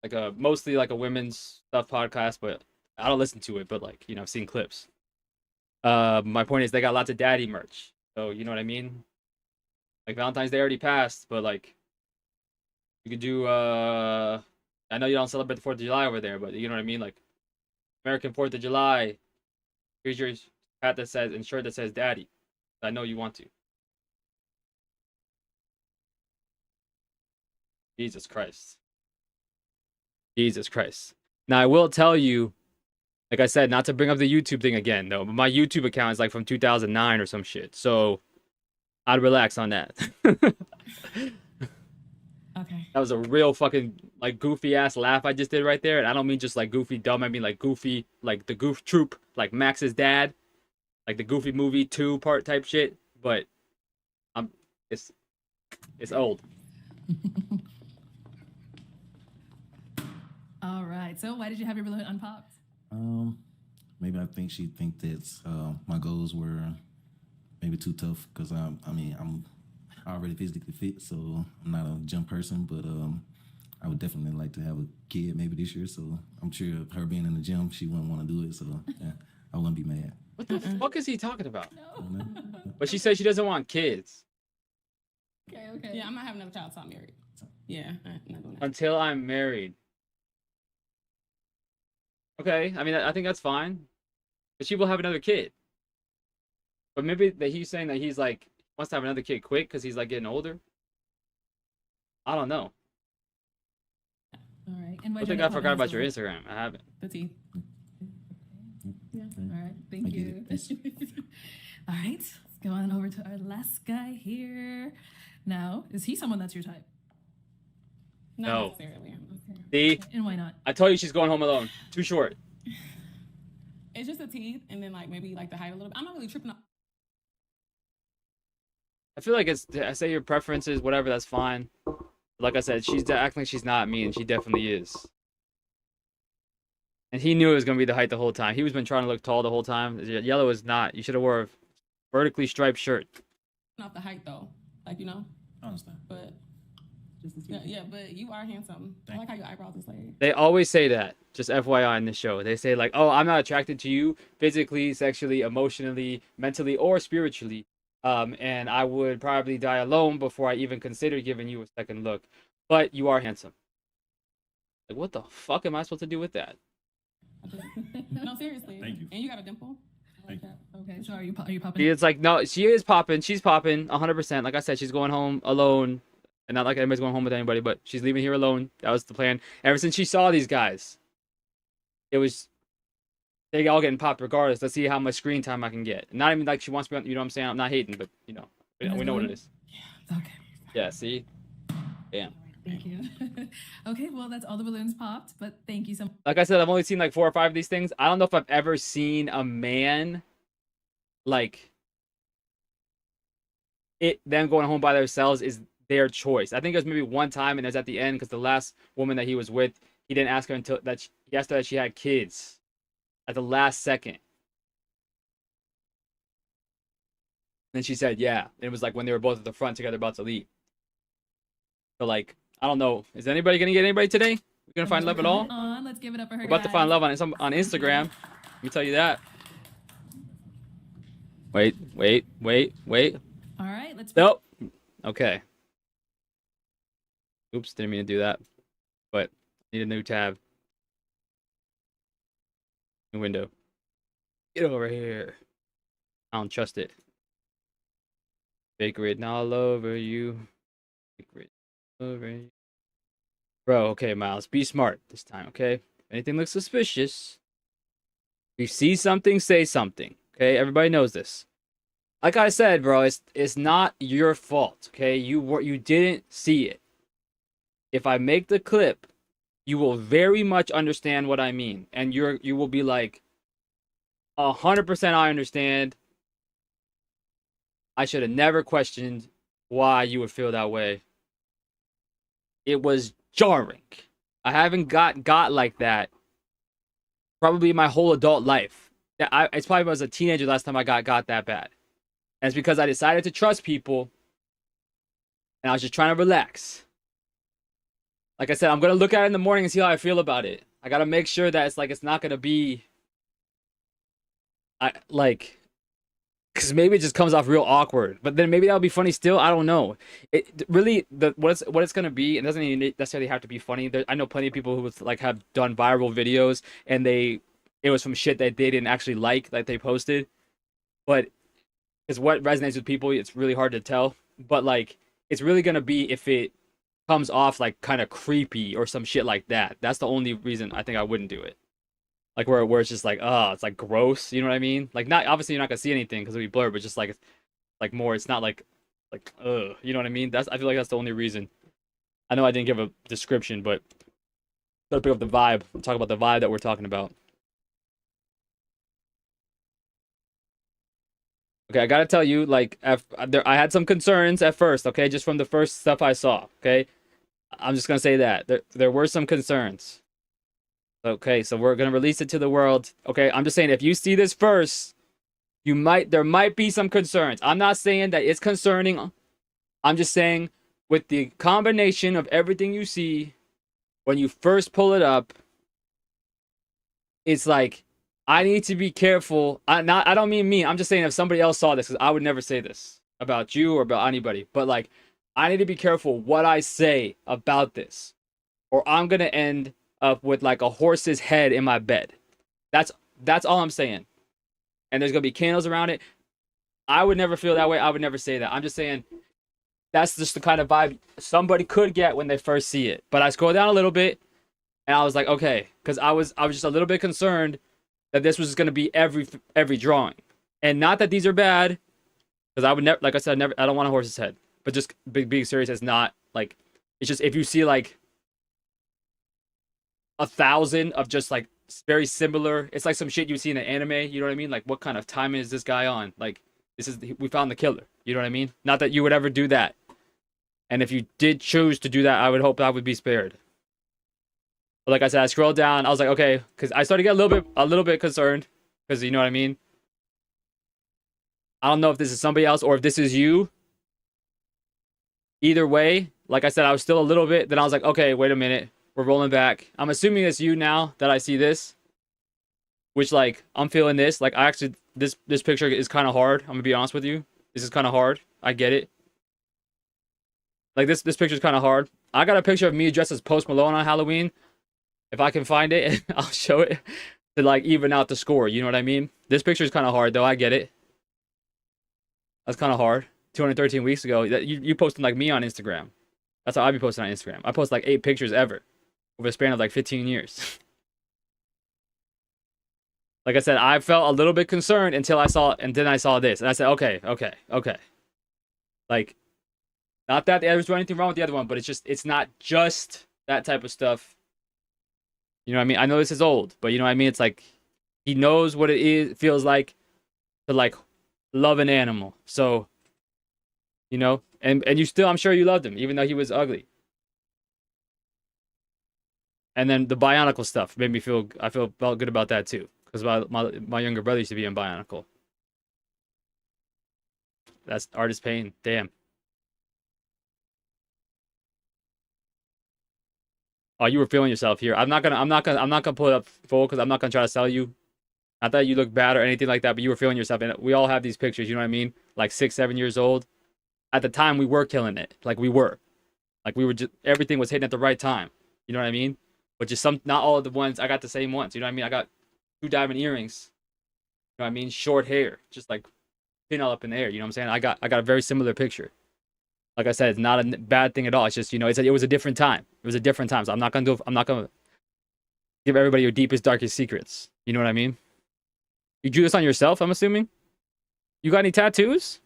like mostly like a women's stuff podcast. But I don't listen to it, but like I've seen clips. My point is they got lots of daddy merch, so you know what I mean. Like Valentine's Day already passed, but like you could do. I know you don't celebrate the 4th of July over there, but you know what I mean. Like American 4th of July. Here's your hat that says and shirt that says daddy. I know you want to. Jesus Christ. Jesus Christ. Now I will tell you, like I said, not to bring up the YouTube thing again though, but my YouTube account is like from 2009 or some shit. So I'd relax on that. Okay. That was a real fucking like goofy ass laugh I just did right there. And I don't mean just like goofy dumb. I mean like goofy, like the Goof Troop, like Max's dad, like the Goofy Movie 2 part type shit. But it's old. All right. So why did you have your balloon unpopped? Maybe I think she think that my goals were maybe too tough because I'm already physically fit, so I'm not a gym person, but I would definitely like to have a kid maybe this year. So I'm sure her being in the gym, she wouldn't want to do it. So yeah, I wouldn't be mad. What the fuck is he talking about? No. But she said she doesn't want kids Okay. Yeah, I'm not having another child until I'm married. Yeah, I'm not doing that. until I'm married. Okay, I mean I think that's fine, but she will have another kid. But maybe that he's saying that he's like wants to have another kid quick because he's like getting older. I don't know. All right. And I think I forgot about your Instagram. I haven't. The teeth. Yeah. All right. Thank I get you. All right. Let's go on over to our last guy here. Now, is he someone that's your type? Not No. necessarily. See, And why not? I told you she's going home alone. Too short. It's just the teeth, and then like maybe like the height a little bit. I'm not really tripping. I feel like I say your preferences, whatever, that's fine. Like I said, she's acting like she's not me, and she definitely is. And he knew it was gonna be the height the whole time. He was been trying to look tall the whole time. Yellow is not. You should have wore a vertically striped shirt. Off the height though, like I understand. but yeah, but you are handsome. I like how your eyebrows is laid. They always say that. Just FYI in this show, they say like, "Oh, I'm not attracted to you physically, sexually, emotionally, mentally, or spiritually." And I would probably die alone before I even consider giving you a second look. But you are handsome. Like, what the fuck am I supposed to do with that? No, seriously. Thank you. And you got a dimple. I like Thank you. that. Okay. So are you popping? It's like, no, she is popping. She's popping 100%. Like I said, she's going home alone. And not like anybody's going home with anybody, but she's leaving here alone. That was the plan. Ever since she saw these guys, it was, they all getting popped regardless. Let's see how much screen time I can get. Not even like she wants me, you know what I'm saying? I'm not hating, but we know what it is. Okay. Yeah, see? Damn. Thank you. Okay. Well, that's all the balloons popped, but thank you so much. Like I said, I've only seen like 4 or 5 of these things. I don't know if I've ever seen a man like them going home by themselves is their choice. I think it was maybe one time, and it was at the end because the last woman that he was with, he didn't ask her until that he asked her that she had kids at the last second. And she said, yeah. And it was like when they were both at the front together about to leave. So like, I don't know. Is anybody gonna get anybody today? We're gonna find love at all? Let's give it up for her. We're about to find love on Instagram. Let me tell you that. Wait. All right. Let's. Nope. Okay. Oops, didn't mean to do that. But need a new tab. New window. Get over here. I don't trust it. Fake written all over you. Fake written over you. Bro, okay, Miles. Be smart this time, okay? If anything looks suspicious, if you see something, say something. Okay? Everybody knows this. like I said, bro, it's not your fault. Okay, you didn't see it. If I make the clip, you will very much understand what I mean, and you will be like, 100% I understand. I should have never questioned why you would feel that way. It was jarring. I haven't got like that probably my whole adult life. It's probably was a teenager last time I got that bad. And it's because I decided to trust people, and I was just trying to relax. Like I said, I'm gonna look at it in the morning and see how I feel about it. I gotta make sure that it's not gonna be, because maybe it just comes off real awkward. But then maybe that'll be funny still. I don't know. It really what it's gonna be. It doesn't even necessarily have to be funny. I know plenty of people who like have done viral videos, and it was from shit that they didn't actually like they posted. But because what resonates with people, it's really hard to tell. But like, it's really gonna be if it comes off like kind of creepy or some shit like that. That's the only reason I think I wouldn't do it. Like where it's just like, it's like gross, you know what I mean? Like, not obviously you're not gonna see anything because it'll be blurred, but just like more, it's not like you know what I mean? I feel like that's the only reason. I know I didn't give a description, but gotta pick up the vibe. Talk about the vibe that we're talking about. Okay, I gotta tell you, like, I had some concerns at first, okay, just from the first stuff I saw, okay? I'm just gonna say that. There were some concerns. Okay, so we're gonna release it to the world. Okay, I'm just saying, if you see this first, there might be some concerns. I'm not saying that it's concerning. I'm just saying, with the combination of everything you see, when you first pull it up, it's like, I need to be careful. I don't mean me. I'm just saying if somebody else saw this, because I would never say this about you or about anybody. But like, I need to be careful what I say about this, or I'm gonna end up with like a horse's head in my bed. That's all I'm saying. And there's gonna be candles around it. I would never feel that way. I would never say that. I'm just saying that's just the kind of vibe somebody could get when they first see it. But I scrolled down a little bit, and I was like, okay, because I was just a little bit concerned that this was going to be every drawing, and not that these are bad, because I would never, like I said, I don't want a horse's head, but just being serious is not like, it's just if you see like 1,000 of just like very similar, it's like some shit you see in an anime, you know what I mean? Like, what kind of timing is this guy on? Like, we found the killer, you know what I mean? Not that you would ever do that, and if you did choose to do that, I would hope that would be spared. But like I said, I scrolled down. I was like, okay, because I started to get a little bit concerned, because you know what I mean. I don't know if this is somebody else or if this is you. Either way, like I said, I was still a little bit. Then I was like, okay, wait a minute, we're rolling back. I'm assuming it's you now that I see this, which like I'm feeling this. Like I actually, this picture is kind of hard. I'm gonna be honest with you. This is kind of hard. I get it. Like this picture is kind of hard. I got a picture of me dressed as Post Malone on Halloween. If I can find it, I'll show it to like even out the score. You know what I mean? This picture is kind of hard though. I get it. That's kind of hard. 213 weeks ago, you posted like me on Instagram. That's how I be posting on Instagram. I post like 8 pictures ever over a span of like 15 years. Like I said, I felt a little bit concerned until I saw, and then I saw this, and I said, okay. Like, not that there's anything wrong with the other one, but it's not just that type of stuff. You know what I mean? I know this is old, but you know what I mean? It's like, he knows what it feels like to like love an animal. So, you know, and you still, I'm sure you loved him, even though he was ugly. And then the Bionicle stuff made me felt good about that too. Because my younger brother used to be in Bionicle. That's artist pain. Damn. Oh, you were feeling yourself here. I'm not gonna pull it up full because I'm not gonna try to sell you. Not that you look bad or anything like that, but you were feeling yourself. And we all have these pictures, you know what I mean? Like 6, 7 years old. At the time, we were killing it. Like we were just, everything was hitting at the right time. You know what I mean? But just not all of the ones, I got the same ones. You know what I mean? I got 2 diamond earrings. You know what I mean? Short hair, just like pin all up in the air. You know what I'm saying? I got a very similar picture. Like I said, it's not a bad thing at all. It's just, you know, it was a different time. It was a different time. So I'm not gonna give everybody your deepest, darkest secrets. You know what I mean? You drew this on yourself, I'm assuming? You got any tattoos?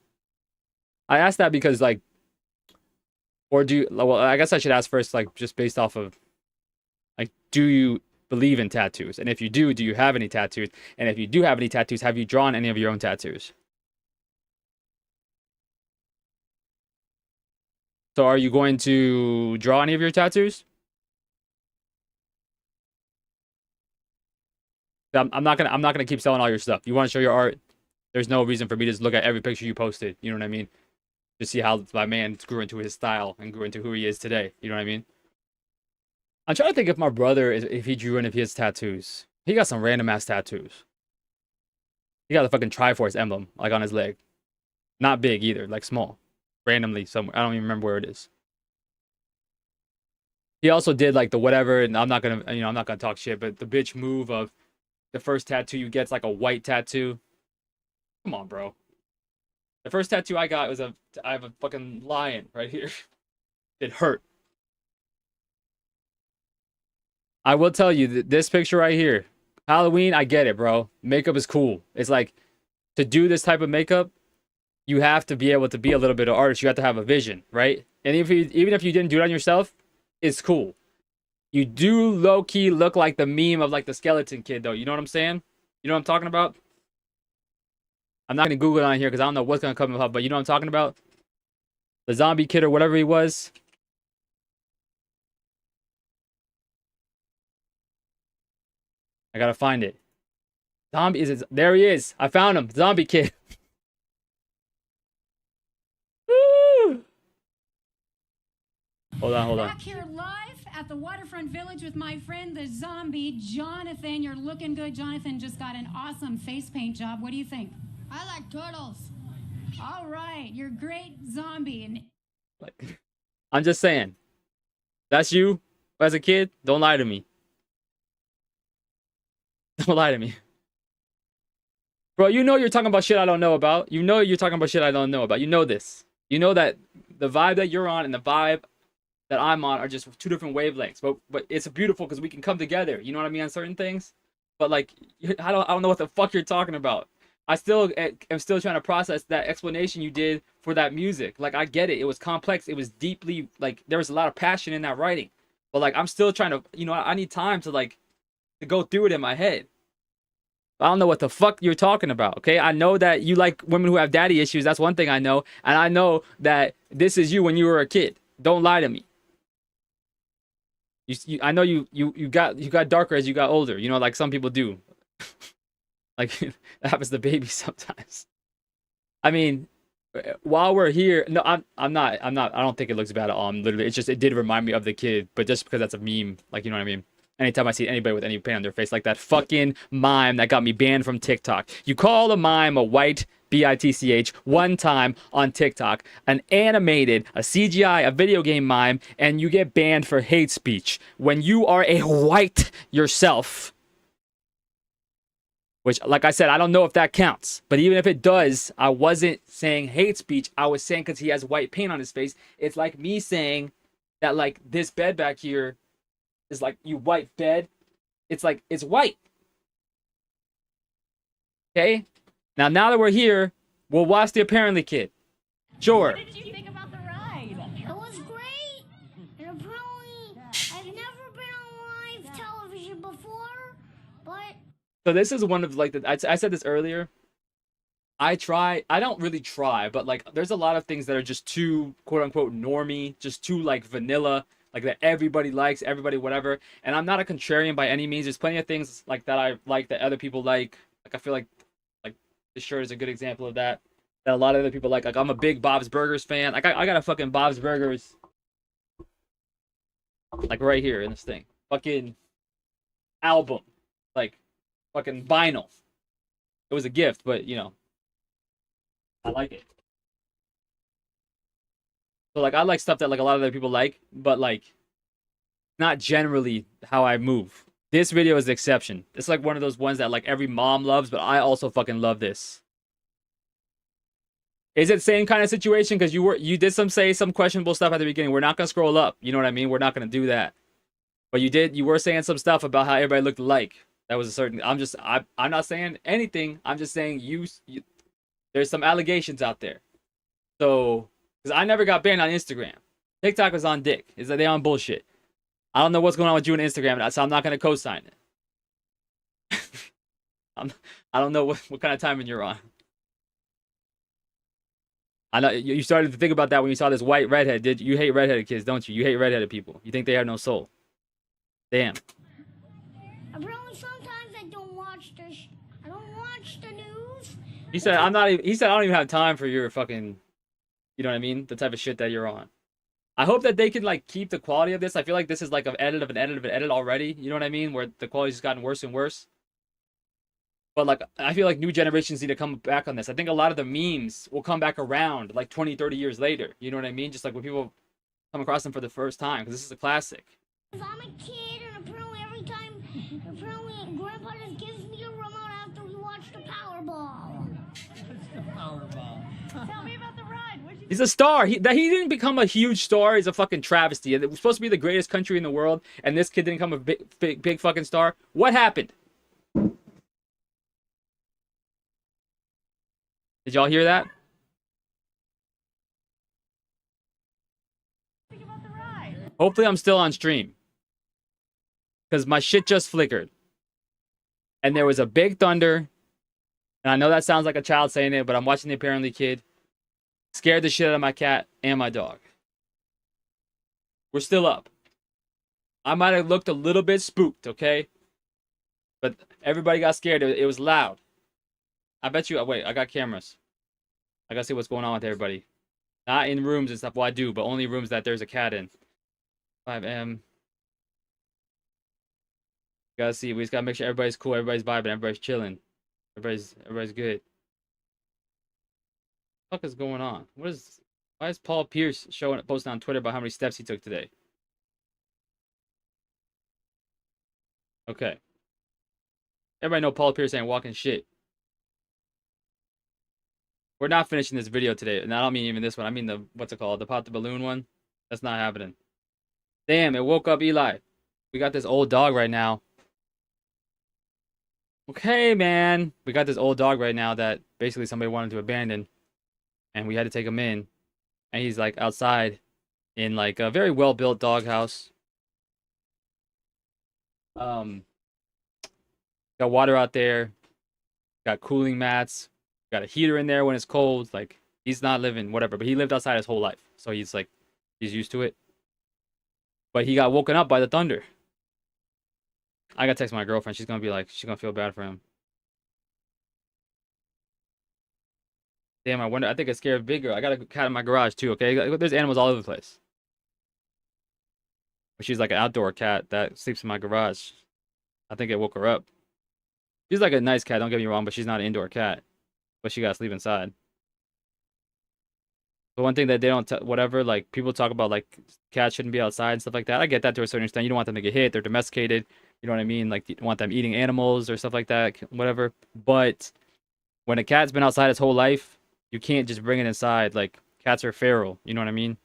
I asked that because like, or do you? Well, I guess I should ask first, like, just based off of, like, do you believe in tattoos? And if you do you have any tattoos? And if you do have any tattoos, have you drawn any of your own tattoos? So are you going to draw any of your tattoos? I'm not gonna keep selling all your stuff. You want to show your art? There's no reason for me to just look at every picture you posted. You know what I mean? To see how my man grew into his style and grew into who he is today. You know what I mean? I'm trying to think if my brother if he drew any of his tattoos. He got some random ass tattoos. He got a fucking Triforce emblem like on his leg. Not big either, like small. Randomly somewhere. I don't even remember where it is. He also did like the whatever, and I'm not gonna talk shit, but the bitch move of the first tattoo you get's like a white tattoo. Come on, bro. The first tattoo I got was I have a fucking lion right here. It hurt. I will tell you that this picture right here, Halloween, I get it, bro. Makeup is cool. It's like, to do this type of makeup, you have to be able to be a little bit of artist. You have to have a vision, right? And even if you didn't do it on yourself, it's cool. You do low-key look like the meme of like the skeleton kid, though. You know what I'm saying? You know what I'm talking about? I'm not going to Google it on here because I don't know what's going to come up, but you know what I'm talking about? The zombie kid or whatever he was. I got to find it. Zombie, is it? There he is. I found him. Zombie kid. Hold on. Back here live at the Waterfront Village with my friend, the zombie, Jonathan. You're looking good. Jonathan just got an awesome face paint job. What do you think? I like turtles. All right. You're great zombie. And Like, I'm just saying. That's you as a kid. Don't lie to me. Don't lie to me. Bro, you know you're talking about shit I don't know about. You know you're talking about shit I don't know about. You know this. You know that the vibe that you're on and the vibe that I'm on are just two different wavelengths. But it's beautiful because we can come together. You know what I mean on certain things. But like, I don't know what the fuck you're talking about. I am still trying to process that explanation you did for that music. Like, I get it. It was complex. It was deeply, like, there was a lot of passion in that writing. But like, I'm still trying to, I need time to like, to go through it in my head. I don't know what the fuck you're talking about, okay? I know that you like women who have daddy issues. That's one thing I know. And I know that this is you when you were a kid. Don't lie to me. I know you got darker as you got older. You know, like some people do. Like, that happens to babies sometimes. I mean, while we're here, no, I'm not. I don't think it looks bad at all. Literally, it's just, it did remind me of the kid, but just because that's a meme, like, you know what I mean? Anytime I see anybody with any paint on their face, like that fucking mime that got me banned from TikTok. You call a mime a white bitch one time on TikTok, an animated, a CGI, a video game mime, and you get banned for hate speech when you are a white yourself. Which, like I said, I don't know if that counts. But even if it does, I wasn't saying hate speech. I was saying because he has white paint on his face. It's like me saying that, like, this bed back here is like, you white bed. It's like, it's white. Okay? Now that we're here, we'll watch the Apparently Kid. Sure. what did you think about the ride? It was great. And apparently, I've never been on live television before, but So this is one of, like, I said this earlier. I don't really try, but like, there's a lot of things that are just too, quote unquote, normie, just too like vanilla, like that everybody likes, everybody whatever. And I'm not a contrarian by any means. There's plenty of things like that I like that other people like. Like, I feel like this shirt is a good example of that. That a lot of other people like. Like, I'm a big Bob's Burgers fan. Like, I got a fucking Bob's Burgers, like, right here in this thing. Fucking album, like, fucking vinyl. It was a gift, but I like it. So like, I like stuff that like a lot of other people like, but like, not generally how I move. This video is the exception. It's like one of those ones that like every mom loves, but I also fucking love this. Is it same kind of situation? Because you did say some questionable stuff at the beginning. We're not gonna scroll up. You know what I mean? We're not gonna do that. But you were saying some stuff about how everybody looked alike. That was a certain. I'm not saying anything. I'm just saying There's some allegations out there. So, because I never got banned on Instagram. TikTok was on dick. Is that they on bullshit? I don't know what's going on with you on Instagram, so I'm not going to co-sign it. I don't know what kind of timing you're on. I know you started to think about that when you saw this white redhead. Did you hate redheaded kids, don't you? You hate redheaded people. You think they have no soul. Damn. Apparently, sometimes I don't watch I don't watch the news. He said I'm not. He said I don't even have time for your fucking. You know what I mean? The type of shit that you're on. I hope that they can like keep the quality of this. I feel like this is like an edit of an edit of an edit already. You know what I mean? Where the quality's gotten worse and worse. But like, I feel like new generations need to come back on this. I think a lot of the memes will come back around like 20, 30 years later. You know what I mean? Just like when people come across them for the first time, because this is a classic. I'm a kid, and apparently every time, Grandpa just gives me a remote after we watch the Powerball. Tell me about the ride. He's a star. He didn't become a huge star. He's a fucking travesty. It was supposed to be the greatest country in the world, and this kid didn't become a big fucking star. What happened? Did y'all hear that? Hopefully I'm still on stream. Because my shit just flickered. And there was a big thunder. And I know that sounds like a child saying it, but I'm watching the Apparently Kid. Scared the shit out of my cat and my dog. We're still up. I might have looked a little bit spooked, okay? But everybody got scared. It was loud. I bet you... Wait, I got cameras. I gotta see what's going on with everybody. Not in rooms and stuff. Well, I do, but only rooms that there's a cat in. 5M. Gotta see. We just gotta make sure everybody's cool, everybody's vibing, everybody's chilling. Everybody's good. What the fuck is going on? Why is Paul Pierce posting on Twitter about how many steps he took today? Okay. Everybody know Paul Pierce ain't walking shit. We're not finishing this video today. And I don't mean even this one. I mean the, what's it called? The Pop the Balloon one. That's not happening. Damn, it woke up Eli. We got this old dog right now. Okay, man. We got this old dog right now that basically somebody wanted to abandon. And we had to take him in. And he's like outside in like a very well-built doghouse. Got water out there. Got cooling mats. Got a heater in there when it's cold. Like, he's not living whatever, but he lived outside his whole life. So he's like, he's used to it. But he got woken up by the thunder. I gotta text my girlfriend. She's gonna be like, she's gonna feel bad for him. Damn, I think it scared Big Girl. I got a cat in my garage too, okay? There's animals all over the place. But she's like an outdoor cat that sleeps in my garage. I think it woke her up. She's like a nice cat, don't get me wrong, but she's not an indoor cat. But she gotta sleep inside. The one thing that they don't, whatever, like, people talk about, like, cats shouldn't be outside and stuff like that. I get that to a certain extent. You don't want them to get hit. They're domesticated. You know what I mean? Like, you don't want them eating animals or stuff like that, whatever. But when a cat's been outside its whole life, you can't just bring it inside. Like, cats are feral. You know what I mean?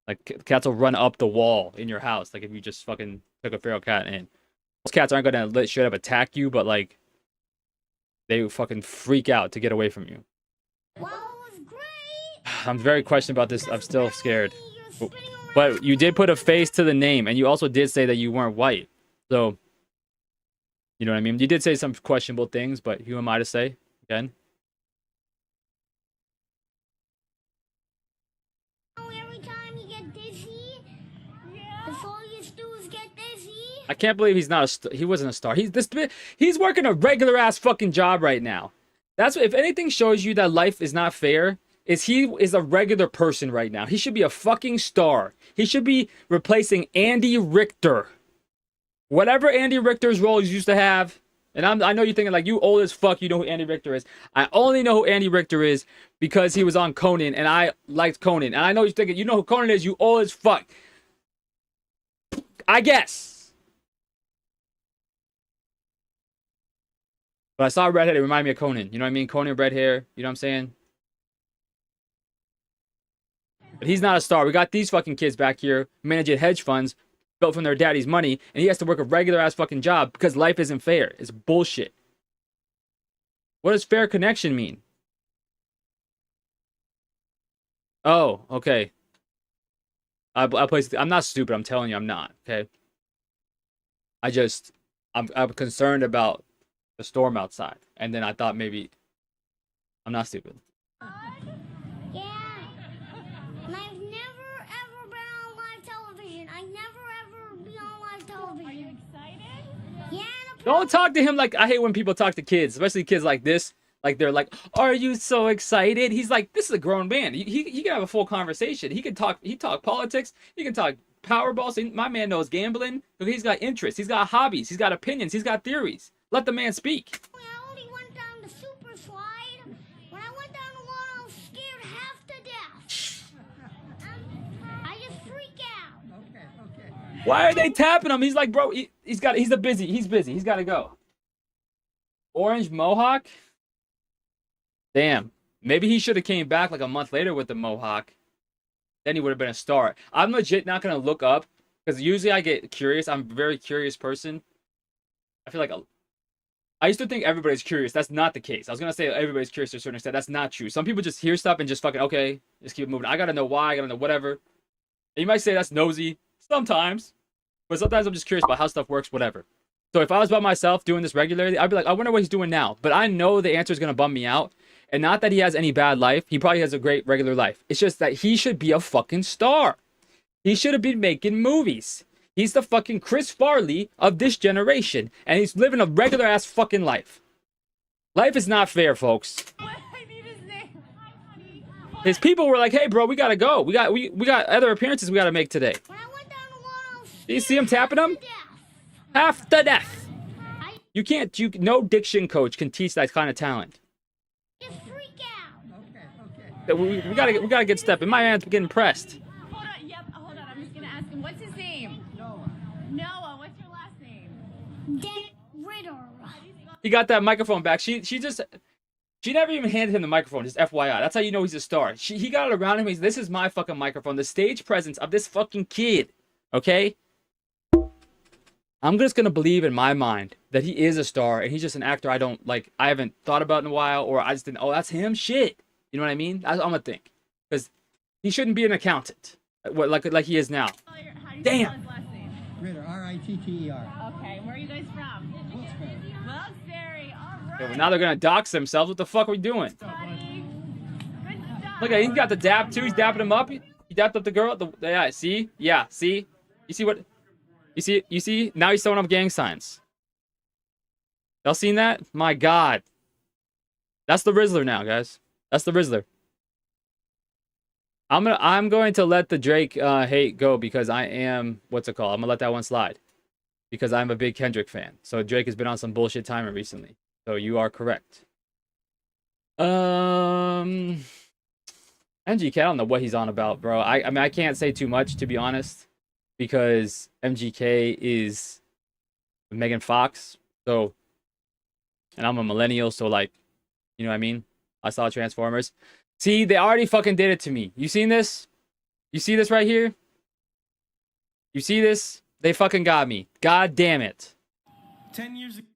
Like, cats will run up the wall in your house. Like, if you just fucking took a feral cat in. Most cats aren't gonna let straight up attack you, but, like, they fucking freak out to get away from you. Well, it was great. I'm very questioned about this. I'm still scared. But you did put a face to the name, and you also did say that you weren't white. So, you know what I mean? You did say some questionable things, but who am I to say? Again? Every time you get dizzy, that's all you do is get dizzy. I can't believe he's not he wasn't a star. He's working a regular ass fucking job right now. That's what, if anything shows you that life is not fair, is he is a regular person right now. He should be a fucking star. He should be replacing Andy Richter. Whatever Andy Richter's role he used to have. And I know you're thinking like, you old as fuck, you know who Andy Richter is. I only know who Andy Richter is because he was on Conan and I liked Conan. And I know you're thinking, you know who Conan is, you old as fuck. I guess. But I saw redhead, it reminded me of Conan. You know what I mean? Conan, red hair. You know what I'm saying? But he's not a star. We got these fucking kids back here managing hedge funds built from their daddy's money, and he has to work a regular ass fucking job because life isn't fair. It's bullshit. What does fair connection mean? Oh, okay. I'm not stupid. I'm telling you, I'm not. Okay. I'm concerned about the storm outside, and then I thought maybe I'm not stupid. Yeah. And I've never ever been on live television. I never ever be on live television. Are you excited? Yeah. Don't talk to him like I hate when people talk to kids, especially kids like this. Like they're like, "Are you so excited?" He's like, "This is a grown man. He can have a full conversation. He can talk. He talk politics. He can talk Powerball. So my man knows gambling. He's got interests. He's got hobbies. He's got opinions. He's got theories. Let the man speak." I only went down the super slide. When I went down the one, I was scared half to death. I just freak out. Okay. Why are they tapping him? He's like, bro, he's busy. He's busy. He's got to go. Orange mohawk. Damn. Maybe he should have came back like a month later with the mohawk. Then he would have been a star. I'm legit not going to look up because usually I get curious. I'm a very curious person. I feel like I used to think everybody's curious. That's not the case. I was going to say everybody's curious to a certain extent. That's not true. Some people just hear stuff and just fucking, okay, just keep it moving. I got to know why. I got to know whatever. And you might say that's nosy. Sometimes. But sometimes I'm just curious about how stuff works, whatever. So if I was by myself doing this regularly, I'd be like, I wonder what he's doing now. But I know the answer is going to bum me out. And not that he has any bad life. He probably has a great regular life. It's just that he should be a fucking star. He should have been making movies. He's the fucking Chris Farley of this generation. And he's living a regular ass fucking life. Life is not fair, folks. His people were like, hey bro, we gotta go. We got other appearances we gotta make today. Do you see him tapping him? Half to death. No diction coach can teach that kind of talent. We gotta get stepping. My man's getting pressed. Hold on. I'm just gonna ask him. What's his name? Noah. What's your last name? Dick Ritter. He got that microphone back. She never even handed him the microphone. Just FYI. That's how you know he's a star. He got it around him. This is my fucking microphone. The stage presence of this fucking kid. Okay. I'm just gonna believe in my mind that he is a star and he's just an actor I haven't thought about in a while, or I just didn't. Oh, that's him. Shit. You know what I mean? I'm gonna think, because he shouldn't be an accountant, like he is now. Damn. Ritter, R-I-T-T-E-R. Okay, where are you guys from? Wilkes-Barre. All right. Yeah, well, now they're gonna dox themselves. What the fuck are we doing? Look at, he got the dap too. He's dapping him up. He dapped up the girl. Yeah, see? Yeah, see? You see what? You see? Now he's throwing up gang signs. Y'all seen that? My God. That's the Rizzler now, guys. That's the Rizzler. I'm going to let the Drake hate go because I am, what's it called? I'm gonna let that one slide because I'm a big Kendrick fan. So Drake has been on some bullshit timer recently. So you are correct. MGK, I don't know what he's on about, bro. I mean, I can't say too much, to be honest, because MGK is Megan Fox. So, and I'm a millennial, so like, you know what I mean? I saw Transformers. See, they already fucking did it to me. You seen this? You see this right here? You see this? They fucking got me. God damn it. 10 years ago.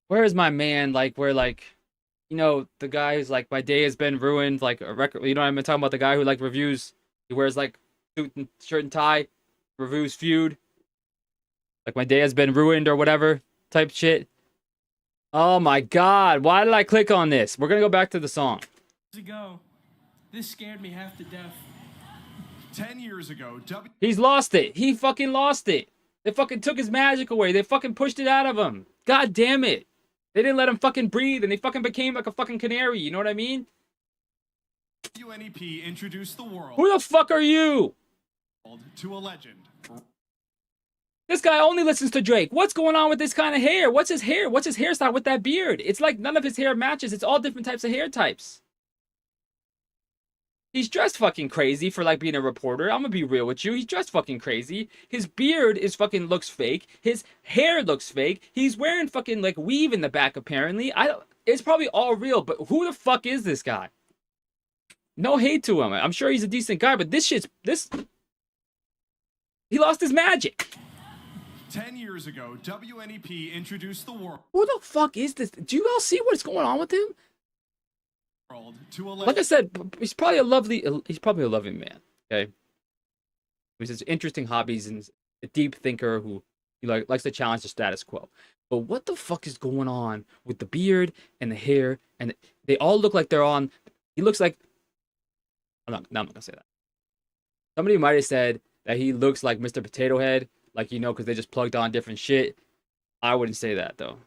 Where is my man? Like, where, like, you know, the guy who's like, my day has been ruined, like a record, you know what I'm talking about? The guy who like reviews, he wears like suit and shirt and tie, reviews Feud, like my day has been ruined or whatever type shit. Oh my God, why did I click on this? We're gonna go back to the song. Years ago, this scared me half to death. 10 years ago, He's lost it. He fucking lost it. They fucking took his magic away. They fucking pushed it out of him. God damn it. They didn't let him fucking breathe, and they fucking became like a fucking canary. You know what I mean? UNEP introduced the world Who the fuck are you? to a legend. This guy only listens to Drake. What's going on with this kind of hair? What's his hair? What's his hairstyle with that beard? It's like none of his hair matches. It's all different types of hair types. He's dressed fucking crazy for like being a reporter. I'm gonna be real with you. He's dressed fucking crazy. His beard is fucking looks fake. His hair looks fake. He's wearing fucking like weave in the back apparently. It's probably all real, but who the fuck is this guy? No hate to him. I'm sure he's a decent guy, but this he lost his magic. 10 years ago, WNEP introduced the world Who the fuck is this? Do you all see what's going on with him? to a Like I said, he's probably a lovely man. Okay, he has interesting hobbies and a deep thinker who likes to challenge the status quo. But what the fuck is going on with the beard and the hair? And they all look like they're on. He looks like. I'm not gonna say that. Somebody might have said that he looks like Mr. Potato Head, like because they just plugged on different shit. I wouldn't say that though.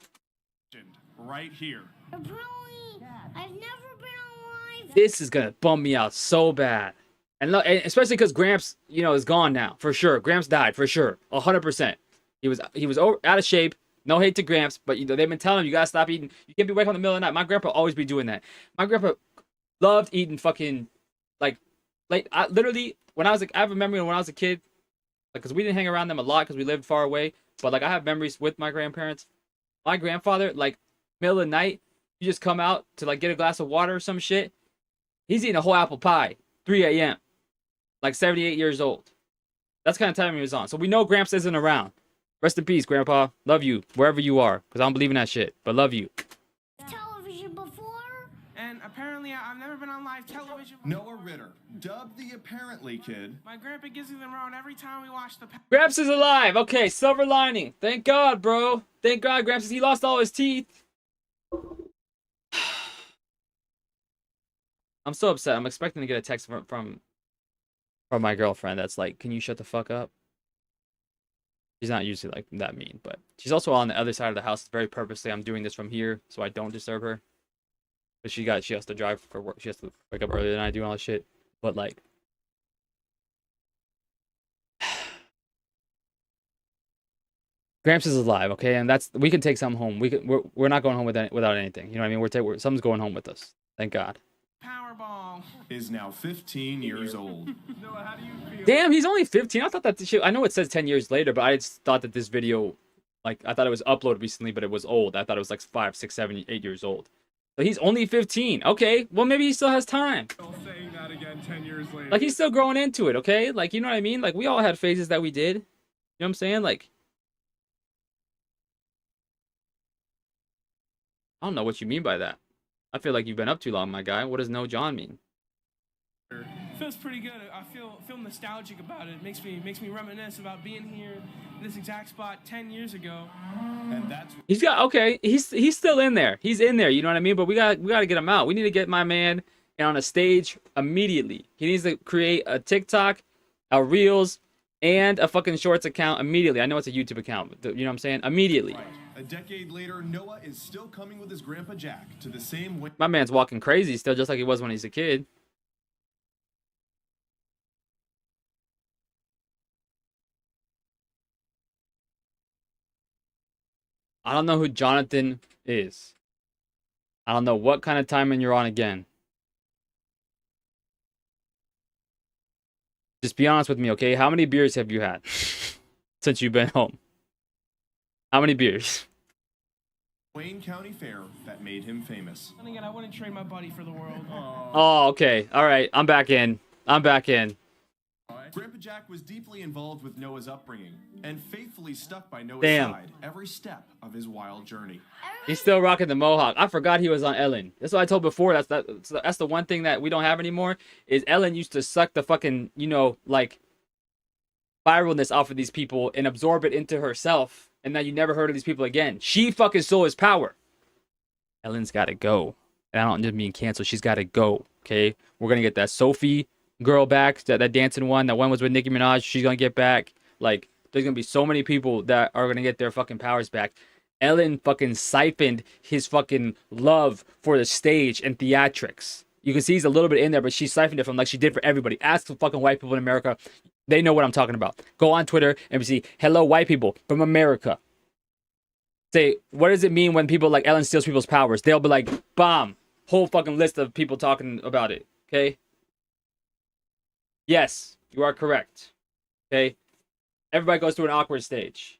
right here. Apparently, I've never been on live. This is gonna bum me out so bad, and especially because Gramps, is gone now for sure. Gramps died for sure, 100%. He was out of shape. No hate to Gramps, but they've been telling him you gotta stop eating. You can't be awake in the middle of the night. My grandpa always be doing that. My grandpa loved eating fucking I literally when I was I have a memory of when I was a kid, because we didn't hang around them a lot because we lived far away. But I have memories with my grandparents. My grandfather, middle of the night, you just come out to get a glass of water or some shit. He's eating a whole apple pie, 3 a.m. 78 years old. That's the kind of time he was on. So we know Gramps isn't around. Rest in peace, Grandpa. Love you wherever you are, because I don't believe in that shit. But love you. Television before? And apparently I've never been on live television before. Noah Ritter, dubbed the apparently kid. My grandpa gives me them wrong every time we watch the... Gramps is alive. Okay, silver lining. Thank God, bro. Thank God, Gramps. He lost all his teeth. I'm so upset. I'm expecting to get a text from my girlfriend that's like, can you shut the fuck up? She's not usually that mean, but she's also on the other side of the house very purposely. I'm doing this from here so I don't disturb her. But she has to drive for work. She has to wake up earlier than I do and all that shit. But Gramps is alive, okay? And we can take something home. We're not going home without anything. You know what I mean? Something's going home with us. Thank God. Powerball is now 15 years old. Noah, how do you feel? Damn, he's only 15. I thought that shit. I know it says 10 years later, but I just thought that this video, I thought it was uploaded recently, but it was old. I thought it was 5, 6, 7, 8 years old. So he's only 15. Okay, well maybe he still has time. Saying that again 10 years later. He's still growing into it. Okay, you know what I mean? We all had phases that we did. You know what I'm saying? I don't know what you mean by that. I feel like you've been up too long, my guy. What does no John mean? Feels pretty good. I feel nostalgic about it. Makes me reminisce about being here in this exact spot 10 years ago. And that's he's still in there. He's in there, you know what I mean? But we got to get him out. We need to get my man on a stage immediately. He needs to create a TikTok, a Reels, and a fucking Shorts account immediately. I know it's a YouTube account, but you know what I'm saying? Immediately. right. A decade later, Noah is still coming with his grandpa Jack to the same way. My man's walking crazy still, just like he was when he's a kid. I don't know who Jonathan is. I don't know what kind of timing you're on again. Just be honest with me, okay? How many beers have you had since you've been home? How many beers? Wayne County Fair that made him famous. And again, I wouldn't trade my buddy for the world. Oh, okay. All right. I'm back in. Grandpa Jack was deeply involved with Noah's upbringing and faithfully stuck by Noah's Damn. side every step of his wild journey. He's still rocking the mohawk. I forgot he was on Ellen. That's what I told before. That's the one thing that we don't have anymore is Ellen used to suck the fucking, viralness off of these people and absorb it into herself. And now you never heard of these people again. She fucking stole his power. Ellen's got to go. And I don't just mean cancel. She's got to go. Okay? We're going to get that Sophie girl back. That dancing one. That one was with Nicki Minaj. She's going to get back. There's going to be so many people that are going to get their fucking powers back. Ellen fucking siphoned his fucking love for the stage and theatrics. You can see he's a little bit in there, but she siphoned it from like she did for everybody. Ask the fucking white people in America. They know what I'm talking about. Go on Twitter and see, hello, white people from America. Say, what does it mean when people like Ellen steals people's powers? They'll be like, bomb. Whole fucking list of people talking about it. Okay? Yes, you are correct. Okay? Everybody goes through an awkward stage.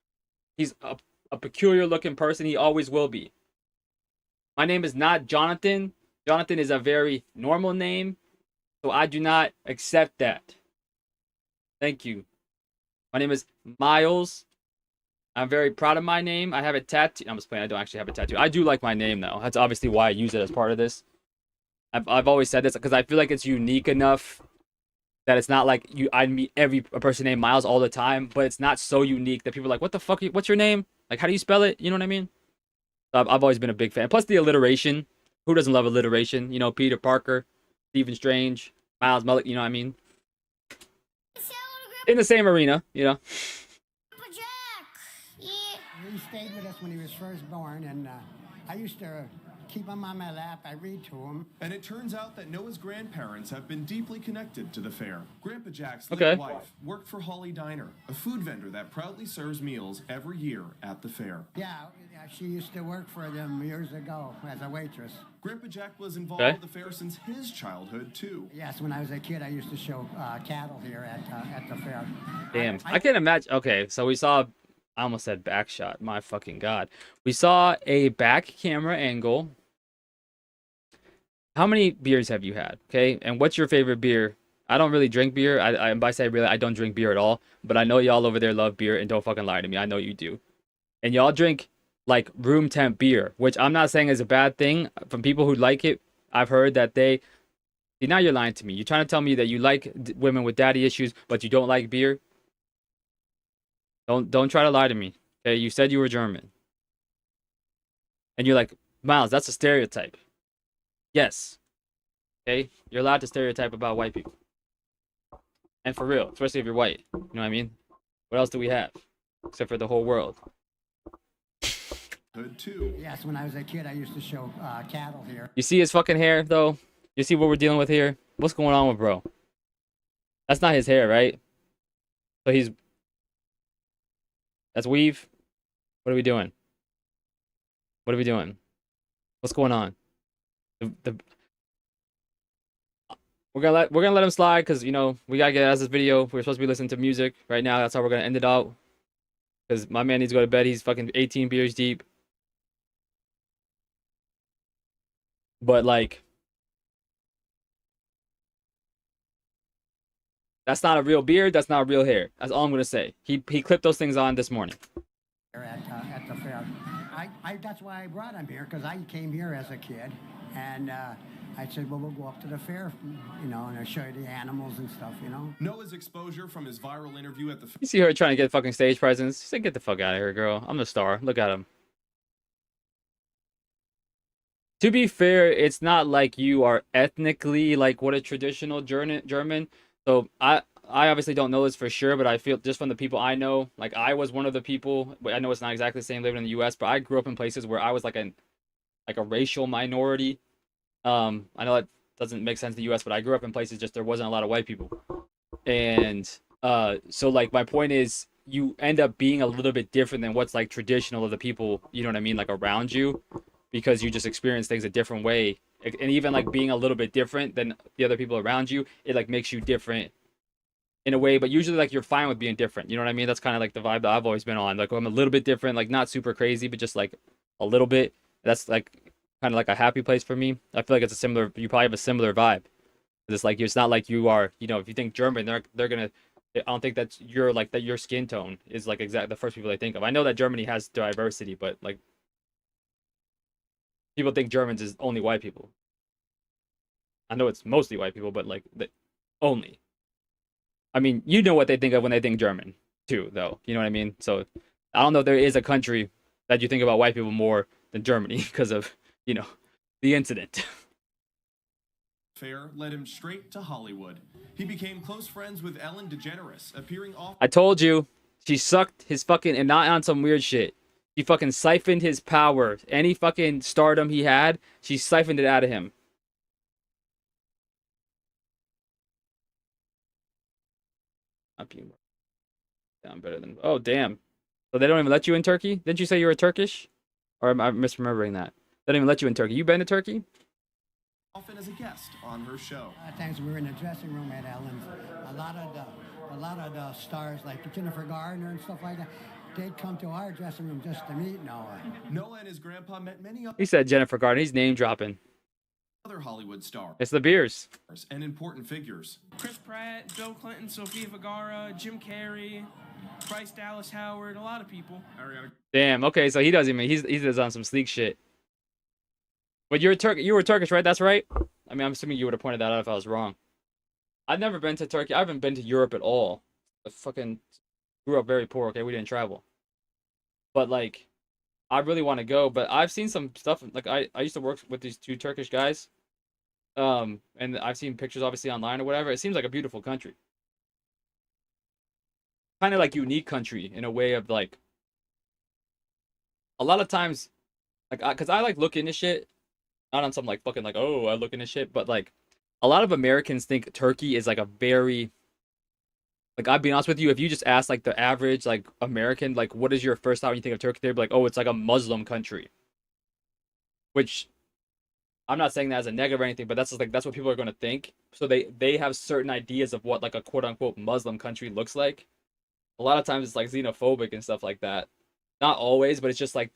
He's a peculiar looking person. He always will be. My name is not Jonathan. Jonathan is a very normal name, so I do not accept that. Thank you. My name is Miles. I'm very proud of my name. I have a tattoo. I'm just playing. I don't actually have a tattoo. I do like my name, though. That's obviously why I use it as part of this. I've always said this because I feel like it's unique enough that it's not like I meet a person named Miles all the time, but it's not so unique that people are like, what the fuck? What's your name? Like, how do you spell it? You know what I mean? I've always been a big fan. Plus the alliteration. Who doesn't love alliteration? You know, Peter Parker, Stephen Strange, Miles Mullet. You know what I mean? In the same arena, you know. He stayed with us when he was first born, and I used to keep him on my lap. I read to him. And it turns out that Noah's grandparents have been deeply connected to the fair. Grandpa Jack's Okay. late wife worked for Holly Diner, a food vendor that proudly serves meals every year at the fair. Yeah, she used to work for them years ago as a waitress. Grandpa Jack was involved Okay. with the fair since his childhood, too. Yes, when I was a kid, I used to show cattle here at the fair. Damn. I can't imagine. Okay, so we saw. I almost said back shot. My fucking god. We saw a back camera angle. How many beers have you had? Okay, and what's your favorite beer? I don't really drink beer. By say really, I don't drink beer at all. But I know y'all over there love beer, and don't fucking lie to me. I know you do. And y'all drink like room temp beer, which I'm not saying is a bad thing. From people who like it, I've heard that they. See, now you're lying to me. You're trying to tell me that you like women with daddy issues, but you don't like beer. Don't try to lie to me. Okay, you said you were German. And you're like, Miles, that's a stereotype. Yes. Okay? You're allowed to stereotype about white people. And for real, especially if you're white. You know what I mean? What else do we have? Except for the whole world. Good too. Yes, when I was a kid, I used to show cattle here. You see his fucking hair, though? You see what we're dealing with here? What's going on with bro? That's not his hair, right? So he's... That's weave? What are we doing? What are we doing? What's going on? We're gonna let him slide because you know we gotta get out of this video. We're supposed to be listening to music right now. That's how we're gonna end it out. Because my man needs to go to bed. He's fucking 18 beers deep. But like, that's not a real beard. That's not real hair. That's all I'm gonna say. He clipped those things on this morning. At the fair. That's why I brought him here, because I came here as a kid, and I said, well, we'll go up to the fair, you know, and I'll show you the animals and stuff, you know. Noah's exposure from his viral interview at the fair. You see her trying to get fucking stage presence. She said, "Get the fuck out of here, girl. I'm the star. Look at him." To be fair, it's not like you are ethnically like what a traditional German. So I obviously don't know this for sure, but I feel just from the people I know, like I was one of the people. I know it's not exactly the same living in the U.S., but I grew up in places where I was like a racial minority. I know that doesn't make sense in the U.S., but I grew up in places just there wasn't a lot of white people, and so like my point is, you end up being a little bit different than what's like traditional of the people, you know what I mean, like around you, because you just experience things a different way, and even like being a little bit different than the other people around you, it like makes you different in a way, but usually like you're fine with being different, you know what I mean? That's kind of like the vibe that I've always been on. Like I'm a little bit different, like not super crazy, but just like a little bit. That's like kind of like a happy place for me. I feel like it's a similar, you probably have a similar vibe. It's like, it's not like you are, you know, if you think German, they're gonna, I don't think that's your, like that your skin tone is like exactly the first people they think of. I know that Germany has diversity, but like people think Germans is only white people. I know it's mostly white people, but like only. I mean, you know what they think of when they think German, too, though. You know what I mean? So, I don't know if there is a country that you think about white people more than Germany because of, you know, the incident. Fair led him straight to Hollywood. He became close friends with Ellen DeGeneres, appearing off. I told you, she sucked his fucking, and not on some weird shit. She fucking siphoned his power. Any fucking stardom he had, she siphoned it out of him. Not being down better than. Oh damn! So they don't even let you in Turkey? Didn't you say you were Turkish? Or am I misremembering that? They don't even let you in Turkey. You been to Turkey? Often as a guest on her show. A lot of times we were in the dressing room at Ellen's. A a lot of the stars like Jennifer Garner and stuff like that, they'd come to our dressing room just to meet Noah. Noah and his grandpa met many He said Jennifer Garner. He's name dropping. other Hollywood stars It's the beers. and important figures. Chris Pratt, Bill Clinton, Sofia Vergara, Jim Carrey, Bryce Dallas Howard, a lot of people. Damn. Okay, so he doesn't even. He's on some sleek shit. But you were Turkish, right? That's right. I mean, I'm assuming you would have pointed that out if I was wrong. I've never been to Turkey. I haven't been to Europe at all. I fucking grew up very poor. Okay, we didn't travel. But like, I really want to go. But I've seen some stuff. Like I used to work with these two Turkish guys. And I've seen pictures obviously online or whatever. It seems like a beautiful country. Kind of like unique country in a way of like. A lot of times, like, cause I like look into shit. Not on some like fucking like, oh, I look into shit, but like a lot of Americans think Turkey is like a very, like, I'll be honest with you, if you just ask like the average like American, like, what is your first thought when you think of Turkey, they'd be like, oh, it's like a Muslim country. Which I'm not saying that as a negative or anything, but that's just like that's what people are gonna think. So they have certain ideas of what like a quote unquote Muslim country looks like. A lot of times it's like xenophobic and stuff like that. Not always, but it's just like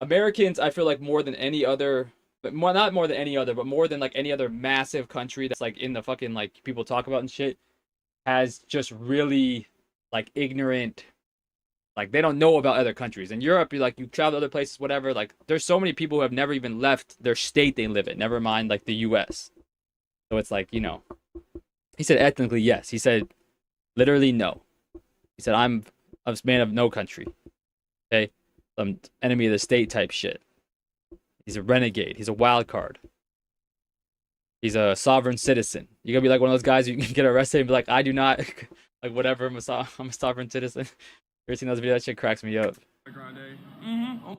Americans, I feel like more than any other. But not more than any other, but more than like any other massive country that's like in the fucking like people talk about and shit, has just really like ignorant, like they don't know about other countries. In Europe, you travel to other places, whatever. Like there's so many people who have never even left their state they live in. Never mind like the U.S. So it's like, you know, he said ethnically yes. He said literally no. He said I'm a man of no country. Okay, I'm enemy of the state type shit. He's a renegade. He's a wild card. He's a sovereign citizen. You're gonna be like one of those guys you can get arrested and be like, I do not, like whatever. I'm a sovereign citizen. You ever seen those videos? That shit cracks me up. Mm-hmm.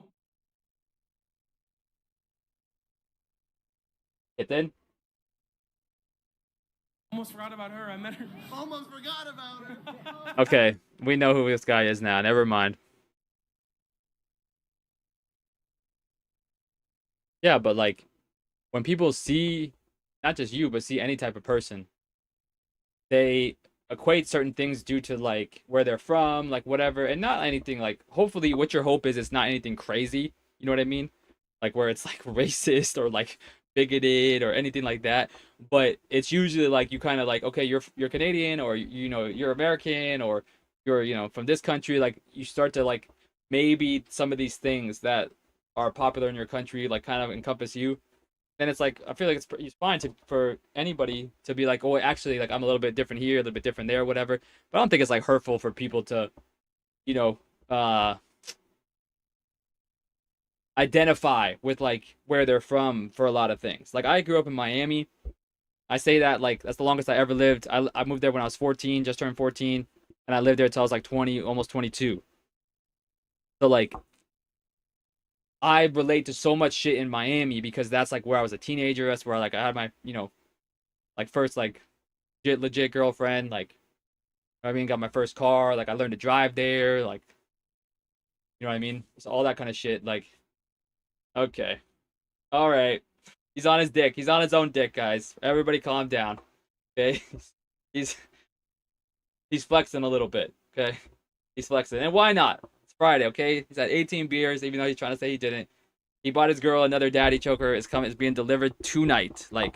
It then. Almost forgot about her. I met her. Almost forgot about her. Okay, we know who this guy is now. Never mind. Yeah, but like, when people see, not just you, but see any type of person, they equate certain things due to like where they're from, like whatever, and not anything like, hopefully what your hope is it's not anything crazy, you know what I mean? Like where it's like racist or like bigoted or anything like that, but it's usually like you kind of like, okay, you're Canadian, or you know, you're American, or you're, you know, from this country, like you start to like maybe some of these things that are popular in your country like kind of encompass you. Then it's like I feel like it's fine for anybody to be like, oh, actually, like I'm a little bit different here, a little bit different there, whatever. But I don't think it's like hurtful for people to, you know, identify with like where they're from for a lot of things. Like I grew up in Miami. I say that like that's the longest I ever lived. I moved there when I was 14, just turned 14, and I lived there till I was like 20, almost 22. So like I relate to so much shit in Miami because that's like where I was a teenager. That's where like I had my, you know, like first like legit girlfriend. Like, I mean, got my first car. Like I learned to drive there. Like, you know what I mean? So all that kind of shit. Like, okay, all right. He's on his dick. He's on his own dick, guys. Everybody, calm down. Okay, he's flexing a little bit. Okay, he's flexing, and why not? Friday, okay? He's had 18 beers, even though he's trying to say he didn't. He bought his girl another daddy choker. It's being delivered tonight. Like,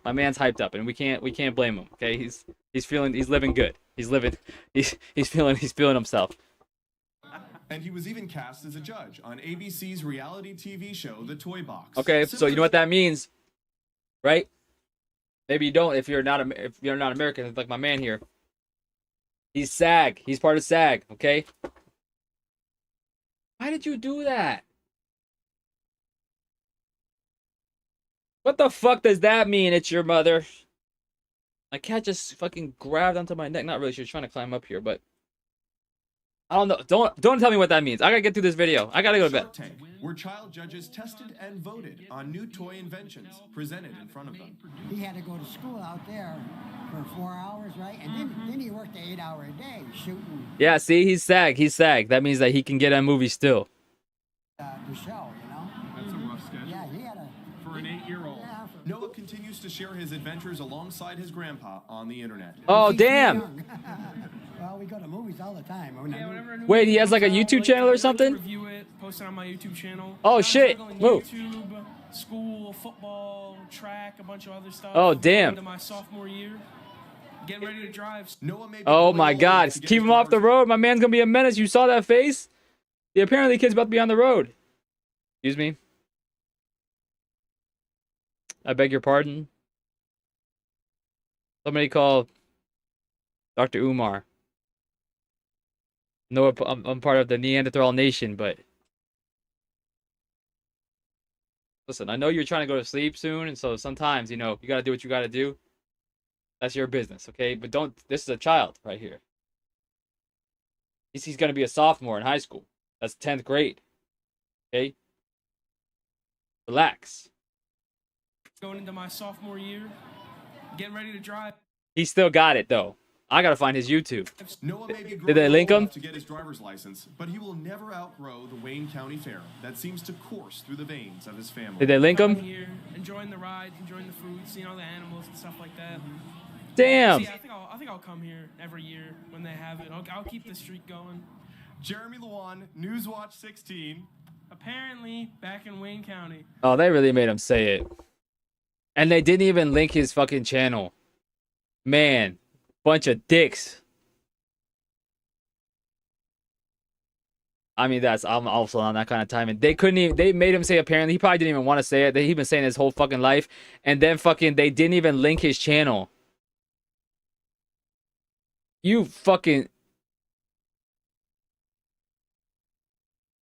my man's hyped up, and we can't blame him. Okay, he's living good. He's feeling himself. And he was even cast as a judge on ABC's reality TV show, The Toy Box. Okay, so you know what that means, right? Maybe you don't if you're not American, like my man here. He's SAG. He's part of SAG. Okay. Why did you do that? What the fuck does that mean? It's your mother. My cat just fucking grabbed onto my neck. Not really. She was trying to climb up here, but I don't know. Don't tell me what that means. I gotta get through this video. I gotta go to bed. Shark Tank, where child judges tested and voted on new toy inventions presented in front of them. He had to go to school out there for 4 hours, right? And then he worked 8 hours a day shooting. Yeah, see, he's SAG. He's SAG. That means that he can get a movie still. The show, you know. That's a rough schedule. Yeah, he had a for an 8-year-old. Yeah, Noah continues to share his adventures alongside his grandpa on the internet. Oh, damn. Well, we go to movies all the time. Wait, he has like a YouTube channel or something? Review it, post it on my YouTube channel. Oh, shit. Move. YouTube, school, football, track, a bunch of other stuff. Oh, damn. Into my sophomore year. Getting ready to drive. Noah may be Oh, going my all God. over to get Keep his him off the driver's- road. My man's going to be a menace. You saw that face? The apparently kid's about to be on the road. Excuse me. I beg your pardon. Somebody call Dr. Umar. No, I'm part of the Neanderthal nation, but listen, I know you're trying to go to sleep soon, and so sometimes, you know, you got to do what you got to do. That's your business, okay? But don't, this is a child right here. He's going to be a sophomore in high school. That's 10th grade. Okay? Relax. Going into my sophomore year. Getting ready to drive. He still got it, though. I got to find his YouTube. Noah may be Did they link growing him? up to get his driver's license, but he will never outgrow the Wayne County Fair that seems to course through the veins of his family. Did they link him? Here, enjoying the ride, enjoying the food, seeing all the animals and stuff like that. Damn. See, I think I'll come here every year when they have it. I'll keep the streak going. Jeremy Lewan, Newswatch 16. Apparently, back in Wayne County. Oh, they really made him say it. And they didn't even link his fucking channel. Man, bunch of dicks. I mean, I'm also on that kind of time. And they couldn't even, they made him say apparently. He probably didn't even want to say it. He's been saying his whole fucking life. And then fucking, they didn't even link his channel. You fucking...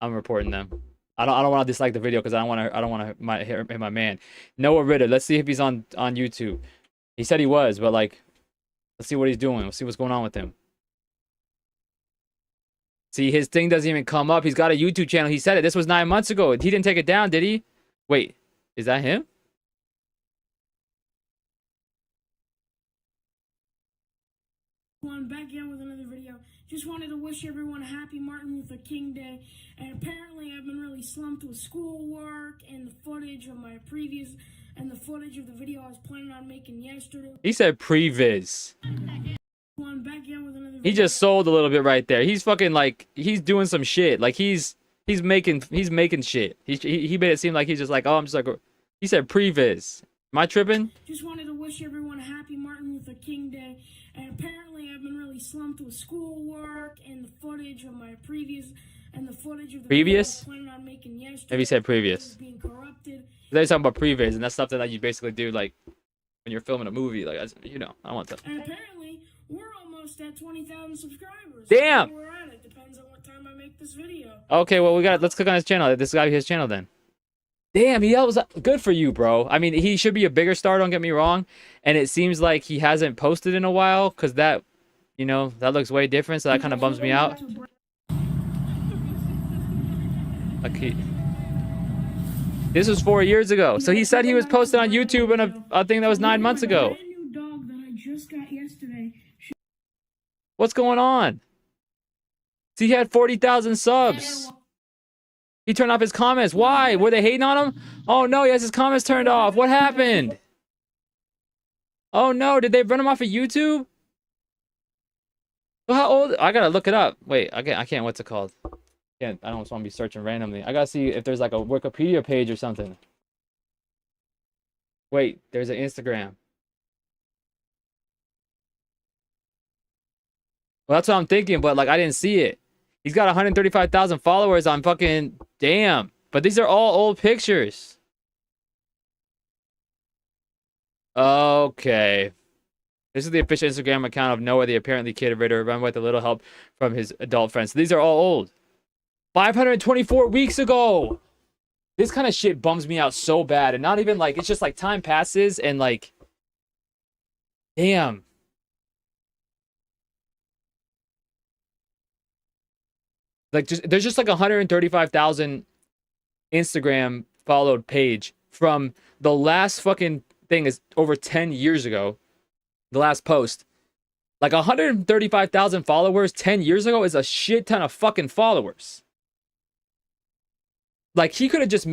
I'm reporting them. I don't want to dislike the video because I don't want to hit my man. Noah Ritter. Let's see if he's on YouTube. He said he was, but like, let's see what he's doing. Let's see what's going on with him. See, his thing doesn't even come up. He's got a YouTube channel. He said it. This was 9 months ago. He didn't take it down, did he? Wait, is that him? Back again with another video. Just wanted to wish everyone a happy Martin Luther King Day. And apparently I've been really slumped with schoolwork and the footage of my previous and the footage of the video I was planning on making yesterday. He said previs. Back again with another video. He just sold a little bit right there. He's fucking like, he's doing some shit. Like he's making shit. He made it seem like he's just like, oh, I'm just like, he said previs. Am I tripping? Just wanted to wish everyone a happy Martin Luther King Day. And apparently I've been really slumped with schoolwork and the footage of my previous and the footage of the previous? video I was planning on making yesterday. Maybe he said previous. Being corrupted. They're talking about previs, and that's something that you basically do like when you're filming a movie. Like, you know, I don't want to. And apparently we're almost at 20,000 subscribers. Damn. So where we're at, it depends on what time I make this video. Okay, well, let's click on his channel. This got to be his channel then. Damn, he was good for you, bro. I mean, he should be a bigger star, don't get me wrong. And it seems like he hasn't posted in a while because that, you know, that looks way different. So that kind of bums me out. Okay. This was 4 years ago. So he said he was posted on YouTube in a thing that was 9 months ago. Brand new dog that I just got yesterday. What's going on? See, he had 40,000 subs. He turned off his comments. Why? Were they hating on him? Oh no, he has his comments turned off. What happened? Oh no, did they run him off of YouTube? Well, how old? I gotta look it up. Wait, I can't. What's it called? I don't just want to be searching randomly. I gotta see if there's like a Wikipedia page or something. Wait, there's an Instagram. Well, that's what I'm thinking, but like I didn't see it. He's got 135,000 followers on fucking... Damn. But these are all old pictures. Okay. This is the official Instagram account of Noah, the apparently kid Ritter, run with a little help from his adult friends. So these are all old. 524 weeks ago. This kind of shit bums me out so bad. And not even like... It's just like time passes and like... Damn. Like, there's just like 135,000 Instagram followed page from the last fucking thing is over 10 years ago. The last post. Like 135,000 followers 10 years ago is a shit ton of fucking followers. Like, he could have just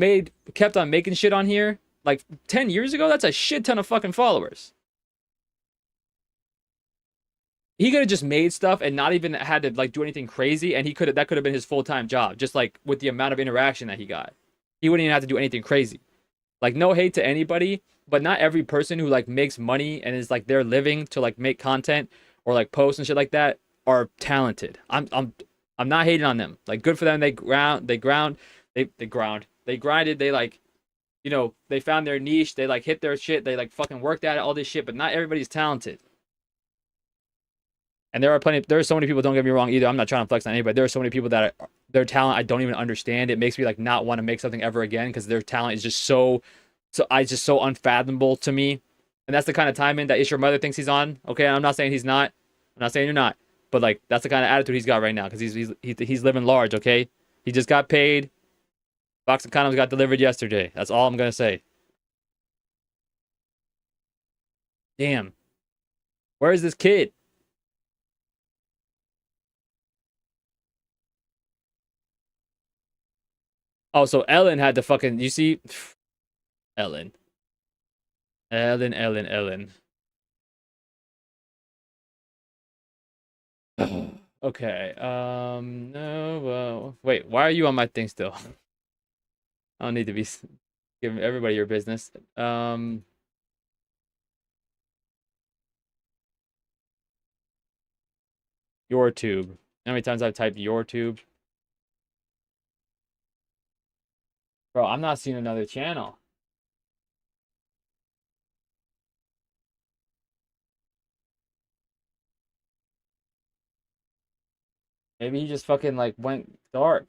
kept on making shit on here like 10 years ago, that's a shit ton of fucking followers. He could have just made stuff and not even had to like do anything crazy, and that could have been his full-time job, just like with the amount of interaction that he got. He wouldn't even have to do anything crazy. Like, no hate to anybody, but not every person who like makes money and is like their living to like make content or like post and shit like that are talented. I'm not hating on them. Like, good for them. They grinded. They like, you know, they found their niche. They like hit their shit. They like fucking worked at it, all this shit. But not everybody's talented. And there are so many people, don't get me wrong either. I'm not trying to flex on anybody. There are so many people that their talent I don't even understand. It makes me like not want to make something ever again because their talent is just so unfathomable to me. And that's the kind of timing that Is Your Mother thinks he's on. Okay, I'm not saying he's not. I'm not saying you're not. But like, that's the kind of attitude he's got right now because he's living large. Okay, he just got paid. Box of condoms got delivered yesterday. That's all I'm gonna say. Damn. Where is this kid? Oh, so Ellen had to fucking, you see? Ellen. Okay, no, wait, why are you on my thing still? I don't need to be giving everybody your business. Your tube. How many times I've typed your tube? Bro, I'm not seeing another channel. Maybe he just fucking like went dark.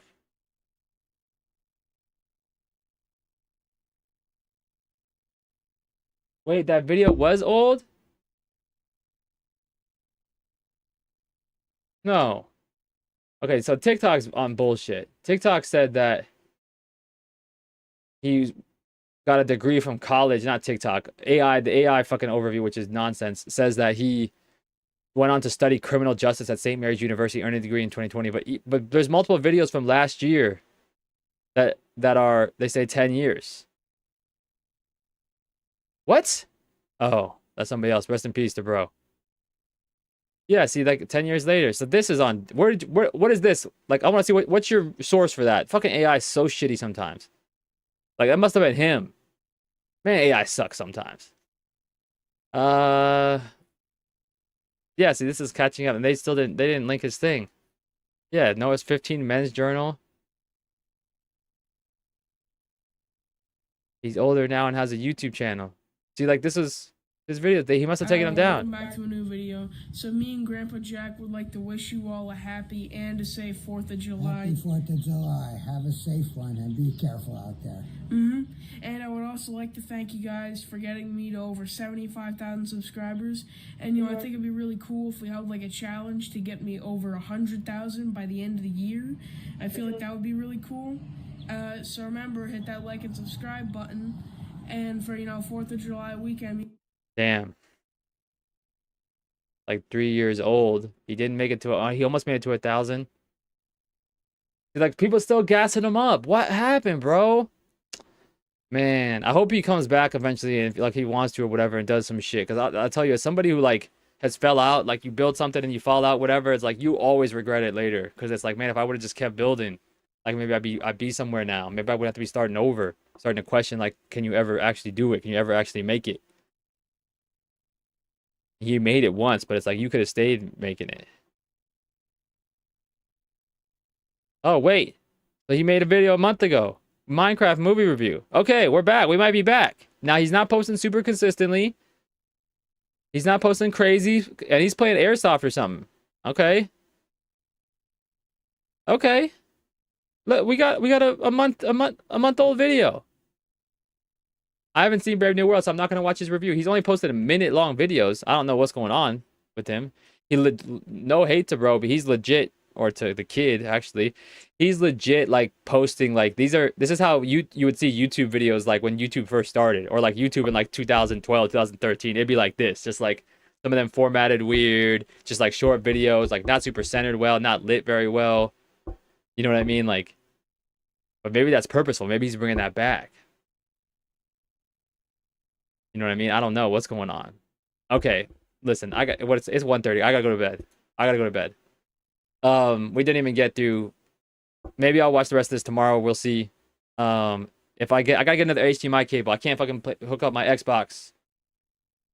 Wait, that video was old? No. Okay, so TikTok's on bullshit. TikTok said that he got a degree from college, not TikTok. The AI fucking overview, which is nonsense, says that he went on to study criminal justice at St. Mary's University, earning a degree in 2020. But there's multiple videos from last year that are, they say, 10 years. What? Oh, that's somebody else. Rest in peace to bro. Yeah, see, like 10 years later. So this is on. What is this? Like, I want to see what's your source for that? Fucking AI is so shitty sometimes. Like, that must have been him. Man, AI sucks sometimes. Yeah, see, this is catching up, and they didn't link his thing. Yeah, Noah's 15 men's journal. He's older now and has a YouTube channel. See, like, this is his video. He must have taken him down. Welcome back to a new video. So me and Grandpa Jack would like to wish you all a happy and a safe 4th of July. Happy 4th of July. Have a safe one and be careful out there. And I would also like to thank you guys for getting me to over 75,000 subscribers. And, you know, I think it'd be really cool if we held, like, a challenge to get me over 100,000 by the end of the year. I feel like that would be really cool. So remember, hit that like and subscribe button. And for, you know, 4th of July weekend. Damn. Like 3 years old. He didn't make it to he almost made it to 1,000. Like, people still gassing him up. What happened, bro? Man, I hope he comes back eventually and like he wants to or whatever and does some shit. Because I'll tell you, as somebody who like has fell out, like you build something and you fall out, whatever, it's like you always regret it later. Because it's like, man, if I would have just kept building, like maybe I'd be somewhere now. Maybe I would have to be starting over, starting to question like, can you ever actually do it? Can you ever actually make it? He made it once, but it's like you could have stayed making it. Oh wait, so he made a video a month ago. Minecraft movie review. Okay, we're back. We might be back. Now he's not posting super consistently. He's not posting crazy, and he's playing Airsoft or something. Okay. Okay. Look, we got a month old video. I haven't seen Brave New World, so I'm not gonna watch his review. He's only posted 1-minute-long videos. I don't know what's going on with him. No hate to bro, but he's legit. Or to the kid, actually, he's legit like posting like this is how you would see YouTube videos like when YouTube first started, or like YouTube in like 2012 2013. It'd be like this, just like some of them formatted weird, just like short videos, like not super centered well, not lit very well, you know what I mean? Like, but maybe that's purposeful. Maybe he's bringing that back. You know what I mean? I don't know what's going on. Okay, listen, it's 1:30. I gotta go to bed. We didn't even get through. Maybe I'll watch the rest of this tomorrow. We'll see. If I gotta get another HDMI cable. I can't fucking hook up my Xbox.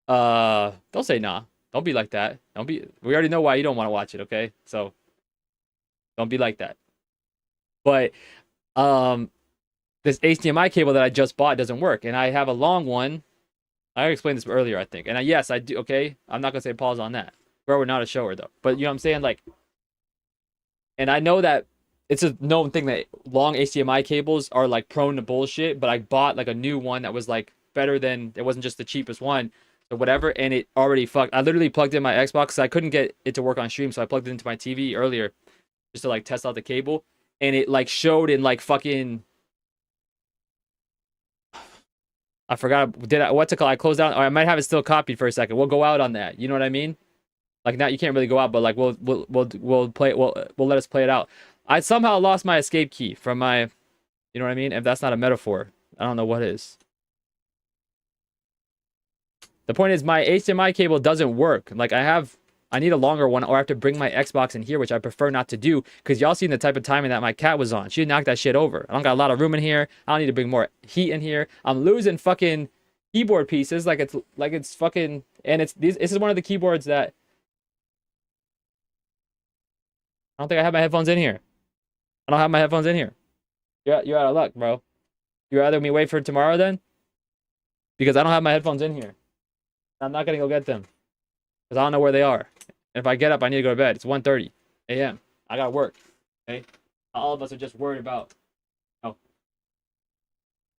Don't say nah. Don't be like that. We already know why you don't want to watch it, okay? So don't be like that. But this HDMI cable that I just bought doesn't work, and I have a long one. I explained this earlier, I think. And yes, I do. Okay, I'm not gonna say pause on that. We're not a shower though. But you know what I'm saying, like. And I know that it's a known thing that long HDMI cables are like prone to bullshit. But I bought like a new one that was like better than, it wasn't just the cheapest one or whatever, and it already fucked. I literally plugged in my Xbox because I couldn't get it to work on stream, so I plugged it into my TV earlier just to like test out the cable, and it like showed in like fucking. I forgot. What's it called? I closed out, or I might have it still copied for a second. We'll go out on that. You know what I mean? Like, now you can't really go out, but like we'll play. We'll let us play it out. I somehow lost my escape key from my. You know what I mean? If that's not a metaphor, I don't know what is. The point is, my HDMI cable doesn't work. Like, I need a longer one, or I have to bring my Xbox in here, which I prefer not to do, because y'all seen the type of timing that my cat was on. She knocked that shit over. I don't got a lot of room in here. I don't need to bring more heat in here. I'm losing fucking keyboard pieces, like it's fucking, and this is one of the keyboards that I don't think I have my headphones in here. I don't have my headphones in here. You're out of luck, bro. You rather me wait for tomorrow then? Because I don't have my headphones in here. I'm not gonna go get them because I don't know where they are. And if I get up, I need to go to bed. It's 1:30 a.m. I gotta work. Okay, all of us are just worried about,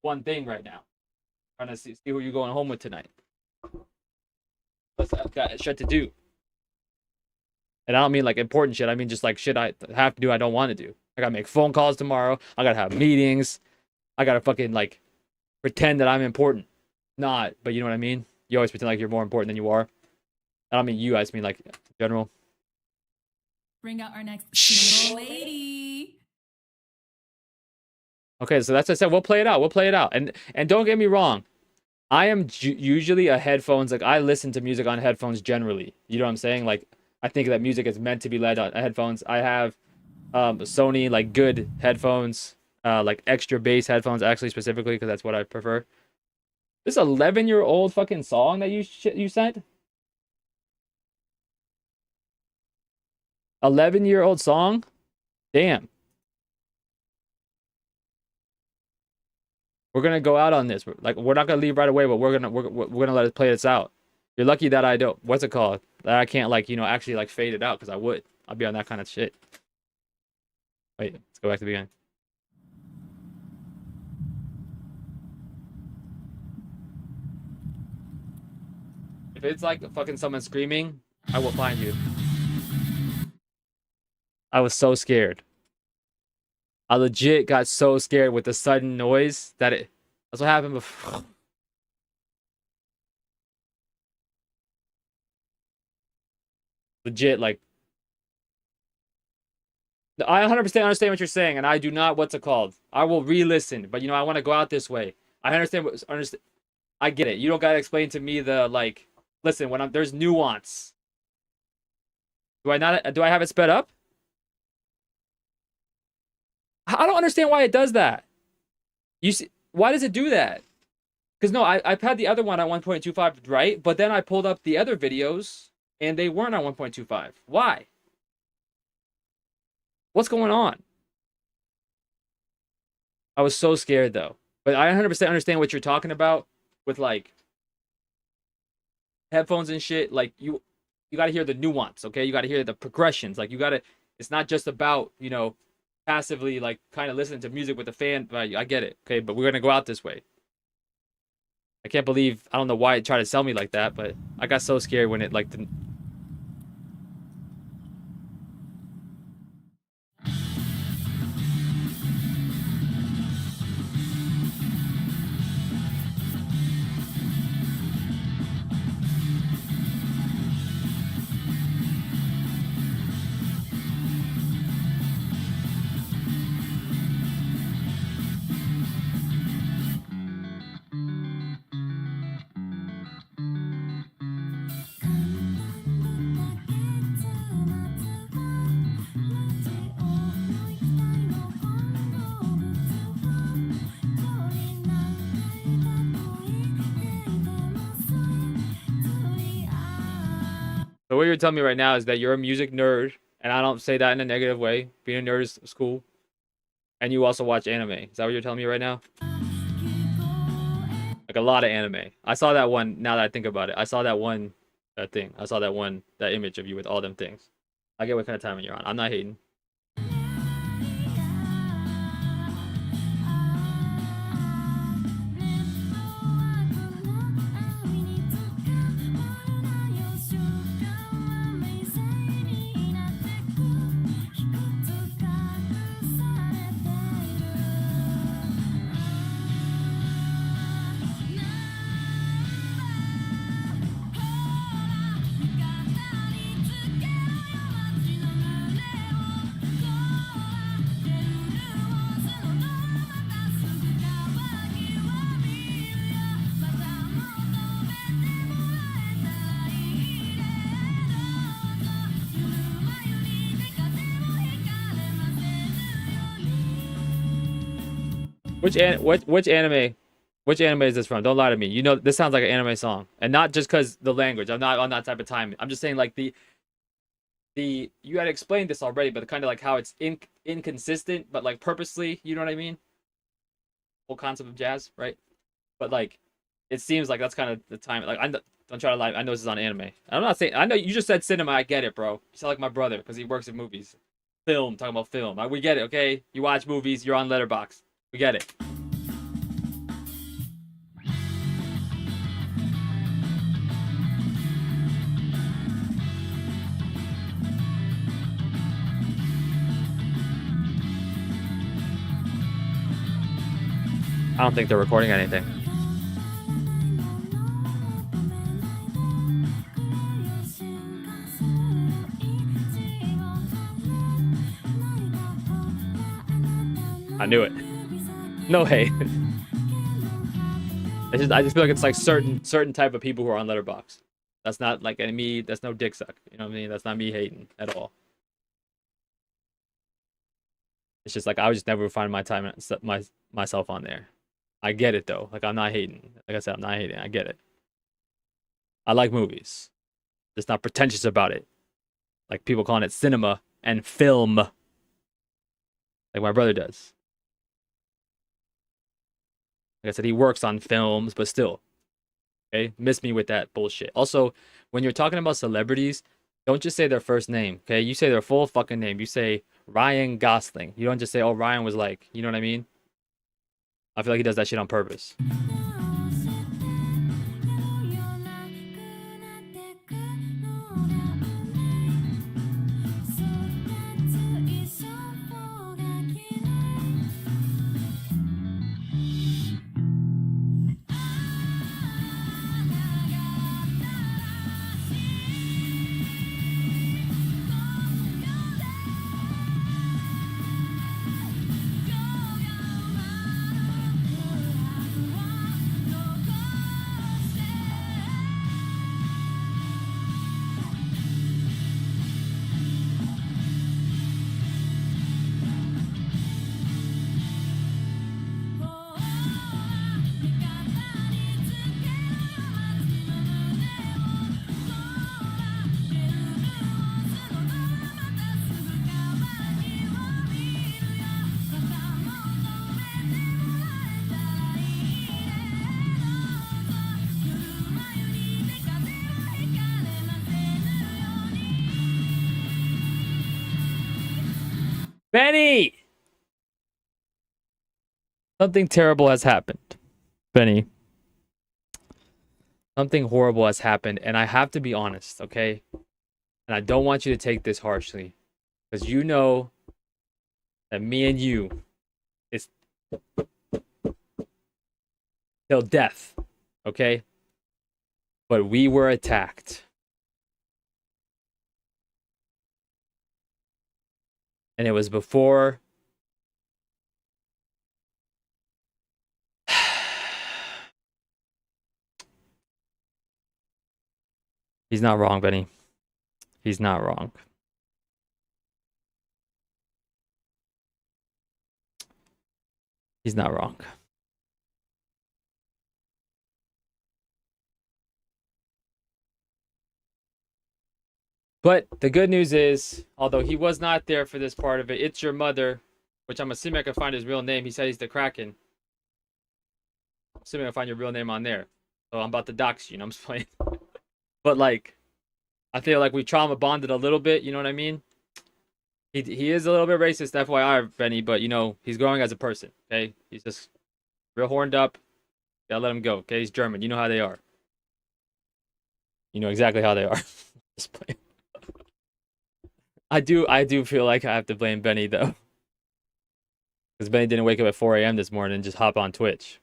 one thing right now. Trying to see who you're going home with tonight. Plus, I've got shit to do. And I don't mean like important shit. I mean just like shit I have to do I don't want to do. I gotta make phone calls tomorrow. I gotta have meetings. I gotta fucking like pretend that I'm important. Not, but you know what I mean? You always pretend like you're more important than you are. I don't mean you, I just mean like in general. Bring out our next single lady. Okay, so that's what I said. We'll play it out. And don't get me wrong. I am usually a headphones. Like, I listen to music on headphones generally. You know what I'm saying? Like, I think that music is meant to be led on headphones. I have Sony, like, good headphones. Like, extra bass headphones, actually, specifically, because that's what I prefer. This 11-year-old fucking song that you sent? 11-year-old song? Damn. We're gonna go out on this. Like, we're not gonna leave right away, but we're gonna let it play this out. You're lucky that I don't. What's it called? That I can't like actually like fade it out, because I would. I'll be on that kind of shit. Wait, let's go back to the beginning. If it's like fucking someone screaming, I will find you. I was so scared. I legit got so scared with the sudden noise that's what happened before. Legit, like, I 100% understand what you're saying, and I do not, what's it called? I will re-listen, but I want to go out this way. I understand I get it. You don't gotta explain to me the like. Listen, there's nuance. Do I have it sped up? I don't understand why it does that. You see, why does it do that? Because no, I've had the other one on 1.25, right? But then I pulled up the other videos and they weren't on 1.25. Why? What's going on? I was so scared though. But I 100% understand what you're talking about with like headphones and shit. Like you got to hear the nuance, okay? You got to hear the progressions. Like it's not just about, passively like kind of listening to music with the fan. I get it, okay? But we're going to go out this way. I can't believe, I don't know why it tried to sell me like that, but I got so scared when it like didn't. So what you're telling me right now is that you're a music nerd, and I don't say that in a negative way. Being a nerd is cool. And you also watch anime. Is that what you're telling me right now? Like a lot of anime. I saw that one, now that I think about it. I saw that one, that thing. I saw that one, that image of you with all them things. I get what kind of timing you're on. I'm not hating. Which anime is this from? Don't lie to me. You know this sounds like an anime song, and not just because the language. I'm not on that type of time. I'm just saying like the you had explained this already, but kind of like how it's inconsistent, but like purposely. You know what I mean? Whole concept of jazz, right? But like, it seems like that's kind of the time. Like don't try to lie. I know this is on anime. I'm not saying. I know you just said cinema. I get it, bro. You sound like my brother because he works in movies, film. Talking about film. We get it. Okay, you watch movies. You're on Letterboxd. We get it. I don't think they're recording anything. I knew it. No hate. I just feel like it's like certain type of people who are on Letterboxd. That's not like me. That's no dick suck. You know what I mean? That's not me hating at all. It's just like I would just never find myself on there. I get it though. Like I'm not hating. Like I said, I'm not hating. I get it. I like movies. Just not pretentious about it. Like people calling it cinema and film. Like my brother does. Like I said, he works on films, but still. Okay? Miss me with that bullshit. Also, when you're talking about celebrities, don't just say their first name, okay? You say their full fucking name. You say Ryan Gosling. You don't just say, oh, Ryan was like, you know what I mean? I feel like he does that shit on purpose. Benny! Something terrible has happened. Benny. Something horrible has happened, and I have to be honest, okay? And I don't want you to take this harshly. Because you know that me and you is till death, okay? But we were attacked. And it was before he's not wrong, Benny. He's not wrong. He's not wrong. But the good news is, although he was not there for this part of it, It's Your Mother, which I'm assuming I can find his real name. He said he's the Kraken. I'm assuming I find your real name on there. So I'm about to dox you, I'm just playing. But like, I feel like we trauma bonded a little bit, you know what I mean? He is a little bit racist, FYI, Benny, but you know, he's growing as a person, okay? He's just real horned up. Gotta let him go, okay? He's German. You know how they are. You know exactly how they are. Just playing. I do feel like I have to blame Benny though. Because Benny didn't wake up at 4 a.m. this morning and just hop on Twitch.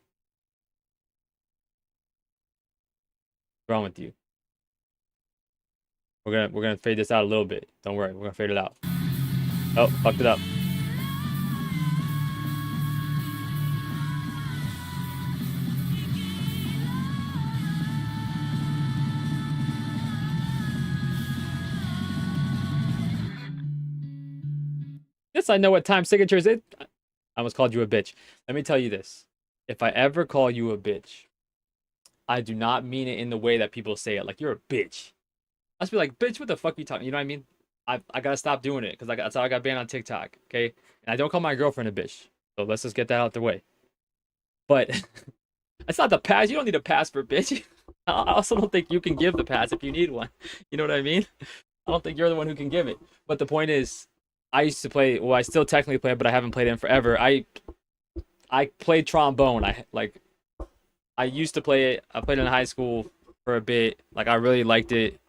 What's wrong with you? We're gonna fade this out a little bit. Don't worry, we're gonna fade it out. Oh, fucked it up. Yes, I know what time signatures it. I almost called you a bitch. Let me tell you this. If I ever call you a bitch, I do not mean it in the way that people say it. Like, you're a bitch. I just be like, bitch, what the fuck are you talking? You know what I mean? I gotta stop doing it because that's how I got banned on TikTok. Okay, and I don't call my girlfriend a bitch. So let's just get that out the way. But it's not the pass. You don't need a pass for bitch. I also don't think you can give the pass if you need one. You know what I mean? I don't think you're the one who can give it. But the point is, I used to play. Well, I still technically play, but I haven't played it in forever. I played trombone. I used to play it. I played it in high school for a bit. Like, I really liked it.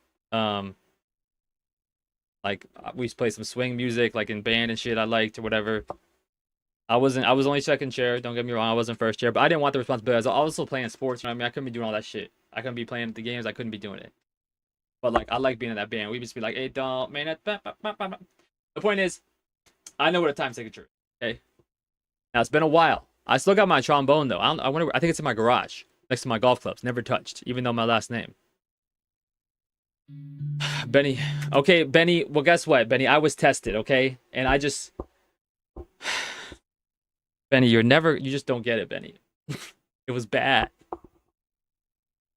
Like, we used to play some swing music, like in band and shit. I liked or whatever. I was only second chair. Don't get me wrong. I wasn't first chair, but I didn't want the responsibility. I was also playing sports. You know what I mean? I couldn't be doing all that shit. I couldn't be playing the games. I couldn't be doing it. But like, I like being in that band. We used to be like, hey, don't man. The point is, I know what a time signature is. Okay. Now it's been a while. I still got my trombone though. I think it's in my garage next to my golf clubs. Never touched, even though my last name. Benny. Okay, Benny. Well, guess what, Benny? I was tested, okay? And I just... Benny, you just don't get it, Benny. It was bad.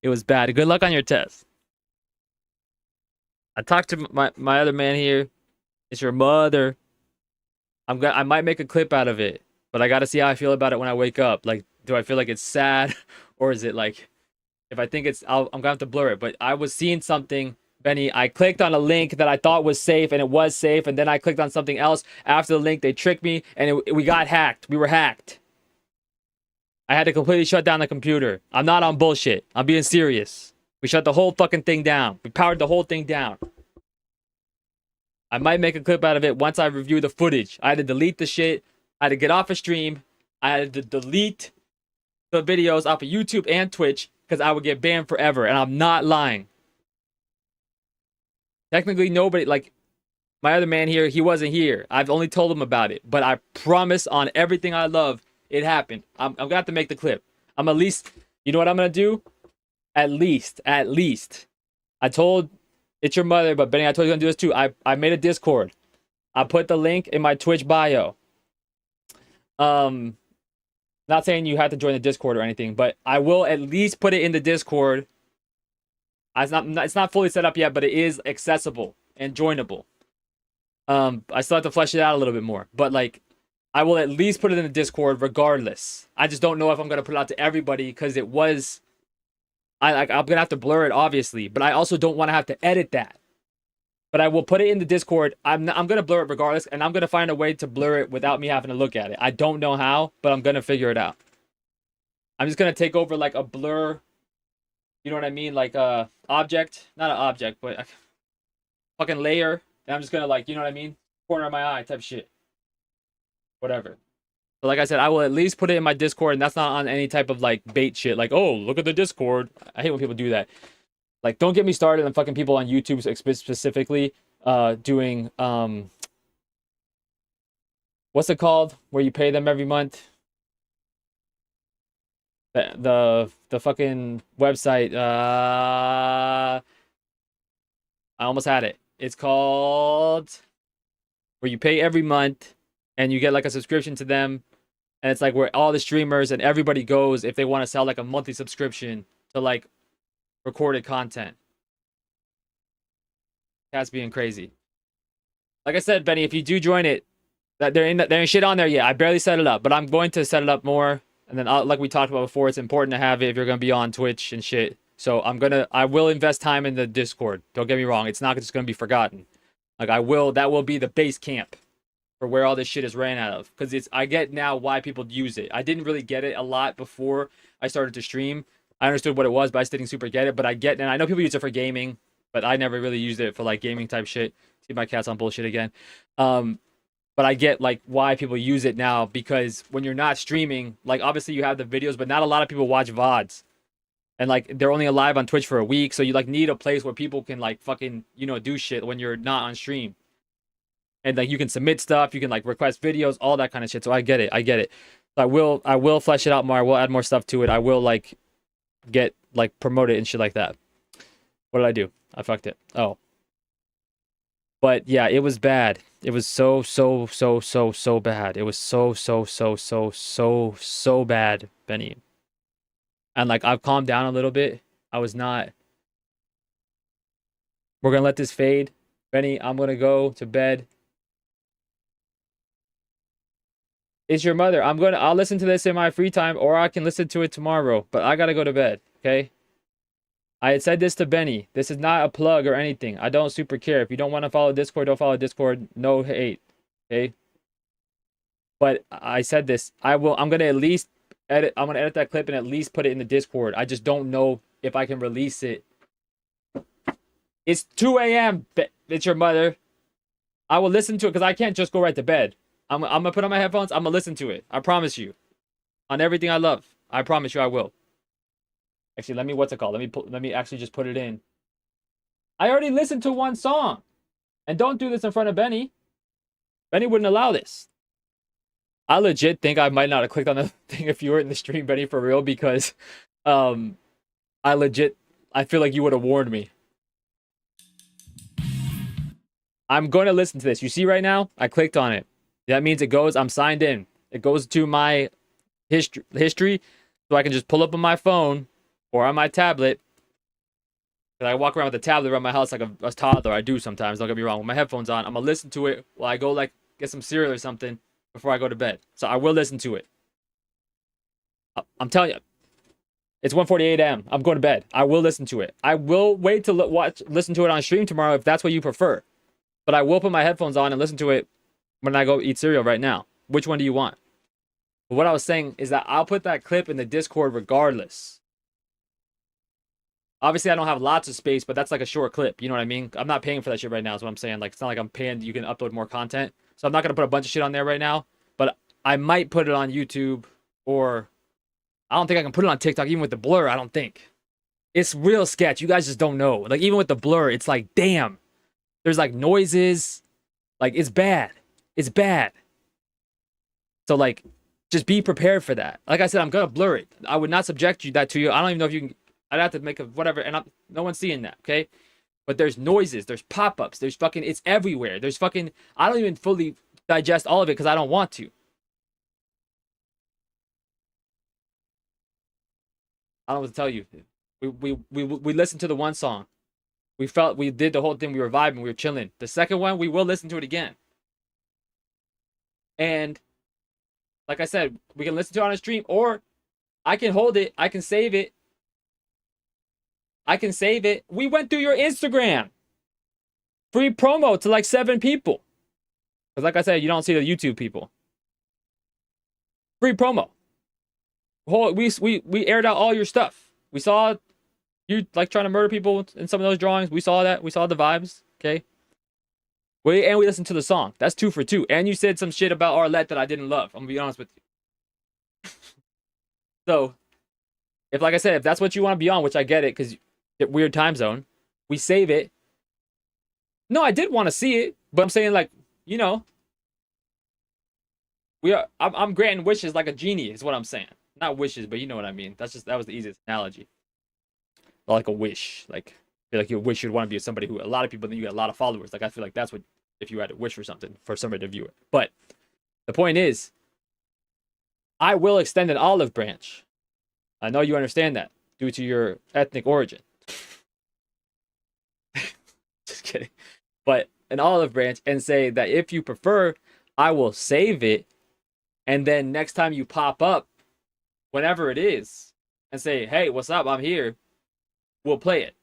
It was bad. Good luck on your test. I talked to my other man here. It's your mother. I might make a clip out of it, but I got to see how I feel about it when I wake up. Like, do I feel like it's sad? Or is it like... If I think I'm going to have to blur it. But I was seeing something... Benny, I clicked on a link that I thought was safe, and it was safe, and then I clicked on something else after the link. They tricked me, and we got hacked. We were hacked. I had to completely shut down the computer. I'm not on bullshit. I'm being serious. We shut the whole fucking thing down. We powered the whole thing down. I might make a clip out of it once I review the footage. I had to delete the shit. I had to get off a stream. I had to delete the videos off of YouTube and Twitch because I would get banned forever, and I'm not lying. Technically, nobody, like, my other man here, he wasn't here. I've only told him about it. But I promise on everything I love, it happened. I'm going to have to make the clip. I'm at least, you know what I'm going to do? At least. I told It's Your Mother, but Benny, I told you I'm going to do this too. I made a Discord. I put the link in my Twitch bio. Not saying you have to join the Discord or anything, but I will at least put it in the Discord. It's not fully set up yet, but it is accessible and joinable. I still have to flesh it out a little bit more, but like, I will at least put it in the Discord regardless. I just don't know if I'm gonna put it out to everybody because it was. I'm gonna have to blur it obviously, but I also don't want to have to edit that. But I will put it in the Discord. I'm gonna blur it regardless, and I'm gonna find a way to blur it without me having to look at it. I don't know how, but I'm gonna figure it out. I'm just gonna take over like a blur. You know what I mean? Like a object, not an object, but a fucking layer. And I'm just gonna like, you know what I mean? Corner of my eye type shit. Whatever. But like I said, I will at least put it in my Discord, and that's not on any type of like bait shit. Like, oh, look at the Discord. I hate when people do that. Like, don't get me started on fucking people on YouTube specifically doing what's it called? Where you pay them every month. The fucking website. I almost had it. It's called where you pay every month and you get like a subscription to them, and it's like where all the streamers and everybody goes if they want to sell like a monthly subscription to like recorded content. Cat's being crazy. Like I said, Benny, if you do join it, that there ain't shit on there yet. I barely set it up, but I'm going to set it up more. And then, like we talked about before, it's important to have it if you're gonna be on Twitch and shit. So I will invest time in the Discord. Don't get me wrong. It's not just gonna be forgotten. Like that will be the base camp for where all this shit is ran out of. Because I get now why people use it. I didn't really get it a lot before I started to stream. I understood what it was, but I still didn't super get it. But and I know people use it for gaming, but I never really used it for like gaming type shit. See, my cat's on bullshit again. But I get like why people use it now, because when you're not streaming, like obviously you have the videos, but not a lot of people watch VODs. And like they're only alive on Twitch for a week, so you like need a place where people can like fucking, do shit when you're not on stream. And like you can submit stuff, you can like request videos, all that kind of shit. So I get it. So I will flesh it out more. I will add more stuff to it. I will like get like promote it and shit like that. What did I do? I fucked it. Oh. But yeah, it was bad. It was so bad. It was so bad, Benny. And like I've calmed down a little bit. We're gonna let this fade. Benny, I'm gonna go to bed. It's your mother. I'll listen to this in my free time, or I can listen to it tomorrow. But I gotta go to bed, okay? I had said this to Benny. This is not a plug or anything. I don't super care. If you don't want to follow Discord, don't follow Discord. No hate. Okay? But I said this. I'm gonna at least edit. I'm gonna edit that clip and at least put it in the Discord. I just don't know if I can release it. It's 2 a.m. It's your mother. I will listen to it because I can't just go right to bed. I'm gonna put on my headphones. I'm gonna listen to it. I promise you. On everything I love. I promise you I will. Actually, let me actually just put it in. I already listened to one song. And don't do this in front of Benny. Benny wouldn't allow this. I legit think I might not have clicked on the thing if you were in the stream, Benny, for real, because I feel like you would have warned me. I'm going to listen to this. You see right now? I clicked on it. That means I'm signed in. It goes to my history, so I can just pull up on my phone or on my tablet. And I walk around with a tablet around my house like a toddler. I do sometimes, don't get me wrong. With my headphones on, I'm going to listen to it while I go like get some cereal or something before I go to bed. So I will listen to it. I'm telling you. It's 1:48 a.m. I'm going to bed. I will listen to it. I will wait to listen to it on stream tomorrow if that's what you prefer. But I will put my headphones on and listen to it when I go eat cereal right now. Which one do you want? But what I was saying is that I'll put that clip in the Discord regardless. Obviously, I don't have lots of space, but that's like a short clip. You know what I mean? I'm not paying for that shit right now is what I'm saying. Like, it's not like I'm paying you can upload more content. So I'm not going to put a bunch of shit on there right now. But I might put it on YouTube, or I don't think I can put it on TikTok even with the blur. I don't think. It's real sketch. You guys just don't know. Like, even with the blur, it's like, damn. There's like noises. Like, it's bad. It's bad. So like, just be prepared for that. Like I said, I'm going to blur it. I would not subject that to you. I don't even know if you can. I'd have to make a whatever, and no one's seeing that, okay? But there's noises, there's pop-ups, there's fucking, it's everywhere. There's fucking, I don't even fully digest all of it because I don't want to. I don't know what to tell you. We listened to the one song. We did the whole thing. We were vibing, we were chilling. The second one, we will listen to it again. And like I said, we can listen to it on a stream, or I can hold it. I can save it. We went through your Instagram. Free promo to like 7 people. Because like I said, you don't see the YouTube people. Free promo. We aired out all your stuff. We saw you like trying to murder people in some of those drawings. We saw that. We saw the vibes. Okay. And we listened to the song. That's 2 for 2. And you said some shit about Arlette that I didn't love. I'm gonna be honest with you. So, like I said, if that's what you want to be on, which I get it, because weird time zone, we save it. No, I did want to see it, but I'm saying like, I'm granting wishes like a genie is what I'm saying. Not wishes, but you know what I mean. That was the easiest analogy. Like a wish. Like, I feel like you wish you'd want to be somebody who a lot of people, then you get a lot of followers. Like, I feel like that's what, if you had to wish for something, for somebody to view it. But the point is, I will extend an olive branch. I know you understand that due to your ethnic origin. Just kidding. but an olive branch, and say that if you prefer, I will save it. And then next time you pop up, whenever it is, and say, hey, what's up? I'm here. We'll play it.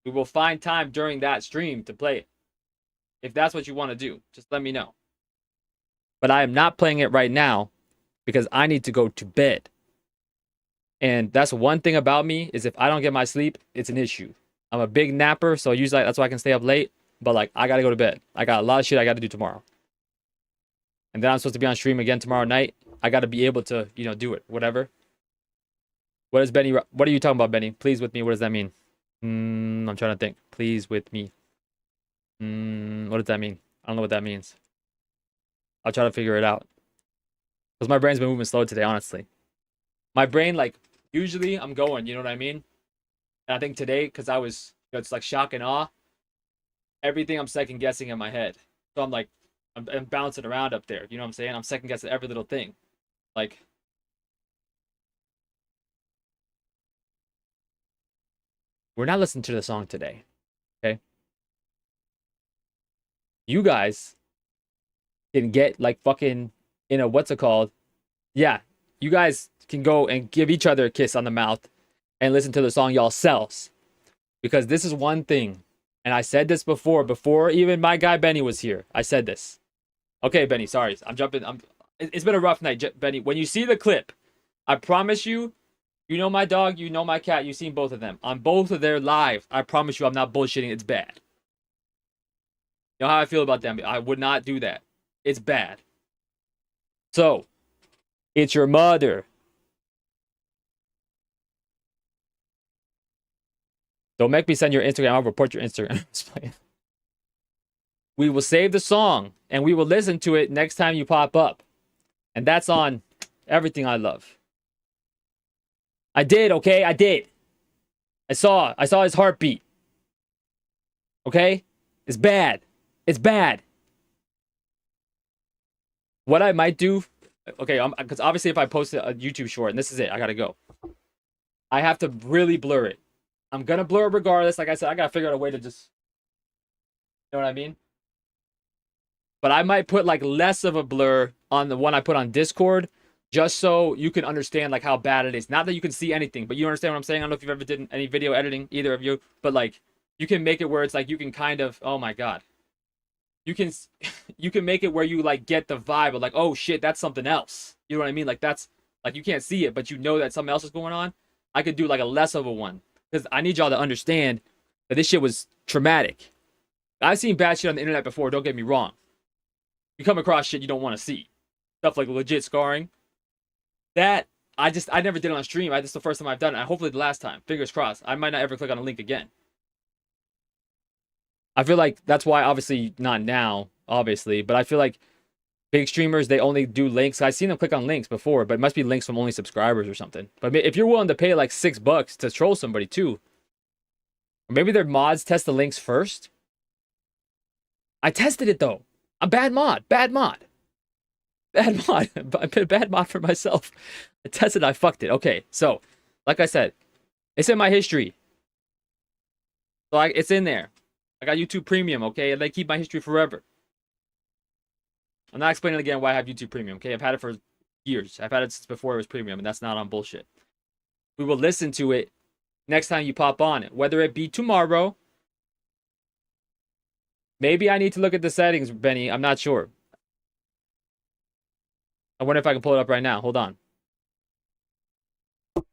We will find time during that stream to play it. If that's what you want to do, just let me know. But I am not playing it right now because I need to go to bed. And that's one thing about me is if I don't get my sleep, it's an issue. I'm a big napper, so usually that's why I can stay up late. But like, I gotta go to bed. I got a lot of shit I gotta do tomorrow. And then I'm supposed to be on stream again tomorrow night. I gotta be able to, do it. Whatever. What is Benny? What are you talking about, Benny? Please with me. What does that mean? I'm trying to think. Please with me. What does that mean? I don't know what that means. I'll try to figure it out. Because my brain's been moving slow today, honestly. My brain, like, usually I'm going, you know what I mean? And I think today, because I was, it's like shock and awe. Everything I'm second guessing in my head. So I'm like, I'm bouncing around up there. You know what I'm saying? I'm second guessing every little thing. Like, we're not listening to the song today. Okay? You guys can get like fucking, what's it called? Yeah. You guys can go and give each other a kiss on the mouth and listen to the song yourselves. Because this is one thing. And I said this before even my guy Benny was here. I said this. Okay, Benny, sorry. I'm jumping. It's been a rough night, Benny. When you see the clip, I promise you, you know my dog, you know my cat, you've seen both of them. On both of their lives, I promise you I'm not bullshitting. It's bad. You know how I feel about them. I would not do that. It's bad. So, it's your mother. Don't make me send your Instagram. I'll report your Instagram. We will save the song and we will listen to it next time you pop up. And that's on everything I love. I did, okay? I did. I saw his heartbeat. Okay? It's bad. It's bad. What I might do, okay, because obviously if I post a YouTube short, and this is it, I gotta go. I have to really blur it. I'm gonna blur it regardless. Like I said, I gotta figure out a way to just, you know what I mean? But I might put like less of a blur on the one I put on Discord, just so you can understand like how bad it is. Not that you can see anything, but you understand what I'm saying? I don't know if you've ever did any video editing, either of you, but like you can make it where it's like you can kind of, oh my god. You can make it where you like get the vibe of like, oh shit, that's something else. You know what I mean? Like that's like you can't see it, but you know that something else is going on. I could do like a less of a one. Because I need y'all to understand that this shit was traumatic. I've seen bad shit on the internet before, don't get me wrong. You come across shit you don't want to see. Stuff like legit scarring. That, I never did it on stream. This is the first time I've done it. Hopefully the last time. Fingers crossed. I might not ever click on a link again. I feel like that's why, obviously, not now, obviously, but I feel like big streamers, they only do links. I've seen them click on links before, but it must be links from only subscribers or something. But if you're willing to pay like $6 to troll somebody too, or maybe their mods test the links first. I tested it though. A bad mod. Bad mod for myself. I tested, I fucked it. Okay, so, like I said, it's in my history. So it's in there. I got YouTube Premium, okay? And they keep my history forever. I'm not explaining again why I have YouTube Premium, okay? I've had it for years. I've had it since before it was Premium, and that's not on bullshit. We will listen to it next time you pop on it, whether it be tomorrow. Maybe I need to look at the settings, Benny. I'm not sure. I wonder if I can pull it up right now. Hold on.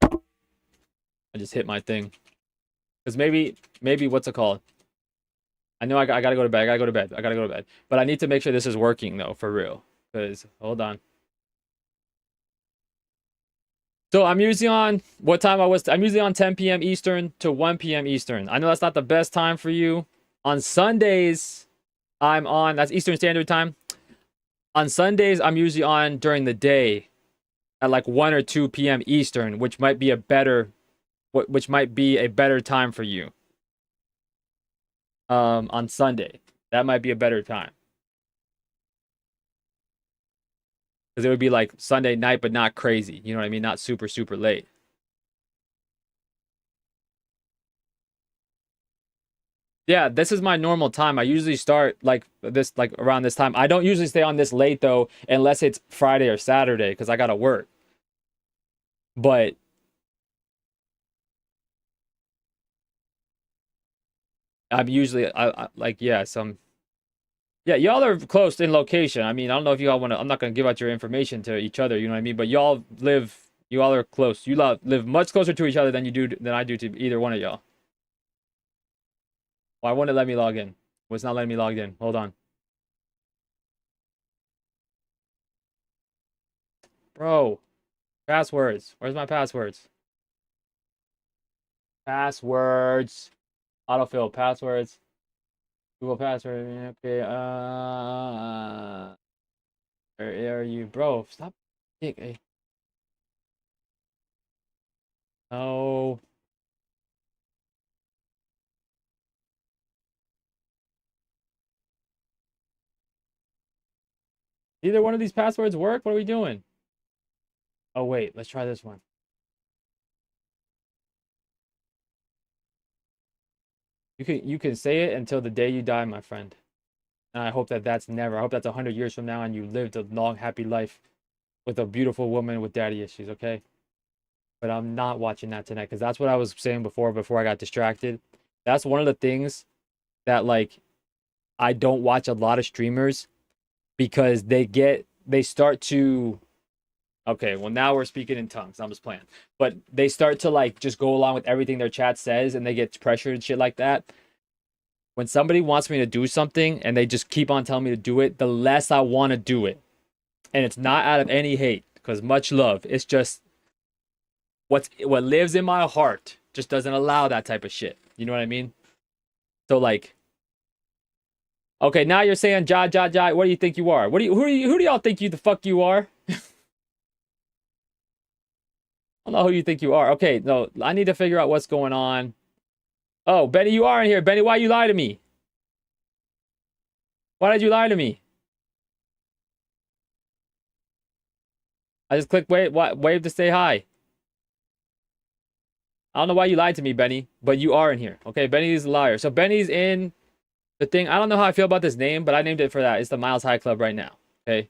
I just hit my thing. Because maybe, what's it called? I know I gotta go to bed. I gotta go to bed. But I need to make sure this is working, though, for real. Because, hold on. So I'm usually on, what time I'm usually on 10 p.m. Eastern to 1 p.m. Eastern. I know that's not the best time for you. On Sundays, I'm on, that's Eastern Standard Time. On Sundays, I'm usually on during the day at like 1 or 2 p.m. Eastern, which might be a better time for you. On Sunday. That might be a better time. Because it would be like Sunday night, but not crazy. You know what I mean? Not super, super late. Yeah, this is my normal time. I usually start like this, like around this time. I don't usually stay on this late though, unless it's Friday or Saturday, because I gotta work. But I'm usually I like yeah, some yeah, y'all are close in location. I mean, I don't know if y'all want to. I'm not gonna give out your information to each other. You know what I mean? But you all are close. You live much closer to each other than I do to either one of y'all. Why won't it let me log in? Well, it's not letting me log in. Hold on. Bro, passwords. Where's my passwords? Passwords. Autofill passwords. Google password. Okay. Where are you, bro? Stop. Oh. Either one of these passwords work? What are we doing? Oh wait, let's try this one. You can say it until the day you die, my friend. And I hope that that's never. I hope that's 100 years from now and you lived a long, happy life with a beautiful woman with daddy issues, okay? But I'm not watching that tonight because that's what I was saying before I got distracted. That's one of the things that like I don't watch a lot of streamers because they start to okay, well now we're speaking in tongues. I'm just playing. But they start to like just go along with everything their chat says and they get pressured and shit like that. When somebody wants me to do something and they just keep on telling me to do it, the less I want to do it. And it's not out of any hate, because much love. It's just what lives in my heart just doesn't allow that type of shit. You know what I mean? So like, okay, now you're saying ja. What do you think you are? Who do y'all think you the fuck you are? I don't know who you think you are. Okay, no, I need to figure out what's going on. Oh, Benny, you are in here. Benny, why you lie to me? Why did you lie to me? I just clicked wave to say hi. I don't know why you lied to me, Benny, but you are in here. Okay, Benny's a liar. So Benny's in the thing. I don't know how I feel about this name, but I named it for that. It's the Miles High Club right now. Okay.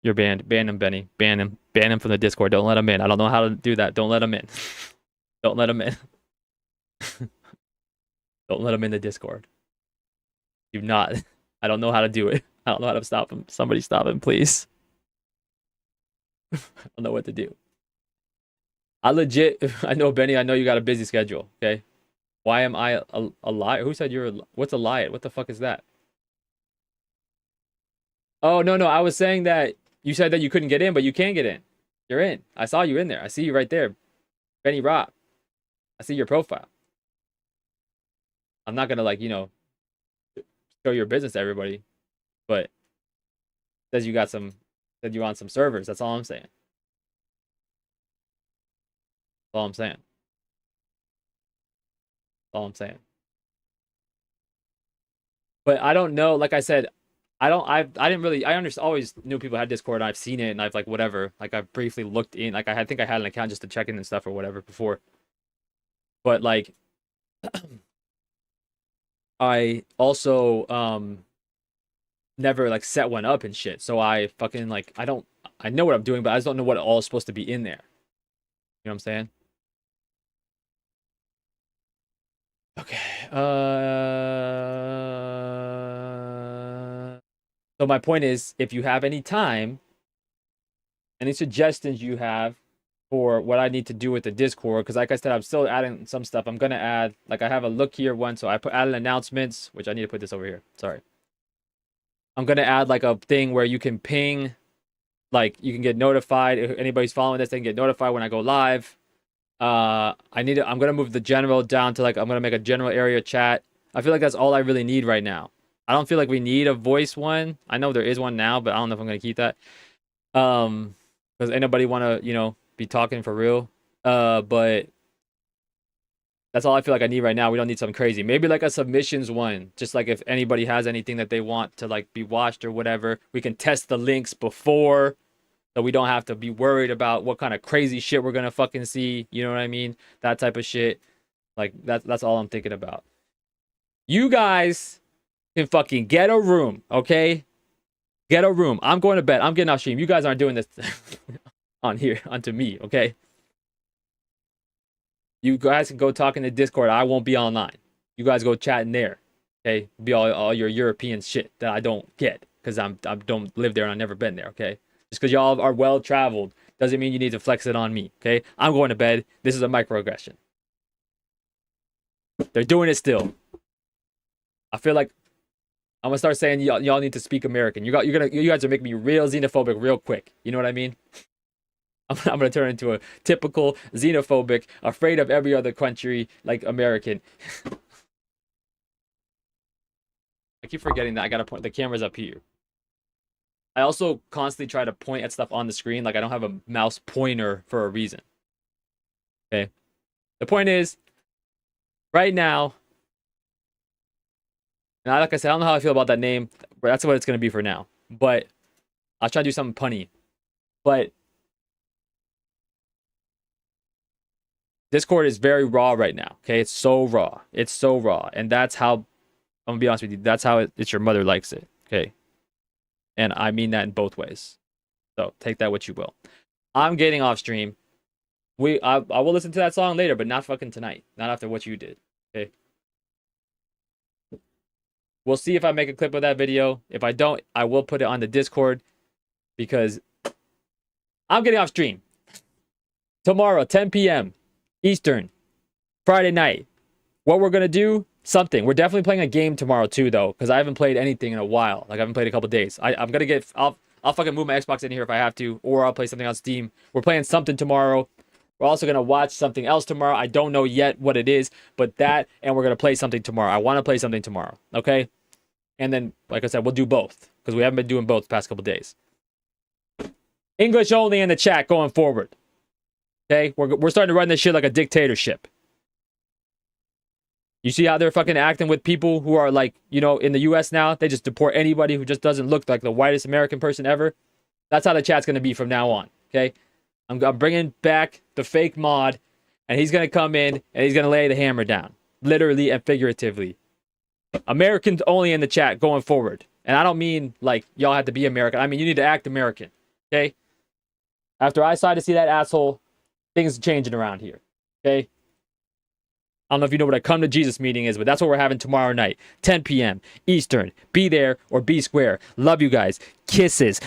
You're banned. Ban him, Benny. Ban him. Ban him from the Discord. Don't let him in. I don't know how to do that. Don't let him in. Don't let him in. Don't let him in the Discord. Do not. I don't know how to do it. I don't know how to stop him. Somebody stop him, please. I don't know what to do. I know, Benny, I know you got a busy schedule, okay? Why am I a liar? Who said what's a liar? What the fuck is that? Oh, no, I was saying that you said that you couldn't get in, but you can get in. You're in. I saw you in there. I see you right there. Benny Rob. I see your profile. I'm not gonna like, show your business to everybody, but says you said you're on some servers. That's all I'm saying. That's all I'm saying. That's all I'm saying. But I don't know, like I said, I always knew people had Discord and I've seen it and I've like whatever. Like I've briefly looked in, like I think I had an account just to check in and stuff or whatever before. But like I also never like set one up and shit. So I fucking like I know what I'm doing, but I just don't know what all is supposed to be in there. You know what I'm saying? Okay. So my point is, if you have any time, any suggestions you have for what I need to do with the Discord, because like I said, I'm still adding some stuff. I'm gonna add, like I have a look here one, so I added announcements, which I need to put this over here. Sorry. I'm gonna add like a thing where you can ping, like you can get notified if anybody's following this. They can get notified when I go live. I'm gonna move the general down to like I'm gonna make a general area chat. I feel like that's all I really need right now. I don't feel like we need a voice one. I know there is one now, but I don't know if I'm gonna keep that. Because anybody want to be talking for real. But that's all I feel like I need right now. We don't need something crazy. Maybe like a submissions one. Just like if anybody has anything that they want to like be watched or whatever, we can test the links before, so we don't have to be worried about what kind of crazy shit we're gonna fucking see. You know what I mean? That type of shit. Like that's all I'm thinking about. You guys can fucking get a room, okay? Get a room. I'm going to bed. I'm getting off stream. You guys aren't doing this on here onto me, okay? You guys can go talk in the Discord. I won't be online. You guys go chat in there, okay? Be all your European shit that I don't get because I don't live there and I've never been there, okay? Just because y'all are well traveled doesn't mean you need to flex it on me, okay? I'm going to bed. This is a microaggression. They're doing it still. I feel like I'm gonna start saying y'all need to speak American. You guys are making me real xenophobic real quick. You know what I mean? I'm gonna turn into a typical xenophobic, afraid of every other country like American. I keep forgetting that I gotta point the camera's up here. I also constantly try to point at stuff on the screen. Like I don't have a mouse pointer for a reason. Okay. The point is, right now, and like I said, I don't know how I feel about that name, but that's what it's going to be for now. But I'll try to do something punny. But Discord is very raw right now, okay? It's so raw. It's so raw. And that's how, I'm going to be honest with you, that's how it's your mother likes it, okay? And I mean that in both ways. So take that what you will. I'm getting off stream. I will listen to that song later, but not fucking tonight. Not after what you did, okay? We'll see if I make a clip of that video. If I don't, I will put it on the Discord because I'm getting off stream. Tomorrow, 10 p.m. Eastern, Friday night. What we're going to do? Something. We're definitely playing a game tomorrow too, though, because I haven't played anything in a while. Like, I haven't played a couple days. I'm going to get... I'll fucking move my Xbox in here if I have to, or I'll play something on Steam. We're playing something tomorrow. We're also going to watch something else tomorrow. I don't know yet what it is, but that, and we're going to play something tomorrow. I want to play something tomorrow, okay? And then, like I said, we'll do both, because we haven't been doing both the past couple days. English only in the chat going forward. Okay? We're starting to run this shit like a dictatorship. You see how they're fucking acting with people who are like, you know, in the U.S. now? They just deport anybody who just doesn't look like the whitest American person ever. That's how the chat's going to be from now on, okay? I'm bringing back the fake mod, and he's going to come in, and he's going to lay the hammer down. Literally and figuratively. Americans only in the chat going forward. And I don't mean, like, y'all have to be American. I mean, you need to act American, okay? After I decide to see that asshole, things are changing around here, okay? I don't know if you know what a come to Jesus meeting is, but that's what we're having tomorrow night, 10 p.m. Eastern. Be there or be square. Love you guys. Kisses.